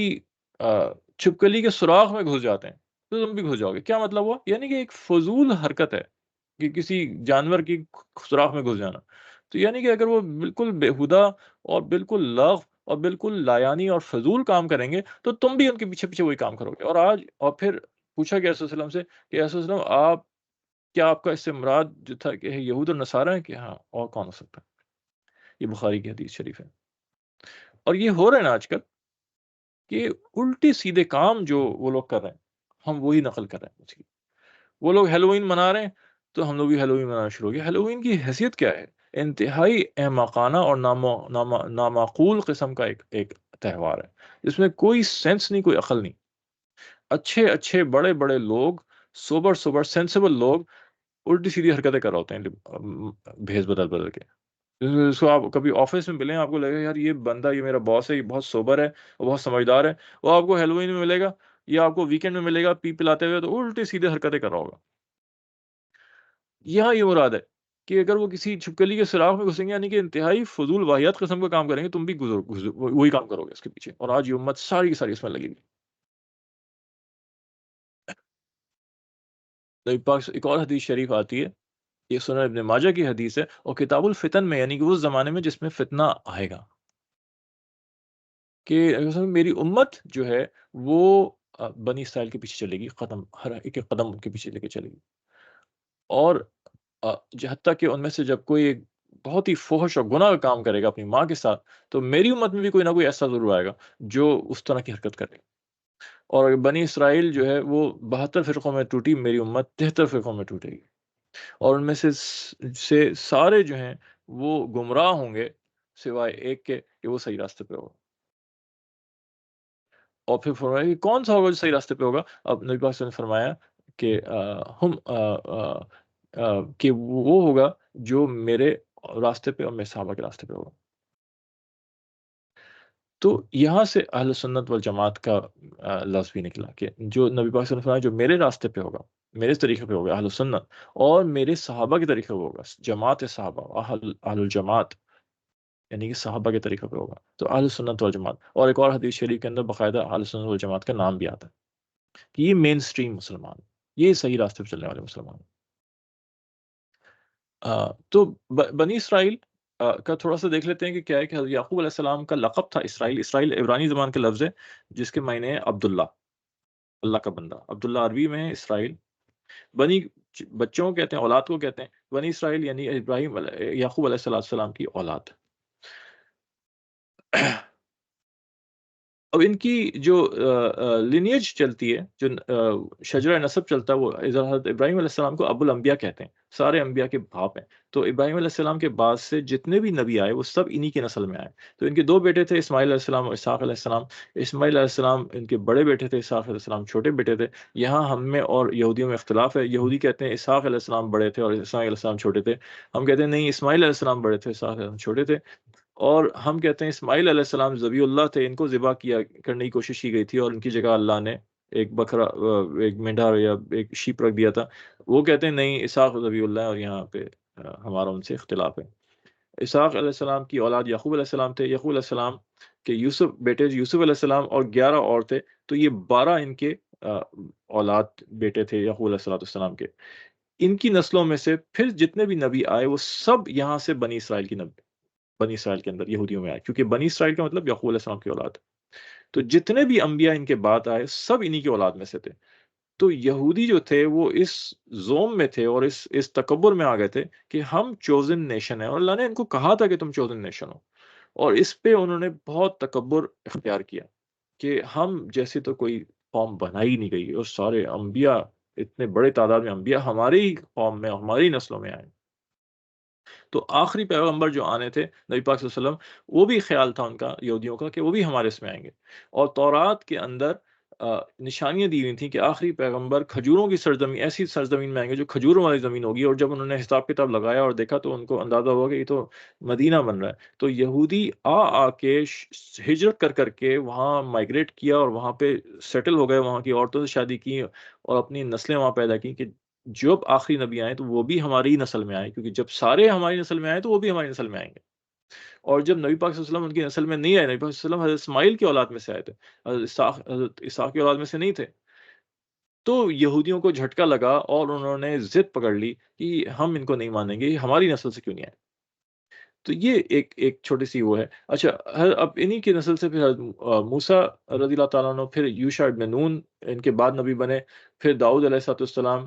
چھپکلی کے سوراخ میں گھس جاتے ہیں تو تم بھی گھس جاؤ گے۔ کیا مطلب ہوا؟ یعنی کہ ایک فضول حرکت ہے کہ کسی جانور کی سوراخ میں گھس جانا، تو یعنی کہ اگر وہ بالکل بیہودہ اور بالکل لغو اور بالکل لایانی اور فضول کام کریں گے تو تم بھی ان کے پیچھے پیچھے وہی کام کرو گے۔ اور پھر پوچھا گیا رسول اللہ صلی اللہ علیہ وسلم سے کہ رسول اللہ آپ کیا آپ کا اس سے مراد جو تھا کہ یہود اور نصارہ ہیں؟ کہ ہاں، اور کون ہو سکتا ہے؟ یہ بخاری کی حدیث شریف ہے۔ اور یہ ہو رہا ہے نا آج کل کہ الٹے سیدھے کام جو وہ لوگ کر رہے ہیں، ہم وہی نقل کر رہے ہیں اس کی۔ وہ لوگ ہیلوئین منا رہے ہیں تو ہم لوگ بھی ہیلوئین منانا شروع ہو گیا۔ ہیلوئین کی حیثیت کیا ہے؟ انتہائی احمقانہ اور نامعقول قسم کا ایک تہوار ہے، جس میں کوئی سینس نہیں، کوئی عقل نہیں۔ اچھے اچھے بڑے بڑے لوگ، سوبر سوبر سینسیبل لوگ الٹی سیدھی حرکتیں کر رہے ہوتے ہیں بھیس بدل بدل کے۔ اس کو آپ کبھی آفس میں ملیں، آپ کو لگے گا یار یہ بندہ، یہ میرا باس ہے، یہ بہت سوبر ہے، وہ بہت سمجھدار ہے، وہ آپ کو ہیلوئین میں ملے گا یا آپ کو ویکینڈ میں ملے گا پی پلاتے ہوئے تو الٹی سیدھے حرکتیں کر رہا ہوگا۔ یہاں یہ مراد ہے کہ اگر وہ کسی چھپکلی کے سراغ میں گھسیں گے، یعنی کہ انتہائی فضول واحد قسم کا کام کریں گے، تم بھی وہی کام کرو گے اس کے پیچھے، اور آج یہ امت ساری کی ساری اس میں لگی ہوئی۔ نبی پاک سے ایک اور حدیث شریف آتی ہے، یہ سنن ابن ماجہ کی حدیث ہے، اور کتاب الفتن میں، یعنی کہ اس زمانے میں جس میں فتنہ آئے گا، کہ اصل میں میری امت جو ہے وہ بنی اسرائیل کے پیچھے چلے گی، قدم ہر ایک ایک قدم ان کے پیچھے لے کے چلے گی، اور حتیٰ کہ ان میں سے جب کوئی ایک بہت ہی فحش اور گناہ کا کام کرے گا اپنی ماں کے ساتھ، تو میری امت میں بھی کوئی نہ کوئی ایسا ضرور آئے گا جو اس طرح کی حرکت کرے گا۔ اور بنی اسرائیل جو ہے وہ 72 فرقوں میں ٹوٹی، میری امت 73 فرقوں میں ٹوٹے گی، اور ان میں سے سارے جو ہیں وہ گمراہ ہوں گے سوائے ایک کے کہ وہ صحیح راستے پہ ہوگا۔ اور پھر فرمایا کہ کون سا ہوگا جو صحیح راستے پہ ہوگا؟ اب نبی پاک صلی اللہ علیہ وسلم نے فرمایا کہ کہ وہ ہوگا جو میرے راستے پہ اور میرے صحابہ کے راستے پہ ہوگا۔ تو یہاں سے اہل سنت والجماعت کا لفظ بھی نکلا کہ جو نبی پاک صلی اللہ علیہ وسلم نے فرمایا جو میرے راستے پہ ہوگا، میرے طریقے پہ ہوگا، اہل سنت، اور میرے صحابہ کے طریقے پہ ہوگا، جماعت صحابہ، اہل الجماعت، یعنی کہ صحابہ کے طریقے پہ ہوگا، تو اہل سنت والجماعت۔ اور ایک اور حدیث شریف کے اندر باقاعدہ اہل سنت والجماعت کا نام بھی آتا ہے کہ یہ مین سٹریم مسلمان، یہ صحیح راستے پہ چلنے والے مسلمان۔ تو بنی اسرائیل کا تھوڑا سا دیکھ لیتے ہیں کہ کیا ہے کہ حضرت یعقوب علیہ السلام کا لقب تھا اسرائیل۔ اسرائیل عبرانی زبان کا لفظ ہے جس کے معنی ہے عبداللہ، اللہ کا بندہ۔ عبداللہ عربی میں ہے اسرائیل، بنی بچوں کو کہتے ہیں، اولاد کو کہتے ہیں۔ بنی اسرائیل یعنی یعقوب علیہ السلام کی اولاد۔ اب ان کی جو لینیج چلتی ہے، جو شجرہ نسب چلتا ہے، وہ حضرت ابراہیم علیہ السلام کو ابو الانبیاء کہتے ہیں، سارے انبیاء کے باپ ہیں۔ تو ابراہیم علیہ السلام کے بعد سے جتنے بھی نبی آئے وہ سب انہی کی نسل میں آئے۔ تو ان کے دو بیٹے تھے، اسماعیل علیہ السلام اور اسحاق علیہ السلام۔ اسماعیل علیہ السلام ان کے بڑے بیٹے تھے، اسحاق علیہ السلام چھوٹے بیٹے تھے۔ یہاں ہم میں اور یہودیوں میں اختلاف ہے، یہودی کہتے ہیں اسحاق علیہ السلام بڑے تھے اور اسماعیل علیہ السلام چھوٹے تھے، ہم کہتے ہیں نہیں، اسماعیل علیہ السلام بڑے تھے، اسحاق علیہ السلام چھوٹے تھے۔ اور ہم کہتے ہیں اسماعیل علیہ السلام ذبیح اللہ تھے، ان کو ذبح کرنے کی کوشش کی گئی تھی اور ان کی جگہ اللہ نے ایک بکرا ایک مینڈھا یا ایک شیپ رکھ دیا تھا. وہ کہتے ہیں نہیں اسحاق ذبیح اللہ ہے، اور یہاں پہ ہمارا ان سے اختلاف ہے. اسحاق علیہ السلام کی اولاد یعقوب علیہ السلام تھے. یعقوب علیہ السلام کے بیٹے یوسف علیہ السلام اور 11 اور تھے. تو یہ 12 ان کے اولاد بیٹے تھے یعقوب علیہ السلام کے. ان کی نسلوں میں سے پھر جتنے بھی نبی آئے وہ سب یہاں سے بنی اسرائیل کے اندر یہودیوں میں آئے، کیونکہ بنی اسرائیل کا مطلب یعقوب علیہ السلام کی اولاد. تو جتنے بھی انبیاء ان کے بعد آئے سب انہی کی اولاد میں سے تھے. تو یہودی جو تھے وہ اس زوم میں تھے اور اس تکبر میں آ گئے تھے کہ ہم چوزن نیشن ہیں، اور اللہ نے ان کو کہا تھا کہ تم چوزن نیشن ہو. اور اس پہ انہوں نے بہت تکبر اختیار کیا کہ ہم جیسے تو کوئی قوم بنائی نہیں گئی، اور سارے انبیاء، اتنے بڑے تعداد میں انبیاء ہماری ہی قوم میں ہماری نسلوں میں آئے. تو آخری پیغمبر جو آنے تھے نبی پاک صلی اللہ علیہ وسلم، وہ بھی خیال تھا ان کا یہودیوں کا کہ وہ بھی ہمارے اس میں آئیں گے. اور تورات کے اندر نشانیاں دی ہوئی تھیں کہ آخری پیغمبر کھجوروں کی سرزمین، ایسی سرزمین میں آئیں گے جو کھجوروں والی زمین ہوگی. اور جب انہوں نے حساب کتاب لگایا اور دیکھا تو ان کو اندازہ ہوا کہ یہ تو مدینہ بن رہا ہے. تو یہودی آ کے ہجرت کر کر کے وہاں مائگریٹ کیا اور وہاں پہ سیٹل ہو گئے، وہاں کی عورتوں سے شادی کی اور اپنی نسلیں وہاں پیدا کی کہ جب آخری نبی آئے تو وہ بھی ہماری نسل میں آئے، کیونکہ جب سارے ہماری نسل میں آئے تو وہ بھی ہماری نسل میں آئیں گے. اور جب نبی پاک صلی اللہ علیہ وسلم ان کی نسل میں نہیں آئے، نبی پاک صلی اللہ علیہ وسلم حضرت اسماعیل کی اولاد میں سے آئے تھے، حضرت اسحاق کی اولاد میں سے نہیں تھے. تو یہودیوں کو جھٹکا لگا اور انہوں نے ضد پکڑ لی کہ ہم ان کو نہیں مانیں گے، یہ ہماری نسل سے کیوں نہیں آئے. تو یہ ایک چھوٹی سی وہ ہے. اچھا، اب انہی کی نسل سے پھر حضرت موسیٰ رضی اللہ تعالیٰ عنہ، پھر یوشع ابن نون ان کے بعد نبی بنے. پھر داؤد علیہ السلام،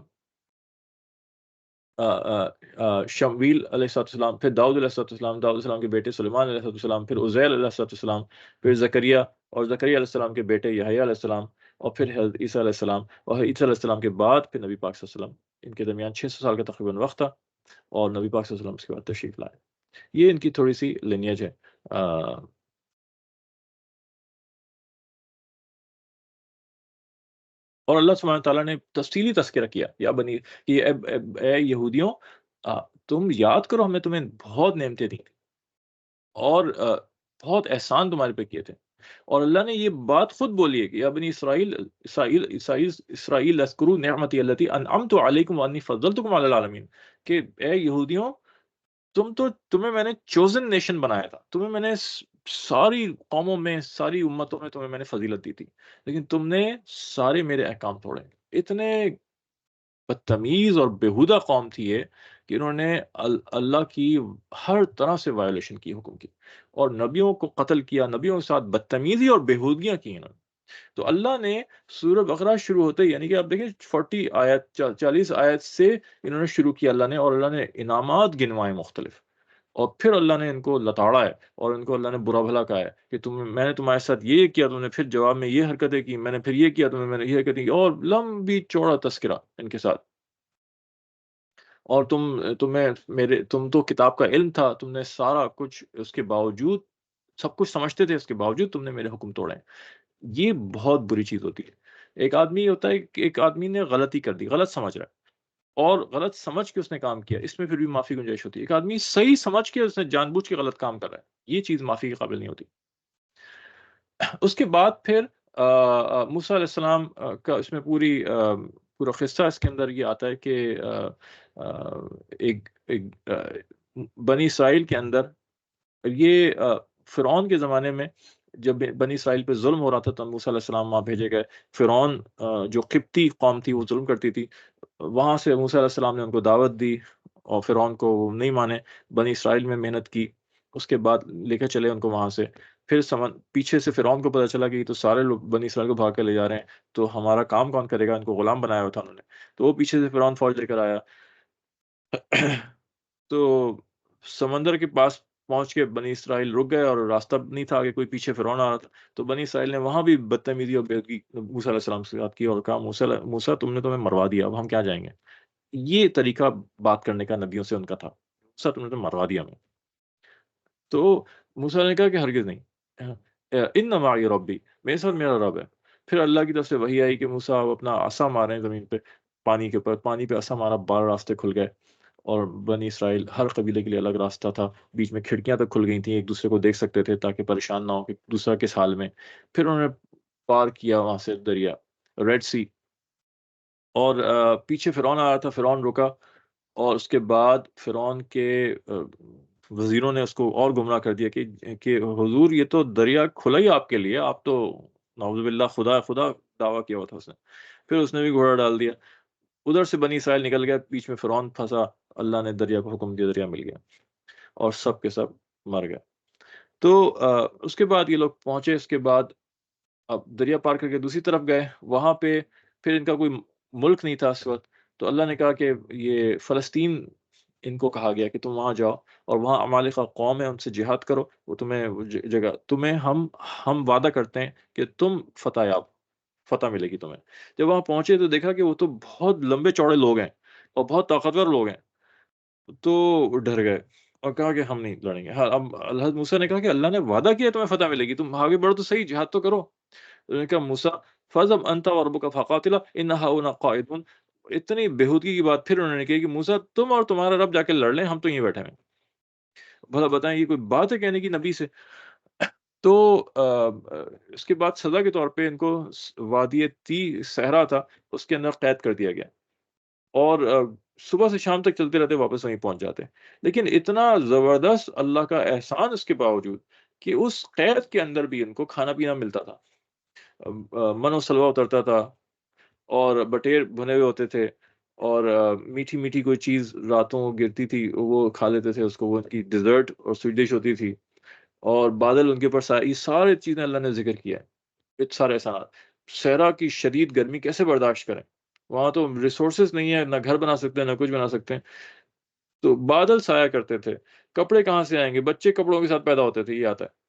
شمویل علیہ السلام، پھر داؤد علیہ السلام، داؤد علیہ السلام کے بیٹے سلیمان علیہ السلام، پھر عزیل علیہ السلام، پھر زکریا، اور زکریا علیہ السلام کے بیٹے یحییٰ علیہ السلام، اور پھر حضرت عیسیٰ علیہ السلام. اور عیسیٰ علیہ السلام کے بعد پھر نبی پاک صلی اللہ علیہ وسلم. ان کے درمیان 600 سال کا تقریباً وقت تھا، اور نبی پاک صلی اللہ علیہ وسلم اس کے بعد تشریف لائے. یہ ان کی تھوڑی سی لینیج ہے. اور اللہ سبحانہ تعالیٰ نے تفصیلی تذکرہ کیا یا بنی کہ اے یہودیوں، تم یاد کرو ہم نے تمہیں بہت نعمتیں دی اور بہت احسان تمہارے پہ کیے تھے. اور اللہ نے یہ بات خود بولی ہے کہ یا بنی اسرائیل اذکروا نعمتی التي انعمت علیکم وانی فضلتکم علی العالمین، کہ اے یہودیوں، تمہیں میں نے چوزن نیشن بنایا تھا، تمہیں میں نے ساری قوموں میں، ساری امتوں میں تمہیں میں نے فضیلت دی تھی، لیکن تم نے سارے میرے احکام توڑے. اتنے بدتمیز اور بیہودہ قوم تھی یہ کہ انہوں نے اللہ کی ہر طرح سے وائلیشن کی، حکم کی، اور نبیوں کو قتل کیا، نبیوں کے ساتھ بدتمیزی اور بیہودگیاں کی انہوں نے. تو اللہ نے سورہ بقرہ شروع ہوتے ہی، یعنی کہ آپ دیکھیں 40 آیت سے انہوں نے شروع کیا اللہ نے، اور اللہ نے انعامات گنوائے مختلف. اور پھر اللہ نے ان کو لتاڑا ہے اور ان کو اللہ نے برا بھلا کہا ہے کہ میں نے تمہارے ساتھ یہ کیا، تم نے پھر جواب میں یہ حرکتیں کی، میں نے پھر یہ کیا تمہیں، میں نے یہ حرکتیں کی، اور لمبی چوڑا تذکرہ ان کے ساتھ. اور تم تو کتاب کا علم تھا، تم نے سارا کچھ، اس کے باوجود سب کچھ سمجھتے تھے، اس کے باوجود تم نے میرے حکم توڑے. یہ بہت بری چیز ہوتی ہے. ایک آدمی ہوتا ہے کہ ایک آدمی نے غلطی کر دی، غلط سمجھ رہا ہے، اور غلط سمجھ کے اس نے کام کیا، اس میں پھر بھی معافی گنجائش ہوتی ہے. ایک آدمی صحیح سمجھ کے اس نے جان بوجھ کے غلط کام کر رہا ہے، یہ چیز معافی کے قابل نہیں ہوتی. اس کے بعد پھر موسیٰ علیہ السلام کا اس میں پورا قصہ اس کے اندر یہ آتا ہے کہ ایک بنی اسرائیل کے اندر یہ فرعون کے زمانے میں جب بنی اسرائیل پہ ظلم ہو رہا تھا تو موسیٰ علیہ السلام وہاں بھیجے گئے. فرعون جو قبطی قوم تھی وہ ظلم کرتی تھی، وہاں سے موسیٰ علیہ السلام نے ان کو دعوت دی، اور فرعون کو وہ نہیں مانے، بنی اسرائیل میں محنت کی. اس کے بعد لے کے چلے ان کو وہاں سے. پھر پیچھے سے فرعون کو پتہ چلا کہ یہ تو سارے لوگ بنی اسرائیل کو بھاگ کے لے جا رہے ہیں، تو ہمارا کام کون کرے گا، ان کو غلام بنایا ہوا تھا انہوں نے. تو وہ پیچھے سے فرعون فوج لے کر آیا. تو سمندر کے پاس پہنچ کے بنی اسرائیل رک گئے، اور راستہ نہیں تھا کہ کوئی پیچھے فرعون آ رہا تھا. تو بنی اسرائیل نے وہاں بھی بدتمیزی اور بےعدبی موسیٰ علیہ السلام سے بات کی اور کہا موسیٰ تم نے تو ہمیں مروا دیا، اب ہم کیا جائیں گے. یہ طریقہ بات کرنے کا نبیوں سے ان کا تھا، موسیٰ تم نے تو مروا دیا ہمیں. تو موسیٰ نے کہا کہ ہرگز نہیں، ان معی ربی، میرے ساتھ میرا رب ہے. پھر اللہ کی طرف سے وحی آئی کہ موسیٰ آپ اپنا عصا ماریں زمین پہ، پانی کے اوپر، پانی پہ عصا مارا، 12 راستے کھل گئے. اور بنی اسرائیل ہر قبیلے کے لیے الگ راستہ تھا، بیچ میں کھڑکیاں تک کھل گئی تھیں، ایک دوسرے کو دیکھ سکتے تھے تاکہ پریشان نہ ہو کہ دوسرا کس حال میں. پھر انہوں نے پار کیا وہاں سے دریا، ریڈ سی، اور پیچھے فرعون آ رہا تھا، فرعون رکا، اور اس کے بعد فرعون کے وزیروں نے اس کو اور گمراہ کر دیا کہ حضور یہ تو دریا کھلا ہی آپ کے لیے، آپ تو نعوذ باللہ خدا خدا دعویٰ کیا ہوا تھا اس نے. پھر اس نے بھی گھوڑا ڈال دیا، ادھر سے بنی اسرائیل نکل گیا، بیچ میں فرعون پھنسا، اللہ نے دریا کو حکم دیا، دریا مل گیا اور سب کے سب مر گئے. تو اس کے بعد یہ لوگ پہنچے، اس کے بعد اب دریا پار کر کے دوسری طرف گئے، وہاں پہ پھر ان کا کوئی ملک نہیں تھا اس وقت، تو اللہ نے کہا کہ یہ فلسطین، ان کو کہا گیا کہ تم وہاں جاؤ اور وہاں عمالقہ قوم ہے، ان سے جہاد کرو، وہ تمہیں وہ جگہ تمہیں ہم وعدہ کرتے ہیں کہ تم فتح ملے گی تمہیں. جب وہاں پہنچے تو دیکھا کہ وہ تو بہت لمبے چوڑے لوگ ہیں اور بہت طاقتور لوگ ہیں، تو وہ ڈر گئے اور کہا کہ ہم نہیں لڑیں گے. ہاں، اب حضرت موسیٰ نے کہا کہ اللہ نے وعدہ کیا ہے تمہیں فتح ملے گی، تم آگے بڑھو تو صحیح، جہاد تو کرو. انہوں نے کہا موسیٰ فَاذْهَبْ أَنْتَ وَرَبُّكَ فَقَاتِلَا إِنَّا هَاهُنَا قَاعِدُونَ. اتنی بےہودگی کی بات پھر انہوں نے کہی کہ موسیٰ تم اور تمہارا رب جا کے لڑ لیں، ہم تو یہیں بیٹھے ہیں. بھلا بتائیں یہ کوئی بات ہے کہنے کی نبی سے؟ تو اس کے بعد سزا کے طور پہ ان کو وادی تی صحرا تھا، اس کے اندر قید کر دیا گیا، اور صبح سے شام تک چلتے رہتے، واپس وہیں پہنچ جاتے. لیکن اتنا زبردست اللہ کا احسان اس کے باوجود کہ اس قید کے اندر بھی ان کو کھانا پینا ملتا تھا، من و سلوا اترتا تھا، اور بٹیر بھنے ہوئے ہوتے تھے، اور میٹھی میٹھی کوئی چیز راتوں گرتی تھی وہ کھا لیتے تھے اس کو، وہ ان کی ڈیزرٹ اور سویٹ ڈش ہوتی تھی، اور بادل ان کے اوپر یہ سارے چیزیں اللہ نے ذکر کیا ہے. اتنے سارے احسانات. صحرا کی شدید گرمی کیسے برداشت کریں، وہاں تو ریسورسز نہیں ہے، نہ گھر بنا سکتے ہیں نہ کچھ بنا سکتے ہیں، تو بادل سایہ کرتے تھے. کپڑے کہاں سے آئیں گے، بچے کپڑوں کے ساتھ پیدا ہوتے تھے، یہ آتا ہے.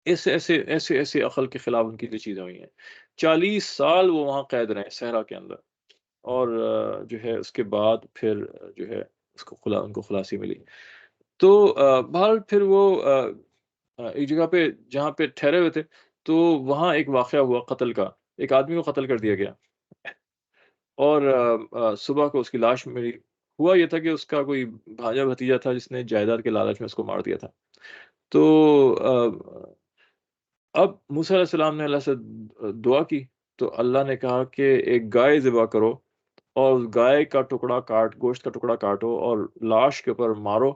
ایسے ایسے ایسے ایسے عقل کے خلاف ان کی جو چیزیں ہوئی ہیں. 40 سال وہ وہاں قید رہے صحرا کے اندر، اور جو ہے اس کے بعد پھر جو ہے ان کو خلاصی ملی. تو بہرحال پھر وہ ایک جگہ پہ جہاں پہ ٹھہرے ہوئے تھے، تو وہاں ایک واقعہ ہوا قتل کا، ایک آدمی کو قتل کر دیا گیا، اور صبح کو اس کی لاش ملی. ہوا یہ تھا کہ اس کا کوئی بھانجا بھتیجا تھا جس نے جائیداد کے لالچ میں اس کو مار دیا تھا. تو اب موسیٰ علیہ السلام نے اللہ سے دعا کی، تو اللہ نے کہا کہ ایک گائے ذبح کرو، اور اس گائے کا ٹکڑا گوشت کا ٹکڑا کاٹو اور لاش کے اوپر مارو،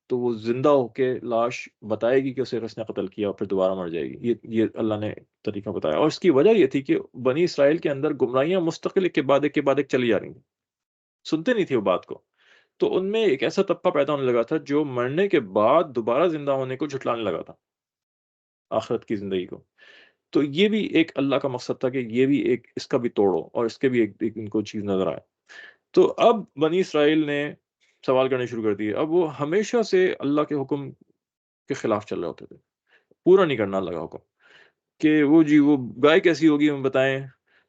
تو وہ زندہ ہو کے لاش بتائے گی کہ اسے کس نے قتل کیا، اور پھر دوبارہ مر جائے گی. یہ اللہ نے طریقہ بتایا، اور اس کی وجہ یہ تھی کہ بنی اسرائیل کے اندر گمراہیاں مستقل ایک کے بعد ایک چلی جا رہی تھیں، سنتے نہیں تھے وہ بات کو. تو ان میں ایک ایسا طبقہ پیدا ہونے لگا تھا جو مرنے کے بعد دوبارہ زندہ ہونے کو جھٹلانے لگا تھا، آخرت کی زندگی کو. تو یہ بھی ایک اللہ کا مقصد تھا کہ یہ بھی ایک اس کا بھی توڑو، اور اس کے بھی ایک ان کو چیز نظر آئے. تو اب بنی اسرائیل نے سوال کرنے شروع کر دیے. اب وہ ہمیشہ سے اللہ کے حکم کے خلاف چل رہے ہوتے تھے، پورا نہیں کرنا اللہ کا حکم، کہ وہ گائے کیسی ہوگی ہمیں بتائیں.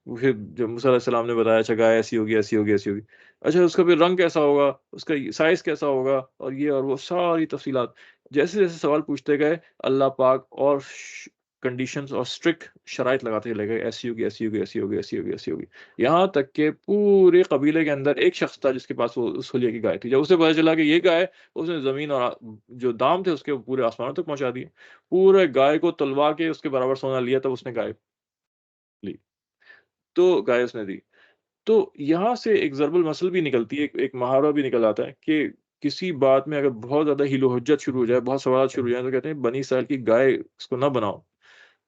پھر جب موسیٰ علیہ السلام نے بتایا اچھا گائے ایسی ہوگی ایسی ہوگی ایسی ہوگی، اچھا اس کا پھر رنگ کیسا ہوگا، اس کا سائز کیسا ہوگا، اور یہ اور وہ ساری تفصیلات. جیسے جیسے سوال پوچھتے گئے، اللہ پاک اور کنڈیشنز اور اسٹرکٹ شرائط لگاتے چلے گئے، ایسی ہوگی ایسی ہوگی ایسی ہوگی ایسی ہوگی ایسی ہوگی، یہاں تک کہ پورے قبیلے کے اندر ایک شخص تھا جس کے پاس وہ اس حلیے کی گائے تھی. جب اسے پتا چلا کہ یہ گائے، اس نے زمین اور جو دام تھے اس کے پورے آسمانوں تک پہنچا دیے، پورے گائے کو تلوا کے اس کے برابر سونا لیا، تب اس نے گائے لی، تو گائے اس نے دی. تو یہاں سے ایک ضرب المثل بھی نکلتی ہے، ایک محاورہ بھی نکل آتا ہے کہ کسی بات میں اگر بہت زیادہ ہیل و حجت شروع ہو جائے، بہت سوالات شروع ہو جائیں، تو کہتے ہیں بنی اسرائیل کی گائے اس کو نہ بناؤ.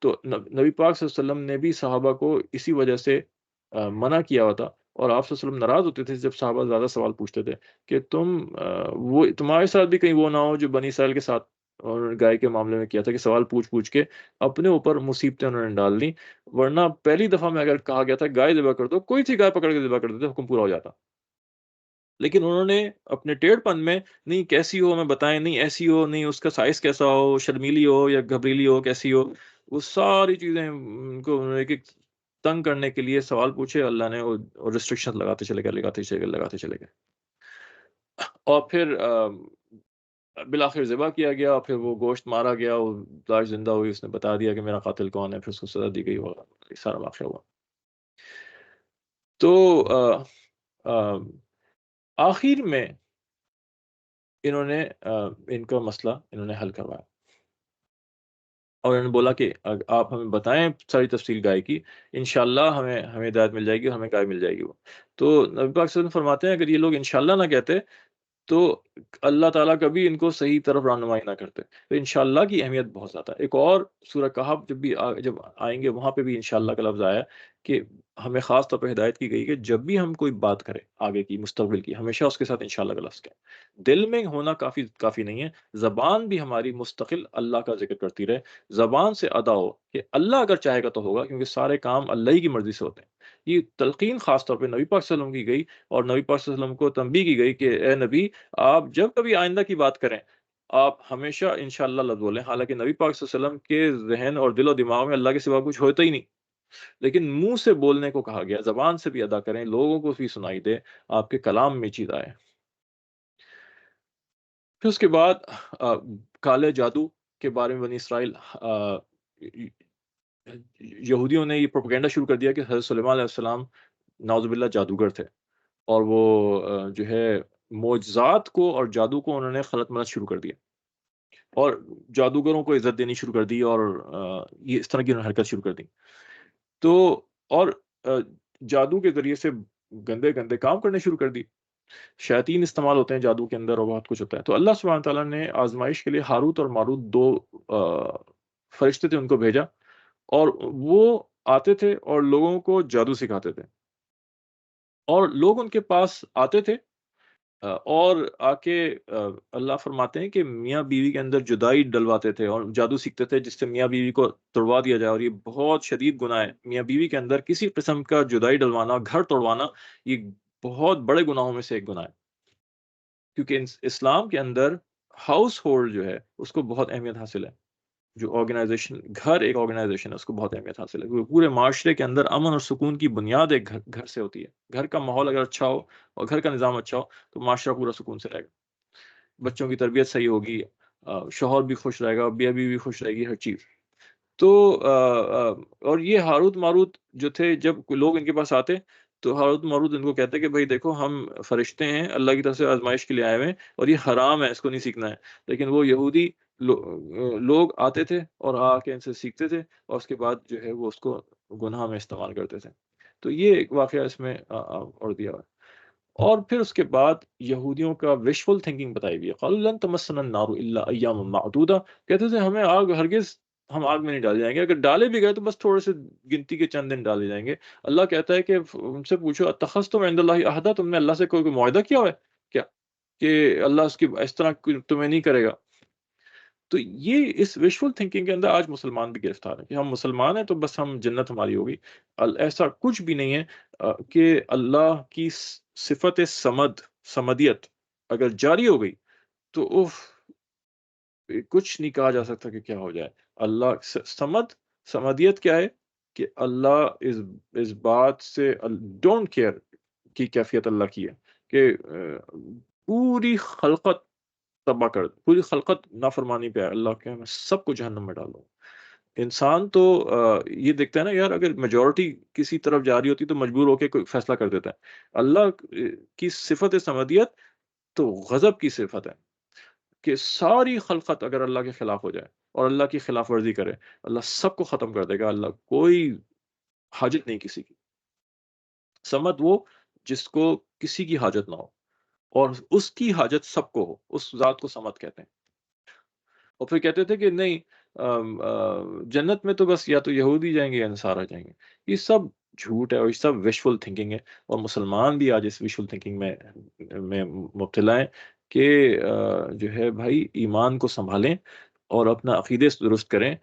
تو نبی پاک صلی اللہ علیہ وسلم نے بھی صحابہ کو اسی وجہ سے منع کیا ہوا تھا، اور آپ صلی اللہ علیہ وسلم ناراض ہوتے تھے جب صحابہ زیادہ سوال پوچھتے تھے کہ وہ تمہارے ساتھ بھی کہیں وہ نہ ہو جو بنی اسرائیل کے ساتھ اور گائے کے معاملے میں کیا تھا، کہ سوال پوچھ پوچھ کے اپنے اوپر مصیبتیں انہوں نے ڈال دی. ورنہ پہلی دفعہ میں اگر کہا گیا تھا گائے ذبح کر دو، کوئی سی گائے پکڑ کے ذبح کر دیتے، حکم پورا ہو جاتا. لیکن انہوں نے اپنے ٹیڑھ پن میں، نہیں کیسی ہو ہمیں بتائیں، نہیں ایسی ہو، نہیں اس کا سائز کیسا ہو، شرمیلی ہو یا گھبریلی ہو، کیسی ہو، وہ ساری چیزیں ان کو انہوں نے ایک ایک تنگ کرنے کے لیے سوال پوچھے. اللہ نے وہ ریسٹرکشن لگاتے چلے گئے لگاتے چلے گئے لگاتے چلے گئے، اور پھر بالآخر ذبح کیا گیا، پھر وہ گوشت مارا گیا، وہ لاش زندہ ہوئی، اس نے بتا دیا کہ میرا قاتل کون ہے، پھر اس کو سزا دی گئی، وغیرہ، یہ سارا واقعہ ہوا. تو آخر میں انہوں نے ان کا مسئلہ انہوں نے حل کروایا. اور انہوں نے بولا کہ آپ ہمیں بتائیں ساری تفصیل گائے کی، انشاءاللہ ہمیں ہدایت مل جائے گی اور ہمیں گائے مل جائے گی وہ۔ تو نبی پاک صلی اللہ علیہ وسلم فرماتے ہیں اگر یہ لوگ انشاءاللہ نہ کہتے تو اللہ تعالیٰ کبھی ان کو صحیح طرف رہنمائی نہ کرتے۔ تو انشاءاللہ کی اہمیت بہت زیادہ ہے۔ ایک اور سورہ کہف جب بھی جب آئیں گے وہاں پہ بھی انشاءاللہ کا لفظ آیا کہ ہمیں خاص طور پہ ہدایت کی گئی کہ جب بھی ہم کوئی بات کریں آگے کی مستقبل کی، ہمیشہ اس کے ساتھ انشاءاللہ کا لفظ کہیں۔ دل میں ہونا کافی کافی نہیں ہے، زبان بھی ہماری مستقل اللہ کا ذکر کرتی رہے، زبان سے ادا ہو کہ اللہ اگر چاہے گا تو ہوگا، کیونکہ سارے کام اللہ ہی کی مرضی سے ہوتے ہیں۔ یہ تلقین خاص طور پہ نبی پاک صلی اللہ علیہ وسلم کی گئی، اور نبی پاک صلی اللہ علیہ وسلم کو تنبیہ کی گئی کہ اے نبی، آپ جب کبھی آئندہ کی بات کریں آپ ہمیشہ انشاءاللہ لفظ بولیں۔ حالانکہ نبی پاک صلی اللہ علیہ وسلم کے ذہن اور دل و دماغ میں اللہ کے سوا کچھ ہوتا ہی نہیں، لیکن منہ سے بولنے کو کہا گیا، زبان سے بھی ادا کریں، لوگوں کو بھی سنائی دے، آپ کے کلام میں چیز آئے۔ پھر اس کے بعد آ، کالے جادو کے بارے میں بنی اسرائیل یہودیوں نے یہ پروپیگنڈا شروع کر دیا کہ حضرت سلیمان علیہ السلام نعوذ باللہ جادوگر تھے، اور وہ جو ہے معجزات کو اور جادو کو انہوں نے خلط ملط شروع کر دیا، اور جادوگروں کو عزت دینی شروع کر دی، اور یہ اس طرح کی انہوں نے حرکت شروع کر دی۔ تو اور آ، جادو کے ذریعے سے گندے گندے کام کرنے شروع کر دی، شیاطین استعمال ہوتے ہیں جادو کے اندر اور بہت کچھ ہوتا ہے۔ تو اللہ سبحانہ تعالیٰ نے آزمائش کے لیے ہاروت اور ماروت دو آ، فرشتے تھے، ان کو بھیجا، اور وہ آتے تھے اور لوگوں کو جادو سکھاتے تھے، اور لوگ ان کے پاس آتے تھے اور آ کے اللہ فرماتے ہیں کہ میاں بیوی کے اندر جدائی ڈلواتے تھے اور جادو سیکھتے تھے جس سے میاں بیوی کو توڑوا دیا جائے، اور یہ بہت شدید گناہ ہے۔ میاں بیوی کے اندر کسی قسم کا جدائی ڈلوانا، گھر توڑوانا، یہ بہت بڑے گناہوں میں سے ایک گناہ ہے، کیونکہ اسلام کے اندر ہاؤس ہولڈ جو ہے اس کو بہت اہمیت حاصل ہے۔ جو آرگنائزیشن، گھر ایک آرگنائزیشن ہے، اس کو بہت اہمیت حاصل ہے، کیونکہ پورے معاشرے کے اندر امن اور سکون کی بنیاد ایک گھر سے ہوتی ہے۔ گھر کا ماحول اگر اچھا ہو اور گھر کا نظام اچھا ہو تو معاشرہ پورا سکون سے رہے گا، بچوں کی تربیت صحیح ہوگی، شوہر بھی خوش رہے گا، بیوی بھی خوش رہے گی، ہر چیز۔ تو اور یہ ہاروت ماروت جو تھے، جب لوگ ان کے پاس آتے تو ہاروت ماروت ان کو کہتے کہ بھائی دیکھو، ہم فرشتے ہیں، اللہ کی طرف سے آزمائش کے لیے آئے ہوئے ہیں، اور یہ حرام ہے، اس کو نہیں سیکھنا ہے۔ لیکن وہ یہودی لوگ آتے تھے اور آ کے ان سے سیکھتے تھے، اور اس کے بعد جو ہے وہ اس کو گناہ میں استعمال کرتے تھے۔ تو یہ ایک واقعہ اس میں اور دیا ہوا ہے۔ اور پھر اس کے بعد یہودیوں کا وشفل تھنکنگ بتائی گئی ہے۔ قالوا لن تمسنا النار الا ایاما معدودہ، کہتے تھے ہمیں آگ ہرگز، ہم آگ میں نہیں ڈالے جائیں گے، اگر ڈالے بھی گئے تو بس تھوڑے سے گنتی کے چند دن ڈالے جائیں گے۔ اللہ کہتا ہے کہ ان سے پوچھو اتخذتم عند اللہ عہدا، تم نے اللہ سے کوئی معاہدہ کیا ہوا ہے کیا کہ اللہ اس طرح تمہیں نہیں کرے گا؟ تو یہ اس وشفل تھنکنگ کے اندر آج مسلمان بھی گرفتار ہیں کہ ہم مسلمان ہیں تو بس ہم جنت ہماری ہوگی۔ ایسا کچھ بھی نہیں ہے کہ اللہ کی صفت سمدیت اگر جاری ہو گئی تو کچھ نہیں کہا جا سکتا کہ کیا ہو جائے۔ اللہ سمدیت کیا ہے کہ اللہ اس بات سے ڈونٹ کیئر کی کیفیت اللہ کی ہے کہ پوری خلقت تباہ کر، پوری خلقت نافرمانی پہ ہے، اللہ کہ میں سب کو جہنم میں ڈالوں۔ انسان تو یہ دیکھتا ہے نا یار، اگر میجورٹی کسی طرف جا رہی ہوتی تو مجبور ہو کے کوئی فیصلہ کر دیتا ہے۔ اللہ کی صفت سمدیت تو غضب کی صفت ہے کہ ساری خلقت اگر اللہ کے خلاف ہو جائے اور اللہ کی خلاف ورزی کرے، اللہ سب کو ختم کر دے گا، اللہ کوئی حاجت نہیں کسی کی۔ سمد وہ جس کو کسی کی حاجت نہ ہو اور اس کی حاجت سب کو ہو، اس ذات کو سمد کہتے ہیں۔ اور پھر کہتے تھے کہ نہیں، جنت میں تو بس یا تو یہودی جائیں گے یا نصارہ جائیں گے۔ یہ سب جھوٹ ہے اور یہ سب وشفل تھنکنگ ہے، اور مسلمان بھی آج اس وشفل تھنکنگ میں مبتلا ہیں کہ جو ہے بھائی ایمان کو سنبھالیں اور اپنا عقیدے درست کریں،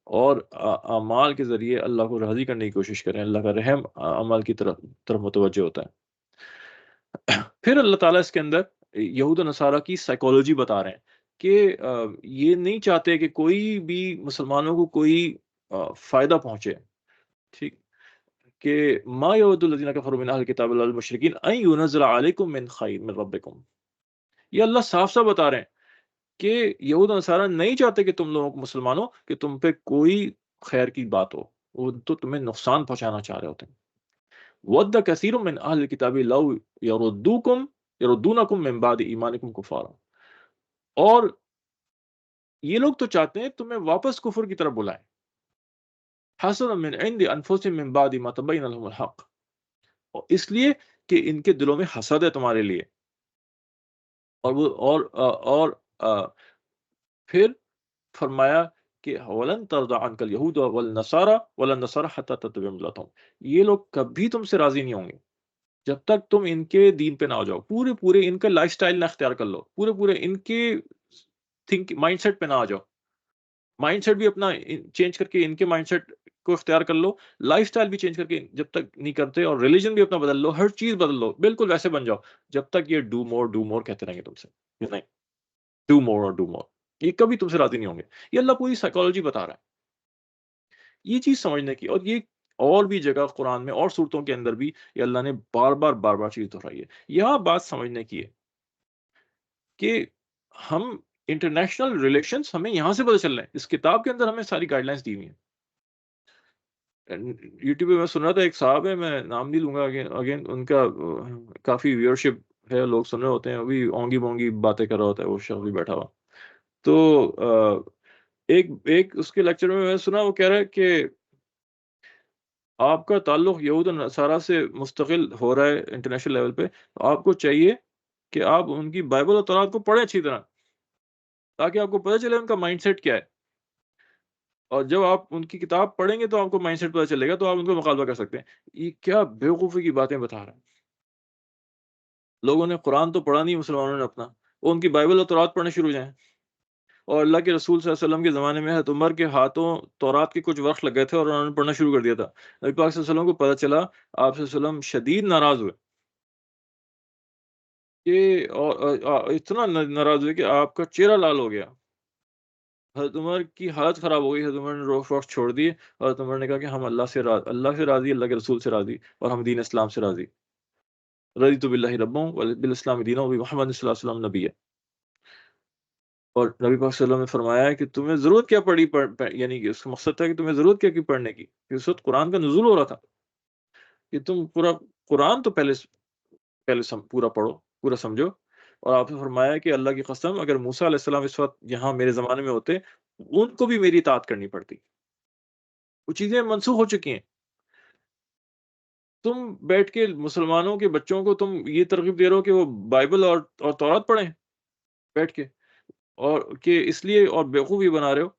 اور اعمال کے ذریعے اللہ کو راضی کرنے کی کوشش کریں۔ اللہ کا رحم اعمال کی طرف متوجہ ہوتا ہے۔ پھر اللہ تعالیٰ اس کے اندر یہود و نصارہ کی سائیکالوجی بتا رہے ہیں کہ یہ نہیں چاہتے کہ کوئی بھی مسلمانوں کو کوئی فائدہ پہنچے، ٹھیک، کہ ما یود الذین کفروا من اہل الکتاب والمشرکین ان ینزل علیکم من خیر من ربکم۔ یہ اللہ صاف صاف بتا رہے ہیں کہ یہود و نصارہ نہیں چاہتے کہ تم لوگوں کو، مسلمانوں، کہ تم پہ کوئی خیر کی بات ہو، وہ تو تمہیں نقصان پہنچانا چاہ رہے ہوتے ہیں۔ وَدَّ كَثِيرٌ مِّنْ أَهْلِ الْكِتَابِ لَوْ يَرُدُّونَكُم مِّن بَعْدِ إِيمَانِكُمْ كُفَّارًا، اور یہ لوگ تو چاہتے ہیں تمہیں واپس کفر کی طرف بلائیں. حسدا من عند انفسهم من بعد ما تبين لهم الحق. اور اس لیے کہ ان کے دلوں میں حسد ہے تمہارے لیے. اور وہ اور پھر فرمایا کہ ولن ترضى عنك اليهود والنصارى ولا النصارى حتى تتبع ملتهم. یہ لوگ کبھی تم سے راضی نہیں ہوں گے جب تک تم ان کے دین پہ نہ ہو جاؤ. پورے ان کا لائف سٹائل نہ اختیار کر لو. پورے ان کے مائنڈ سیٹ پہ نہ آ جاؤ. مائنڈ سیٹ بھی اپنا چینج کر کے ان کے مائنڈ سیٹ کو اختیار کر لو. لائف سٹائل بھی چینج کر کے جب تک نہیں کرتے, اور ریلیجن بھی اپنا بدل لو, ہر چیز بدل لو, بالکل ویسے بن جاؤ جب تک یہ ڈو مور کہتے رہیں گے تم سے. یہ نہیں, ڈو مور اور ڈو مور, یہ کبھی تم سے راضی نہیں ہوں گے. یہ اللہ پوری سائیکالوجی بتا رہا ہے. یہ چیز سمجھنے کی, اور یہ اور بھی جگہ قرآن میں اور صورتوں کے اندر بھی یہ اللہ نے بار بار چیز دہرائی ہے. یہاں بات سمجھنے کی ہے کہ ہم انٹرنیشنل ریلیشنز ہمیں یہاں سے پتہ چل رہے ہیں. اس کتاب کے اندر ہمیں ساری گائیڈ لائنس دی ہوئی ہیں. یوٹیوب پہ میں سن رہا تھا, ایک صاحب ہے, میں نام نہیں لوں گا اگین, ان کا کافی ویورشپ ہے, لوگ سن رہے ہوتے ہیں, ابھی اونگی بونگی باتیں کر رہا ہوتا ہے وہ شخص بھی بیٹھا ہوا. تو ایک اس کے لیکچر میں میں سنا, وہ کہہ رہا ہے کہ آپ کا تعلق یہود اور نصارہ سے مستقل ہو رہا ہے انٹرنیشنل لیول پہ, تو آپ کو چاہیے کہ آپ ان کی بائبل اور تورات کو پڑھیں اچھی طرح, تاکہ آپ کو پتہ چلے ان کا مائنڈ سیٹ کیا ہے. اور جب آپ ان کی کتاب پڑھیں گے تو آپ کو مائنڈ سیٹ پتہ چلے گا, تو آپ ان کو مقابلہ کر سکتے ہیں. یہ کیا بیوقوفی کی باتیں بتا رہا ہے. لوگوں نے قرآن تو پڑھا نہیں مسلمانوں نے اپنا, وہ ان کی بائبل اور تورات پڑھنے شروع ہو جائیں. اور اللہ کے رسول صلی اللہ علیہ وسلم کے زمانے میں حضرت عمر کے ہاتھوں تورات کے کچھ ورق لگ گئے تھے اور انہوں نے پڑھنا شروع کر دیا تھا. نبی پاک صلی اللہ علیہ وسلم کو پتہ چلا, آپ صلی اللہ علیہ وسلم شدید ناراض ہوئے کہ اور اتنا ناراض ہوئے کہ آپ کا چہرہ لال ہو گیا. حضرت عمر کی حالت خراب ہو گئی. حضرت عمر نے روح وقت چھوڑ دیے, اور حضرت عمر نے کہا کہ ہم اللہ سے راضی, اللہ کے رسول سے راضی, اور ہم دین اسلام سے راضی. رضیت باللہ ربا وبالاسلام دینا وبمحمد صلی اللہ علیہ وسلم نبی. اور نبی پاک صلی اللہ علیہ وسلم نے فرمایا کہ تمہیں ضرورت کیا پڑی, یعنی کہ اس کا مقصد تھا کہ تمہیں ضرورت کیا کی پڑھنے کی, کہ اس وقت قرآن کا نزول ہو رہا تھا, کہ تم پورا قرآن تو پہلے پورا پڑھو, پورا سمجھو. اور آپ نے فرمایا کہ اللہ کی قسم اگر موسیٰ علیہ السلام اس وقت یہاں میرے زمانے میں ہوتے, ان کو بھی میری اطاعت کرنی پڑتی. وہ چیزیں منسوخ ہو چکی ہیں. تم بیٹھ کے مسلمانوں کے بچوں کو تم یہ ترغیب دے رہے ہو کہ وہ بائبل اور تورات پڑھیں بیٹھ کے, اور کہ اس لیے اور بیوقوف یہ بنا رہے ہو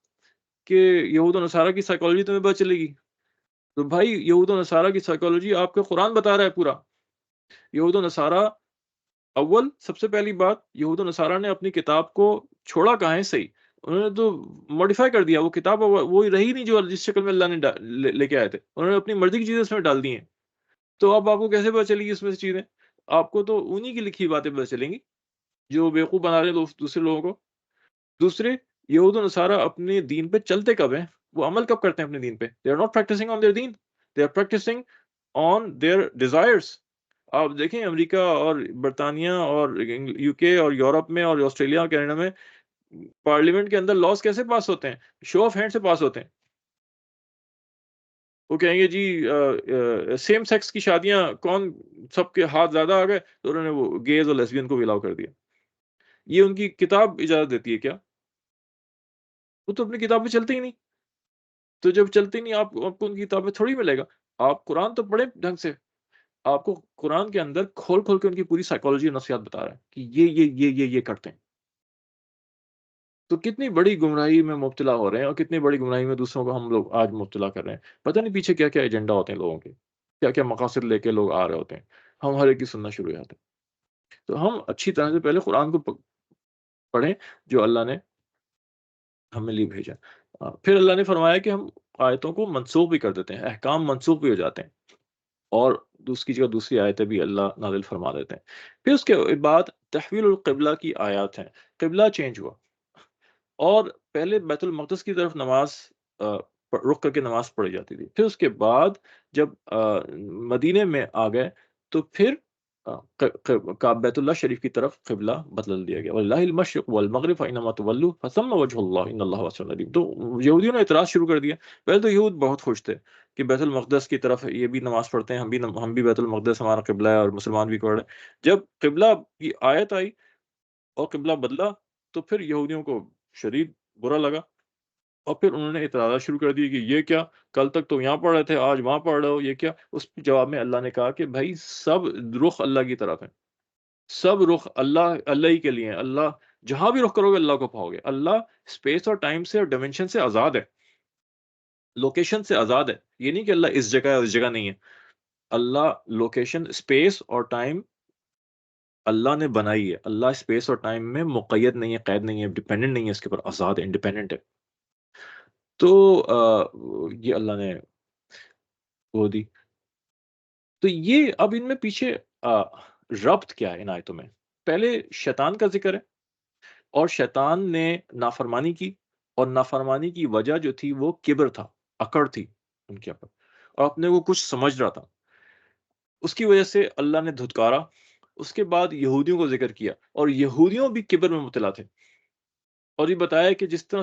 کہ یہود و نصارہ کی سائیکالوجی تمہیں پتہ چلے گی. تو بھائی یہود و نصارہ کی سائیکالوجی آپ کا قرآن بتا رہا ہے پورا. یہود و نصارہ, اول سب سے پہلی بات, یہود و نصارہ نے اپنی کتاب کو چھوڑا کہاں ہے صحیح, انہوں نے تو موڈیفائی کر دیا. وہ کتاب وہی رہی نہیں جو جس شکل میں اللہ نے لے کے آئے تھے, انہوں نے اپنی مرضی کی چیزیں اس میں ڈال دی ہیں. تو اب آپ کو کیسے پتہ چلے گی اس میں سے چیزیں؟ آپ کو تو انہی کی لکھی باتیں پتہ چلیں گی جو بیوقوف بنا رہے ہیں دوسرے لوگوں کو. دوسرے, یہود و نصارہ اپنے دین پہ چلتے کب ہیں, وہ عمل کب کرتے ہیں اپنے دین پہ؟ they are not practicing on their then, they are practicing on their desires. آپ دیکھیں امریکہ اور برطانیہ اور یو کے اور یورپ میں اور آسٹریلیا اور کینیڈا میں پارلیمنٹ کے اندر لاز کیسے پاس ہوتے ہیں؟ شو آف ہینڈ سے پاس ہوتے ہیں. وہ کہیں گے جی سیم سیکس کی شادیاں کون, سب کے ہاتھ زیادہ آ گئے, تو انہوں نے وہ گیز اور لیسبین کو بھی الاؤ کر دیا. یہ ان کی کتاب اجازت دیتی ہے کیا؟ وہ تو اپنی کتاب میں چلتے ہی نہیں. تو جب چلتے نہیں, آپ کو ان کی کتاب میں تھوڑی ملے گا. آپ قرآن تو پڑھیں ڈھنگ سے. آپ کو قرآن کے اندر کھول کے ان کی پوری سائیکالوجی اور نفسیات بتا رہا ہے کہ یہ کرتے ہیں. تو کتنی بڑی گمراہی میں مبتلا ہو رہے ہیں, اور کتنی بڑی گمراہی میں دوسروں کو ہم لوگ آج مبتلا کر رہے ہیں. پتہ نہیں پیچھے کیا کیا ایجنڈا ہوتے ہیں لوگوں کے, کیا کیا مقاصد لے کے لوگ آ رہے ہوتے ہیں. ہم ہر ایک کی سننا شروع ہو جاتے ہیں. تو ہم اچھی طرح سے پہلے قرآن کو پڑھیں جو اللہ نے ہمیں لیے بھیجا. پھر اللہ نے فرمایا کہ ہم آیتوں کو منسوخ بھی کر دیتے ہیں, احکام منسوخ بھی ہو جاتے ہیں, اور دوسری جگہ دوسری آیتیں بھی اللہ نازل فرما دیتے ہیں. پھر اس کے بعد تحویل القبلہ کی آیات ہیں. قبلہ چینج ہوا, اور پہلے بیت المقدس کی طرف نماز رخ کر کے نماز پڑھی جاتی تھی. پھر اس کے بعد جب مدینے میں آ گئے تو پھر بیت اللہ شریف کی طرف قبلہ بدل دیا گیا. وَلِلَّهِ الْمَشْرِقُ وَالْمَغْرِبُ فَأَيْنَمَا تُوَلُّوا فَثَمَّ وَجْهُ اللَّهِ إِنَّ اللَّهَ وَاسِعٌ عَلِيمٌ. تو یہودیوں نے اعتراض شروع کر دیا. پہلے تو یہود بہت خوش تھے کہ بیت المقدس کی طرف یہ بھی نماز پڑھتے ہیں, ہم بھی بیت المقدس ہمارا قبلہ ہے, اور مسلمان بھی پڑھ رہے ہیں. جب قبلہ کی آیت آئی اور قبلہ بدلا, تو پھر یہودیوں کو شدید برا لگا، اور پھر انہوں نے اعتراضات شروع کر دیے کہ یہ کیا، کل تک تو یہاں پڑھ رہے تھے، آج وہاں پڑھ رہے ہو، یہ کیا؟ اس کے جواب میں اللہ نے کہا کہ بھائی سب رخ اللہ کی طرف ہے، سب رخ اللہ اللہ ہی کے لیے ہیں، اللہ جہاں بھی رخ کرو گے اللہ کو پاؤ گے، اللہ اسپیس اور ٹائم سے اور ڈائمینشن سے آزاد ہے، لوکیشن سے آزاد ہے، یہ نہیں کہ اللہ اس جگہ ہے اور اس جگہ نہیں ہے، اللہ لوکیشن اسپیس اور ٹائم اللہ نے بنائی ہے، اللہ اسپیس اور ٹائم میں مقید نہیں ہے، قید نہیں ہے، ڈیپینڈنٹ نہیں ہے، اس کے اوپر آزاد ہے، انڈیپینڈنٹ ہے. تو یہ اللہ نے وہ دی. تو یہ اب ان میں پیچھے ربط کیا ہے ان آیتوں میں؟ پہلے شیطان کا ذکر ہے، اور شیطان نے نافرمانی کی، اور نافرمانی کی وجہ جو تھی وہ کبر تھا، اکڑ تھی ان کے اوپر، اور اپنے کو کچھ سمجھ رہا تھا، اس کی وجہ سے اللہ نے دھتکارا. اس کے بعد یہودیوں کو ذکر کیا، اور یہودیوں بھی کبر میں مبتلا تھے، اور یہ بتایا کہ جس طرح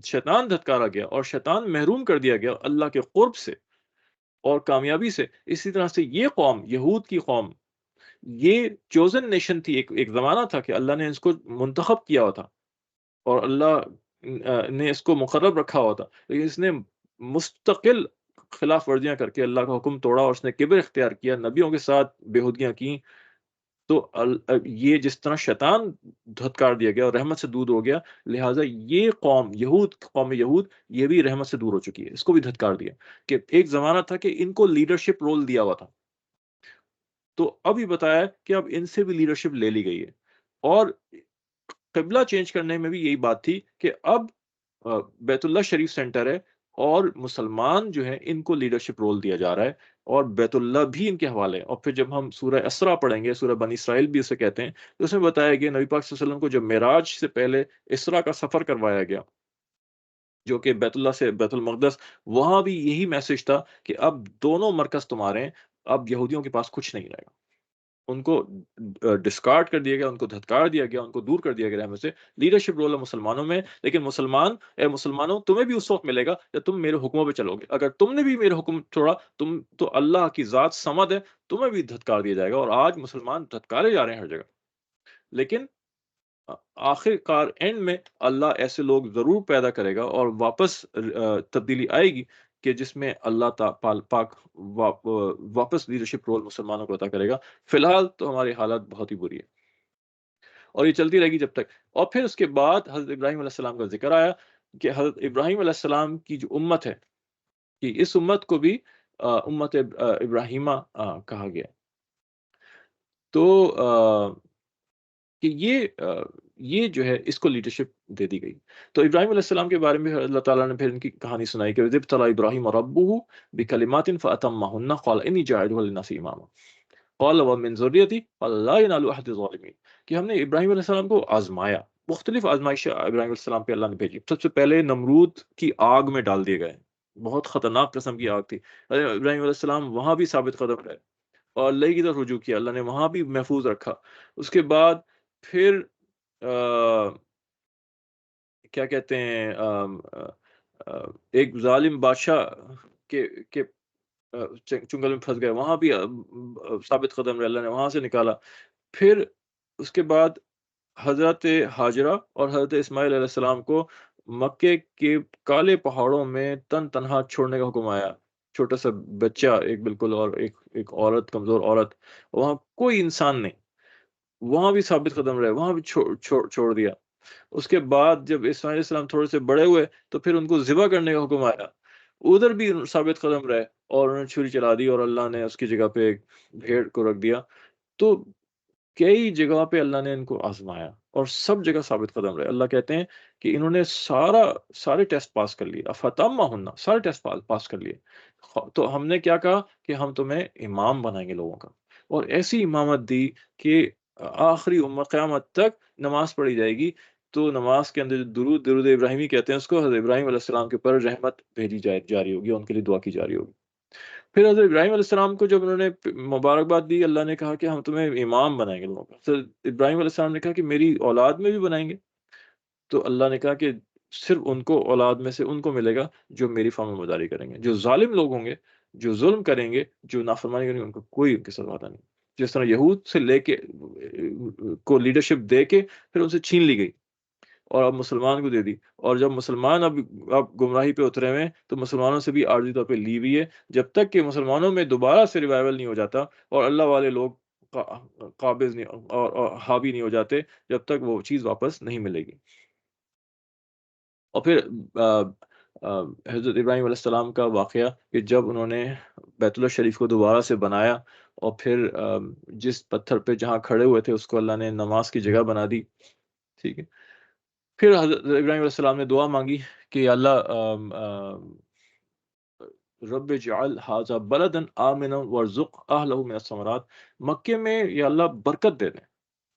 شیطان دھتکارا گیا اور شیطان محروم کر دیا گیا اللہ کے قرب سے اور کامیابی سے، اسی طرح سے یہ قوم، یہود کی قوم، یہ چوزن نیشن تھی، ایک زمانہ تھا کہ اللہ نے اس کو منتخب کیا ہوا تھا، اور اللہ نے اس کو مقرب رکھا ہوا تھا، لیکن اس نے مستقل خلاف ورزیاں کر کے اللہ کا حکم توڑا، اور اس نے کبر اختیار کیا، نبیوں کے ساتھ بےہودگیاں کی. تو یہ جس طرح شیطان دھتکار دیا گیا اور رحمت سے دور ہو گیا، لہٰذا یہ قوم یہود، قوم یہود، یہ بھی رحمت سے دور ہو چکی ہے، اس کو بھی دھتکار دیا. کہ ایک زمانہ تھا کہ ان کو لیڈرشپ رول دیا ہوا تھا، تو اب یہ بتایا کہ اب ان سے بھی لیڈرشپ لے لی گئی ہے. اور قبلہ چینج کرنے میں بھی یہی بات تھی کہ اب بیت اللہ شریف سینٹر ہے، اور مسلمان جو ہیں ان کو لیڈرشپ رول دیا جا رہا ہے، اور بیت اللہ بھی ان کے حوالے ہے. اور پھر جب ہم سورہ اسرا پڑھیں گے، سورہ بنی اسرائیل بھی اسے کہتے ہیں، تو اس میں بتایا گیا نبی پاک صلی اللہ علیہ وسلم کو جب معراج سے پہلے اسرا کا سفر کروایا گیا، جو کہ بیت اللہ سے بیت المقدس، وہاں بھی یہی میسج تھا کہ اب دونوں مرکز تمہارے ہیں، اب یہودیوں کے پاس کچھ نہیں رہے گا. ان کو ڈسکارڈ کر دیا گیا، ان کو دھتکار دیا گیا، ان کو دور کر دیا گیا رحمت سے. لیڈرشپ رول ہے مسلمانوں میں، لیکن اے مسلمانوں، تمہیں بھی اس وقت ملے گا جب تم میرے حکموں پہ چلو گے. اگر تم نے بھی میرے حکم چھوڑا، تم تو اللہ کی ذات صمد ہے، تمہیں بھی دھتکار دیا جائے گا. اور آج مسلمان دھتکارے جا رہے ہیں ہر جگہ، لیکن آخر کار اینڈ میں اللہ ایسے لوگ ضرور پیدا کرے گا، اور واپس تبدیلی آئے گی کہ جس میں اللہ پاک واپس لیڈرشپ رول مسلمانوں کو عطا کرے گا. فی الحال تو ہماری حالت بہت ہی بری ہے، اور یہ چلتی رہے گی جب تک. اور پھر اس کے بعد حضرت ابراہیم علیہ السلام کا ذکر آیا کہ حضرت ابراہیم علیہ السلام کی جو امت ہے، کہ اس امت کو بھی امت ابراہیمہ کہا گیا. تو کہ یہ جو ہے اس کو لیڈرشپ دے دی گئی. تو ابراہیم علیہ السلام کے بارے میں اللہ تعالیٰ نے پھر ان کی کہانی سنائی کہ اذ ابتلی ابراہیم ربہ بکلمات فاتمہن قال انی جاعلہ للناس اماما قال ومن ذریتی قال لا ینال عہد الظالمین. کہ ہم نے ابراہیم علیہ السلام کو آزمایا، مختلف آزمائشیں ابراہیم علیہ السلام پہ اللہ نے بھیجی. سب سے پہلے نمرود کی آگ میں ڈال دیے گئے، بہت خطرناک قسم کی آگ تھی. ابراہیم علیہ السلام وہاں بھی ثابت قدم رہے، اور اللہ کی طرف رجوع کیا، اللہ نے وہاں بھی محفوظ رکھا. اس کے بعد پھر کیا کہتے ہیں ایک ظالم بادشاہ کے چنگل میں پھنس گئے، وہاں بھی ثابت قدم رہے، اللہ نے وہاں سے نکالا. پھر اس کے بعد حضرت ہاجرہ اور حضرت اسماعیل علیہ السلام کو مکے کے کالے پہاڑوں میں تنہا چھوڑنے کا حکم آیا، چھوٹا سا بچہ ایک بالکل، اور ایک عورت، کمزور عورت، وہاں کوئی انسان نہیں، وہاں بھی ثابت قدم رہے، وہاں بھی چھوڑ دیا. اس کے بعد جب اسماعیل علیہ السلام تھوڑے سے بڑے ہوئے تو پھر ان کو ذبح کرنے کا حکم آیا، ادھر بھی ثابت قدم رہے، اور انہوں نے چھری چلا دی، اور اللہ نے اس کی جگہ پہ ایک بھیڑ کو رکھ دیا. تو کئی جگہ پہ اللہ نے ان کو آزمایا، اور سب جگہ ثابت قدم رہے. اللہ کہتے ہیں کہ انہوں نے سارے ٹیسٹ پاس کر لیے، افتمہن، سارے ٹیسٹ پاس کر لیے. تو ہم نے کیا کہا کہ ہم تمہیں امام بنائیں گے لوگوں کا، اور ایسی امامت دی کہ آخری امت قیامت تک نماز پڑھی جائے گی. تو نماز کے اندر جو درود ابراہیمی کہتے ہیں اس کو، حضرت ابراہیم علیہ السلام کے اوپر رحمت بھیجی جاری ہوگی، ان کے لیے دعا کی جاری ہوگی. پھر حضرت ابراہیم علیہ السلام کو جب انہوں نے مبارکباد دی، اللہ نے کہا کہ ہم تمہیں امام بنائیں گے لوگوں کا. حضرت ابراہیم علیہ السلام نے کہا کہ میری اولاد میں بھی بنائیں گے. تو اللہ نے کہا کہ صرف ان کو، اولاد میں سے ان کو ملے گا جو میری فرمان برداری کریں گے. جو ظالم لوگ ہوں گے، جو ظلم کریں گے، جو نافرمانی کریں گے، ان کو کوئی ان کے ساتھ وعدہ نہیں. جس طرح یہود سے لے کے کو لیڈرشپ دے کے پھر ان سے چھین لی گئی، اور اب مسلمان کو دے دی، اور جب مسلمان اب گمراہی پہ اترے ہوئے ہیں تو مسلمانوں سے بھی عارضی طور پہ لی ہوئی ہے، جب تک کہ مسلمانوں میں دوبارہ سے ریوائول نہیں ہو جاتا اور اللہ والے لوگ قابض نہیں اور حاوی نہیں ہو جاتے، جب تک وہ چیز واپس نہیں ملے گی۔ اور پھر آ، حضرت ابراہیم علیہ السلام کا واقعہ کہ جب انہوں نے بیت اللہ شریف کو دوبارہ سے بنایا، اور پھر جس پتھر پہ جہاں کھڑے ہوئے تھے اس کو اللہ نے نماز کی جگہ بنا دی، ٹھیک ہے۔ پھر حضرت ابراہیم علیہ السلام نے دعا مانگی کہ اللہ رب اجعل ھذا بلدا آمنا وارزق اہلہ من الثمرات، مکے میں یا اللہ برکت دے دیں،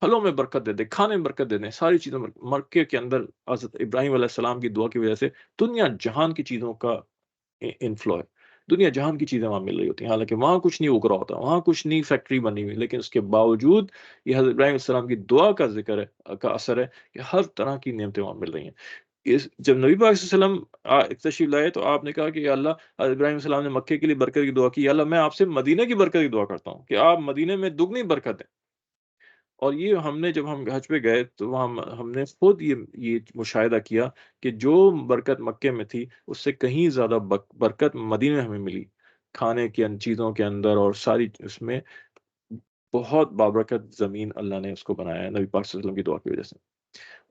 پھلوں میں برکت دے دیں، کھانے میں برکت دے دیں، ساری چیزوں میں۔ مکے کے اندر حضرت ابراہیم علیہ السلام کی دعا کی وجہ سے دنیا جہان کی چیزوں کا انفلو ہے، دنیا جہان کی چیزیں وہاں مل رہی ہوتی ہیں، حالانکہ وہاں کچھ نہیں اگ رہا ہوتا، وہاں کچھ نہیں فیکٹری بنی ہوئی، لیکن اس کے باوجود یہ حضرت ابراہیم علیہ السلام کی دعا کا ذکر ہے، کا اثر ہے کہ ہر طرح کی نعمتیں وہاں مل رہی ہیں۔ جب نبی پاک صلی اللہ علیہ وسلم تشریف لائے تو آپ نے کہا کہ یا اللہ، حضرت ابراہیم علیہ السلام نے مکے کے لیے برکت کی دعا کی، یا اللہ میں آپ سے مدینہ کی برکت کی دعا کرتا ہوں کہ آپ مدینہ میں دگنی برکت دیں۔ اور یہ ہم نے جب ہم حج پہ گئے تو وہاں ہم نے خود یہ مشاہدہ کیا کہ جو برکت مکے میں تھی اس سے کہیں زیادہ برکت مدینہ میں ہمیں ملی، کھانے کی ان چیزوں کے اندر، اور ساری اس میں بہت بابرکت زمین اللہ نے اس کو بنایا ہے نبی پاک صلی اللہ علیہ وسلم کی دعا کی وجہ سے۔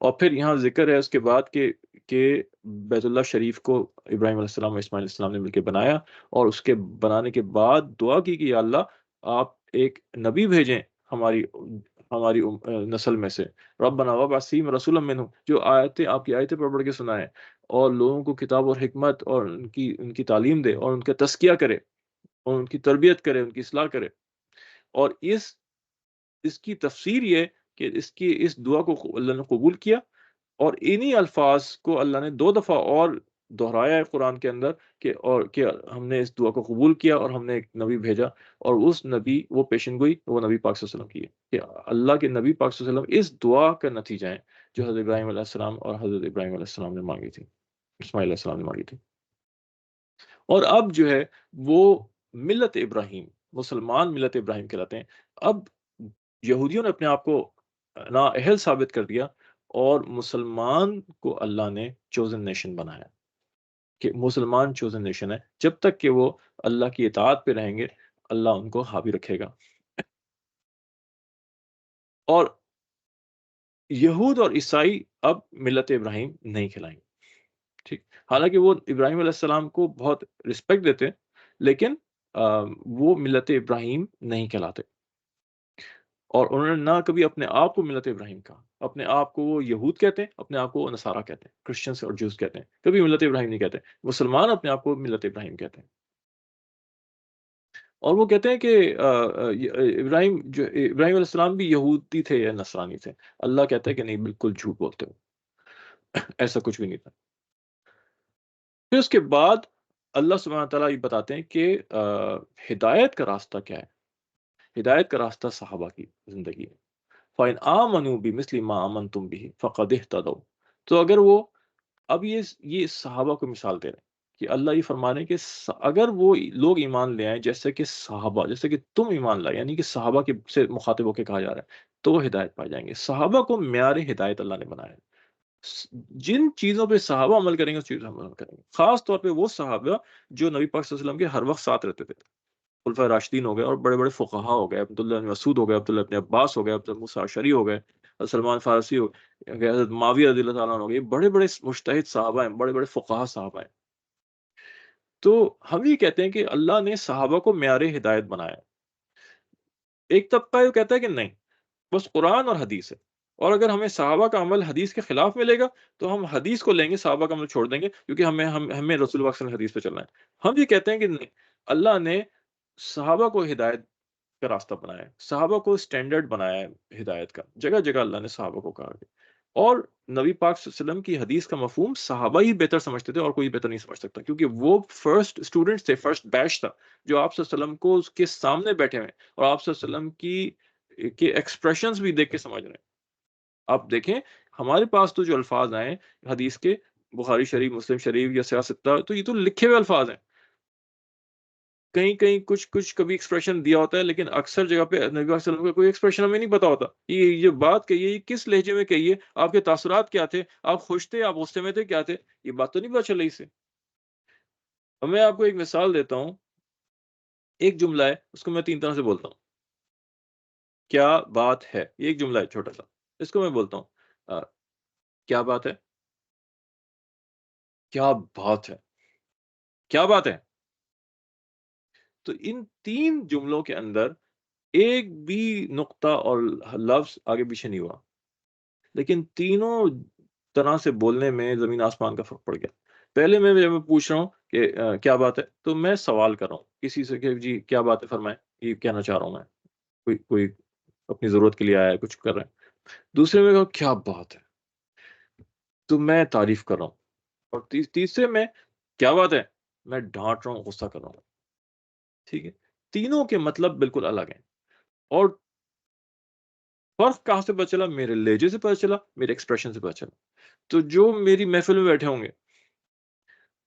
اور پھر یہاں ذکر ہے اس کے بعد کہ بیت اللہ شریف کو ابراہیم علیہ السلام اور اسماعیل علیہ السلام نے مل کے بنایا، اور اس کے بنانے کے بعد دعا کی کہ یا اللہ آپ ایک نبی بھیجیں ہماری ہماری نسل میں سے، ربنا وابعث فیہم رسولا منہم، جو آیتیں آپ کی آیتیں پڑھ پڑھ کے سنائے اور لوگوں کو کتاب اور حکمت اور ان کی تعلیم دے اور ان کا تزکیہ کرے اور ان کی تربیت کرے، ان کی اصلاح کرے۔ اور اس کی تفسیر یہ کہ اس دعا کو اللہ نے قبول کیا، اور انہی الفاظ کو اللہ نے 2 دفعہ اور دہرایا ہے قرآن کے اندر کہ ہم نے اس دعا کو قبول کیا اور ہم نے ایک نبی بھیجا، اور اس نبی وہ پیشن گوئی وہ نبی پاک صلی اللہ علیہ وسلم کی ہے، کہ اللہ کے نبی پاک صلی اللہ علیہ وسلم اس دعا کا نتیجہ ہے جو حضرت ابراہیم علیہ السلام اور حضرت ابراہیم علیہ السلام نے مانگی تھی، اسماعیل علیہ السلام نے مانگی تھی۔ اور اب جو ہے وہ ملت ابراہیم، مسلمان ملت ابراہیم کہلاتے ہیں۔ اب یہودیوں نے اپنے آپ کو نااہل ثابت کر دیا، اور مسلمان کو اللہ نے چوزن نیشن بنایا، کہ مسلمان چوزن نیشن ہے، جب تک کہ وہ اللہ کی اطاعت پہ رہیں گے اللہ ان کو حاوی رکھے گا۔ اور یہود اور عیسائی اب ملت ابراہیم نہیں کھلائیں گے، ٹھیک، حالانکہ وہ ابراہیم علیہ السلام کو بہت رسپیکٹ دیتے ہیں، لیکن وہ ملت ابراہیم نہیں کہلاتے، اور انہوں نے نہ کبھی اپنے آپ کو ملت ابراہیم کہا، اپنے آپ کو وہ یہود کہتے ہیں، اپنے آپ کو وہ نصارہ کہتے ہیں، کرسچنس اور جوز کہتے ہیں، کبھی ملت ابراہیم نہیں کہتے۔ مسلمان اپنے آپ کو ملت ابراہیم کہتے ہیں، اور وہ کہتے ہیں کہ ابراہیم علیہ السلام بھی یہودی تھے یا نصرانی تھے۔ اللہ کہتا ہے کہ نہیں، بالکل جھوٹ بولتے ہو، ایسا کچھ بھی نہیں تھا۔ پھر اس کے بعد اللہ سبحانہ تعالیٰ یہ بتاتے ہیں کہ ہدایت کا راستہ کیا ہے۔ ہدایت کا راستہ صحابہ کی زندگی ہے۔ فَإِنْ آمَنُوا بِمِثْلِ مَا آمَنْتُمْ بِهِ فَقَدِ اهْتَدَوْا، تو اگر وہ اب یہ صحابہ کو مثال دے رہے ہیں کہ اللہ یہ فرما رہے ہیں کہ اگر وہ لوگ ایمان لے آئیں جیسے کہ صحابہ، جیسے کہ تم ایمان لائے، یعنی کہ صحابہ کے سے مخاطب ہو کے کہا جا رہا ہے، تو وہ ہدایت پا جائیں گے۔ صحابہ کو معیار ہدایت اللہ نے بنایا ہے، جن چیزوں پہ صحابہ عمل کریں گے اس چیزوں پہ ہم عمل کریں گے، خاص طور پہ وہ صحابہ جو نبی پاک صلی اللہ علیہ وسلم کے ہر وقت ساتھ رہتے تھے، خلفائے راشدین ہو گئے اور بڑے بڑے فقہا ہو گئے، عبداللہ بن مسعود ہو گئے، عبداللہ بن عباس ہو گئے، عبداللہ موسیٰ اشعری ہو گئے، سلمان فارسی ہو گئے، حضرت معاویہ رضی اللہ تعالیٰ عنہ ہو گئے، یہ بڑے بڑے مجتہد صحابہ ہیں، بڑے بڑے فقہا صحابہ ہیں۔ تو ہم یہ کہتے ہیں کہ اللہ نے صحابہ کو معیار ہدایت بنایا ہے۔ ایک طبقہ یہ کہتا ہے کہ نہیں، بس قرآن اور حدیث ہے، اور اگر ہمیں صحابہ کا عمل حدیث کے خلاف ملے گا تو ہم حدیث کو لیں گے، صحابہ کا عمل چھوڑ دیں گے، کیونکہ ہمیں رسول اللہ صلی اللہ علیہ وسلم حدیث پہ چلنا ہے۔ ہم یہ کہتے ہیں کہ نہیں، اللہ نے صحابہ کو ہدایت کا راستہ بنایا ہے، صحابہ کو اسٹینڈرڈ بنایا ہے ہدایت کا، جگہ جگہ اللہ نے صحابہ کو کہا کہ، اور نبی پاک صلی اللہ علیہ وسلم کی حدیث کا مفہوم صحابہ ہی بہتر سمجھتے تھے اور کوئی بہتر نہیں سمجھ سکتا، کیونکہ وہ فرسٹ اسٹوڈنٹس تھے، فرسٹ بیچ تھا جو آپ صلی اللہ علیہ وسلم کو اس کے سامنے بیٹھے ہوئے ہیں، اور آپ صلی اللہ علیہ وسلم کے ایکسپریشنز بھی دیکھ کے سمجھ رہے ہیں۔ آپ دیکھیں ہمارے پاس تو جو الفاظ آئے حدیث کے، بخاری شریف، مسلم شریف یا سیاستہ، تو یہ تو لکھے ہوئے الفاظ ہیں، کہیں کہیں کچھ کبھی ایکسپریشن دیا ہوتا ہے، لیکن اکثر جگہ پہ نبی صلی اللہ علیہ وسلم کا کوئی ایکسپریشن ہمیں نہیں پتا ہوتا، یہ بات کہی ہے، یہ کس لہجے میں کہی ہے، آپ کے تاثرات کیا تھے، آپ خوش تھے، آپ غصے میں تھے، کیا تھے، یہ بات تو نہیں پتا چل رہی سے۔ اب میں آپ کو ایک مثال دیتا ہوں، ایک جملہ ہے، اس کو میں 3 طرح سے بولتا ہوں۔ کیا بات ہے، یہ ایک جملہ ہے چھوٹا سا، اس کو میں بولتا ہوں کیا بات ہے، کیا بات ہے، کیا بات ہے۔ تو ان 3 جملوں کے اندر ایک بھی نقطہ اور لفظ آگے پیچھے نہیں ہوا، لیکن تینوں طرح سے بولنے میں زمین آسمان کا فرق پڑ گیا۔ پہلے میں جب میں پوچھ رہا ہوں کہ کیا بات ہے، تو میں سوال کر رہا ہوں کسی سے کہ جی کیا بات ہے، فرمائیں، یہ کہنا چاہ رہا ہوں میں، کوئی اپنی ضرورت کے لیے آیا ہے، کچھ کر رہے ہیں۔ دوسرے میں کہا کیا بات ہے، تو میں تعریف کر رہا ہوں، اور تیسرے میں کیا بات ہے، میں ڈانٹ رہا ہوں، غصہ کر رہا ہوں۔ ٹھیک ہے، تینوں کے مطلب بالکل الگ ہیں، اور فرق کہاں سے پتا چلا؟ میرے لہجے سے پتا چلا، میرے ایکسپریشن سے پتا چلا۔ تو جو میری محفل میں بیٹھے ہوں گے،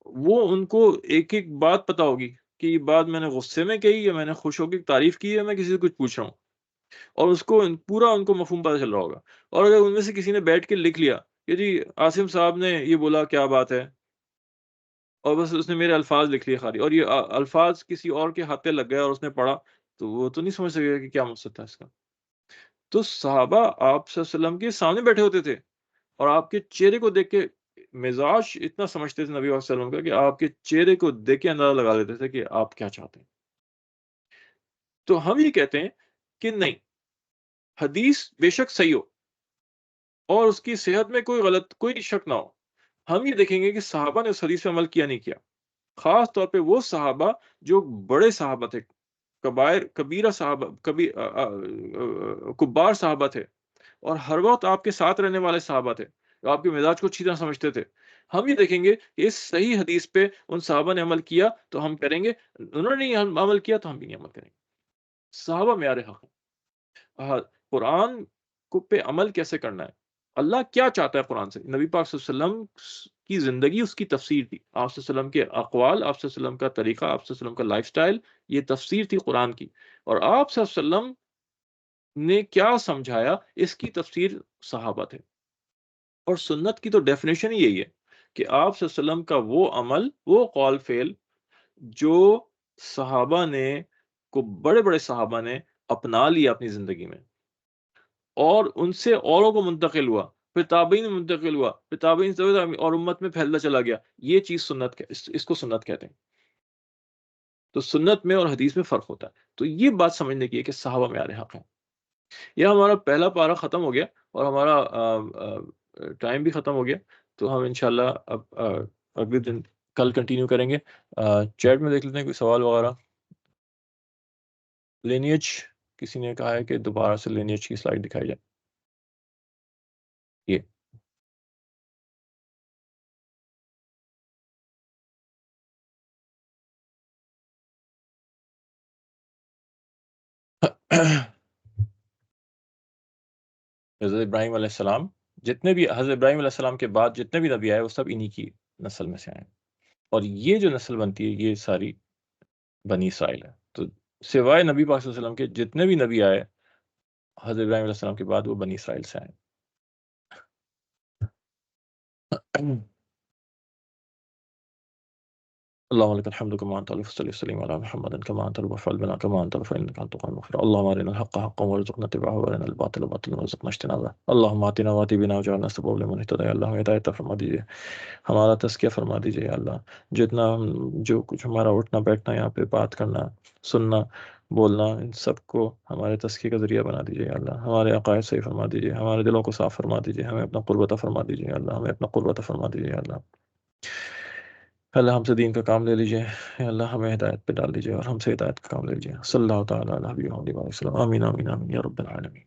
وہ ان کو ایک ایک بات پتا ہوگی کہ یہ بات میں نے غصے میں کہی، یا میں نے خوش ہو کے تعریف کی، یا میں کسی سے کچھ پوچھ رہا ہوں، اور اس کو پورا ان کو مفہوم پتا چل رہا ہوگا۔ اور اگر ان میں سے کسی نے بیٹھ کے لکھ لیا کہ جی عاصم صاحب نے یہ بولا، کیا بات ہے، اور بس اس نے میرے الفاظ لکھ لیے خالی، اور یہ الفاظ کسی اور کے ہاتھ پہ لگ گیا اور اس نے پڑھا، تو وہ تو نہیں سمجھ سکے گا کہ کیا مقصد تھا اس کا۔ تو صحابہ آپ صلی اللہ علیہ وسلم کے سامنے بیٹھے ہوتے تھے، اور آپ کے چہرے کو دیکھ کے مزاج اتنا سمجھتے تھے نبی صلی اللہ علیہ وسلم کا، کہ آپ کے چہرے کو دیکھ کے اندازہ لگا لیتے تھے کہ آپ کیا چاہتے ہیں۔ تو ہم یہ کہتے ہیں کہ نہیں، حدیث بے شک صحیح ہو اور اس کی صحت میں کوئی شک نہ ہو، ہم یہ دیکھیں گے کہ صحابہ نے اس حدیث پہ عمل کیا نہیں کیا، خاص طور پہ وہ صحابہ جو بڑے صحابہ تھے، کبیرہ صحابہ، کبار صحابہ تھے، اور ہر وقت آپ کے ساتھ رہنے والے صحابہ تھے، جو آپ کے مزاج کو اچھی طرح سمجھتے تھے۔ ہم یہ دیکھیں گے کہ اس صحیح حدیث پہ ان صحابہ نے عمل کیا تو ہم کریں گے، انہوں نے نہیں عمل کیا تو ہم بھی نہیں عمل کریں گے۔ صحابہ معیار حق ہیں۔ قرآن کو پہ عمل کیسے کرنا ہے، اللہ کیا چاہتا ہے قرآن سے، نبی پاک صلی اللہ علیہ وسلم کی زندگی اس کی تفسیر تھی، آپ صلی اللہ علیہ وسلم کے اقوال، آپ صلی اللہ علیہ وسلم کا طریقہ، آپ صلی اللہ علیہ وسلم کا لائف سٹائل، یہ تفسیر تھی قرآن کی، اور آپ صلی اللہ علیہ وسلم نے کیا سمجھایا، اس کی تفسیر صحابہ تھے۔ اور سنت کی تو ڈیفینیشن ہی یہی ہے کہ آپ صلی اللہ علیہ وسلم کا وہ عمل، وہ قول فعل جو صحابہ نے کو بڑے بڑے صحابہ نے اپنا لیا اپنی زندگی میں، اور ان سے اوروں کو منتقل ہوا، پھر تابعین میں منتقل ہوا، پھر تابعین سے اور امت میں پھیلتا چلا گیا، یہ چیز سنت، اس کو سنت کہتے ہیں۔ تو سنت میں اور حدیث میں فرق ہوتا ہے، تو یہ بات سمجھنے کی ہے کہ صحابہ معیار حق ہیں۔ یہ ہمارا پہلا پارہ ختم ہو گیا، اور ہمارا ٹائم بھی ختم ہو گیا، تو ہم انشاءاللہ اب اگلے دن کل کنٹینیو کریں گے۔ چیٹ میں دیکھ لیتے ہیں کوئی سوال وغیرہ۔ لینیج، کسی نے کہا ہے کہ دوبارہ سے لینیج کی سلائڈ دکھائی جائے۔ یہ حضرت ابراہیم علیہ السلام، جتنے بھی حضرت ابراہیم علیہ السلام کے بعد جتنے بھی نبی آئے وہ سب انہی کی نسل میں سے آئے ہیں، اور یہ جو نسل بنتی ہے یہ ساری بنی اسرائیل ہے۔ تو سوائے نبی پاک صلی اللہ علیہ وسلم کے جتنے بھی نبی آئے حضرت ابراہیم علیہ السلام کے بعد وہ بنی اسرائیل سے آئے۔ اللهم لك الحمد كما أنت وصلي وسلم على محمد كما أنت وفعل بنا كما أنت فإنك أنت الغفور الغفور. اللهم أرنا الحق حقا وارزقنا اتباعه وأرنا الباطل باطلا وارزقنا اجتنابه. اللهم آتنا وآتِ بنا وجعلنا سبب لمن اهتدى. یا اللہ ہدایت فرما دیجیے، ہمارا تزکیہ فرما دیجیے یا اللہ، جتنا جو کچھ ہمارا اٹھنا بیٹھنا، یہاں پہ بات کرنا، سننا، بولنا، ان سب کو ہمارے تزکیے کا ذریعہ بنا دیجیے یا اللہ، ہمارے عقائد صحیح فرما دیجیے، ہمارے دلوں کو صاف فرما دیجیے، ہمیں اپنا قربت فرما دیجیے یا اللہ، ہمیں اپنا قربت فرما دیجیے یا اللہ۔ اللہ ہم سے دین کا کام لے لیجیے یا اللہ، ہمیں ہدایت پہ ڈال دیجیے اور ہم سے ہدایت کا کام لے لیجیے۔ صلی اللہ تعالیٰ علیہ وسلم، آمین آمین آمین یا رب العالمین۔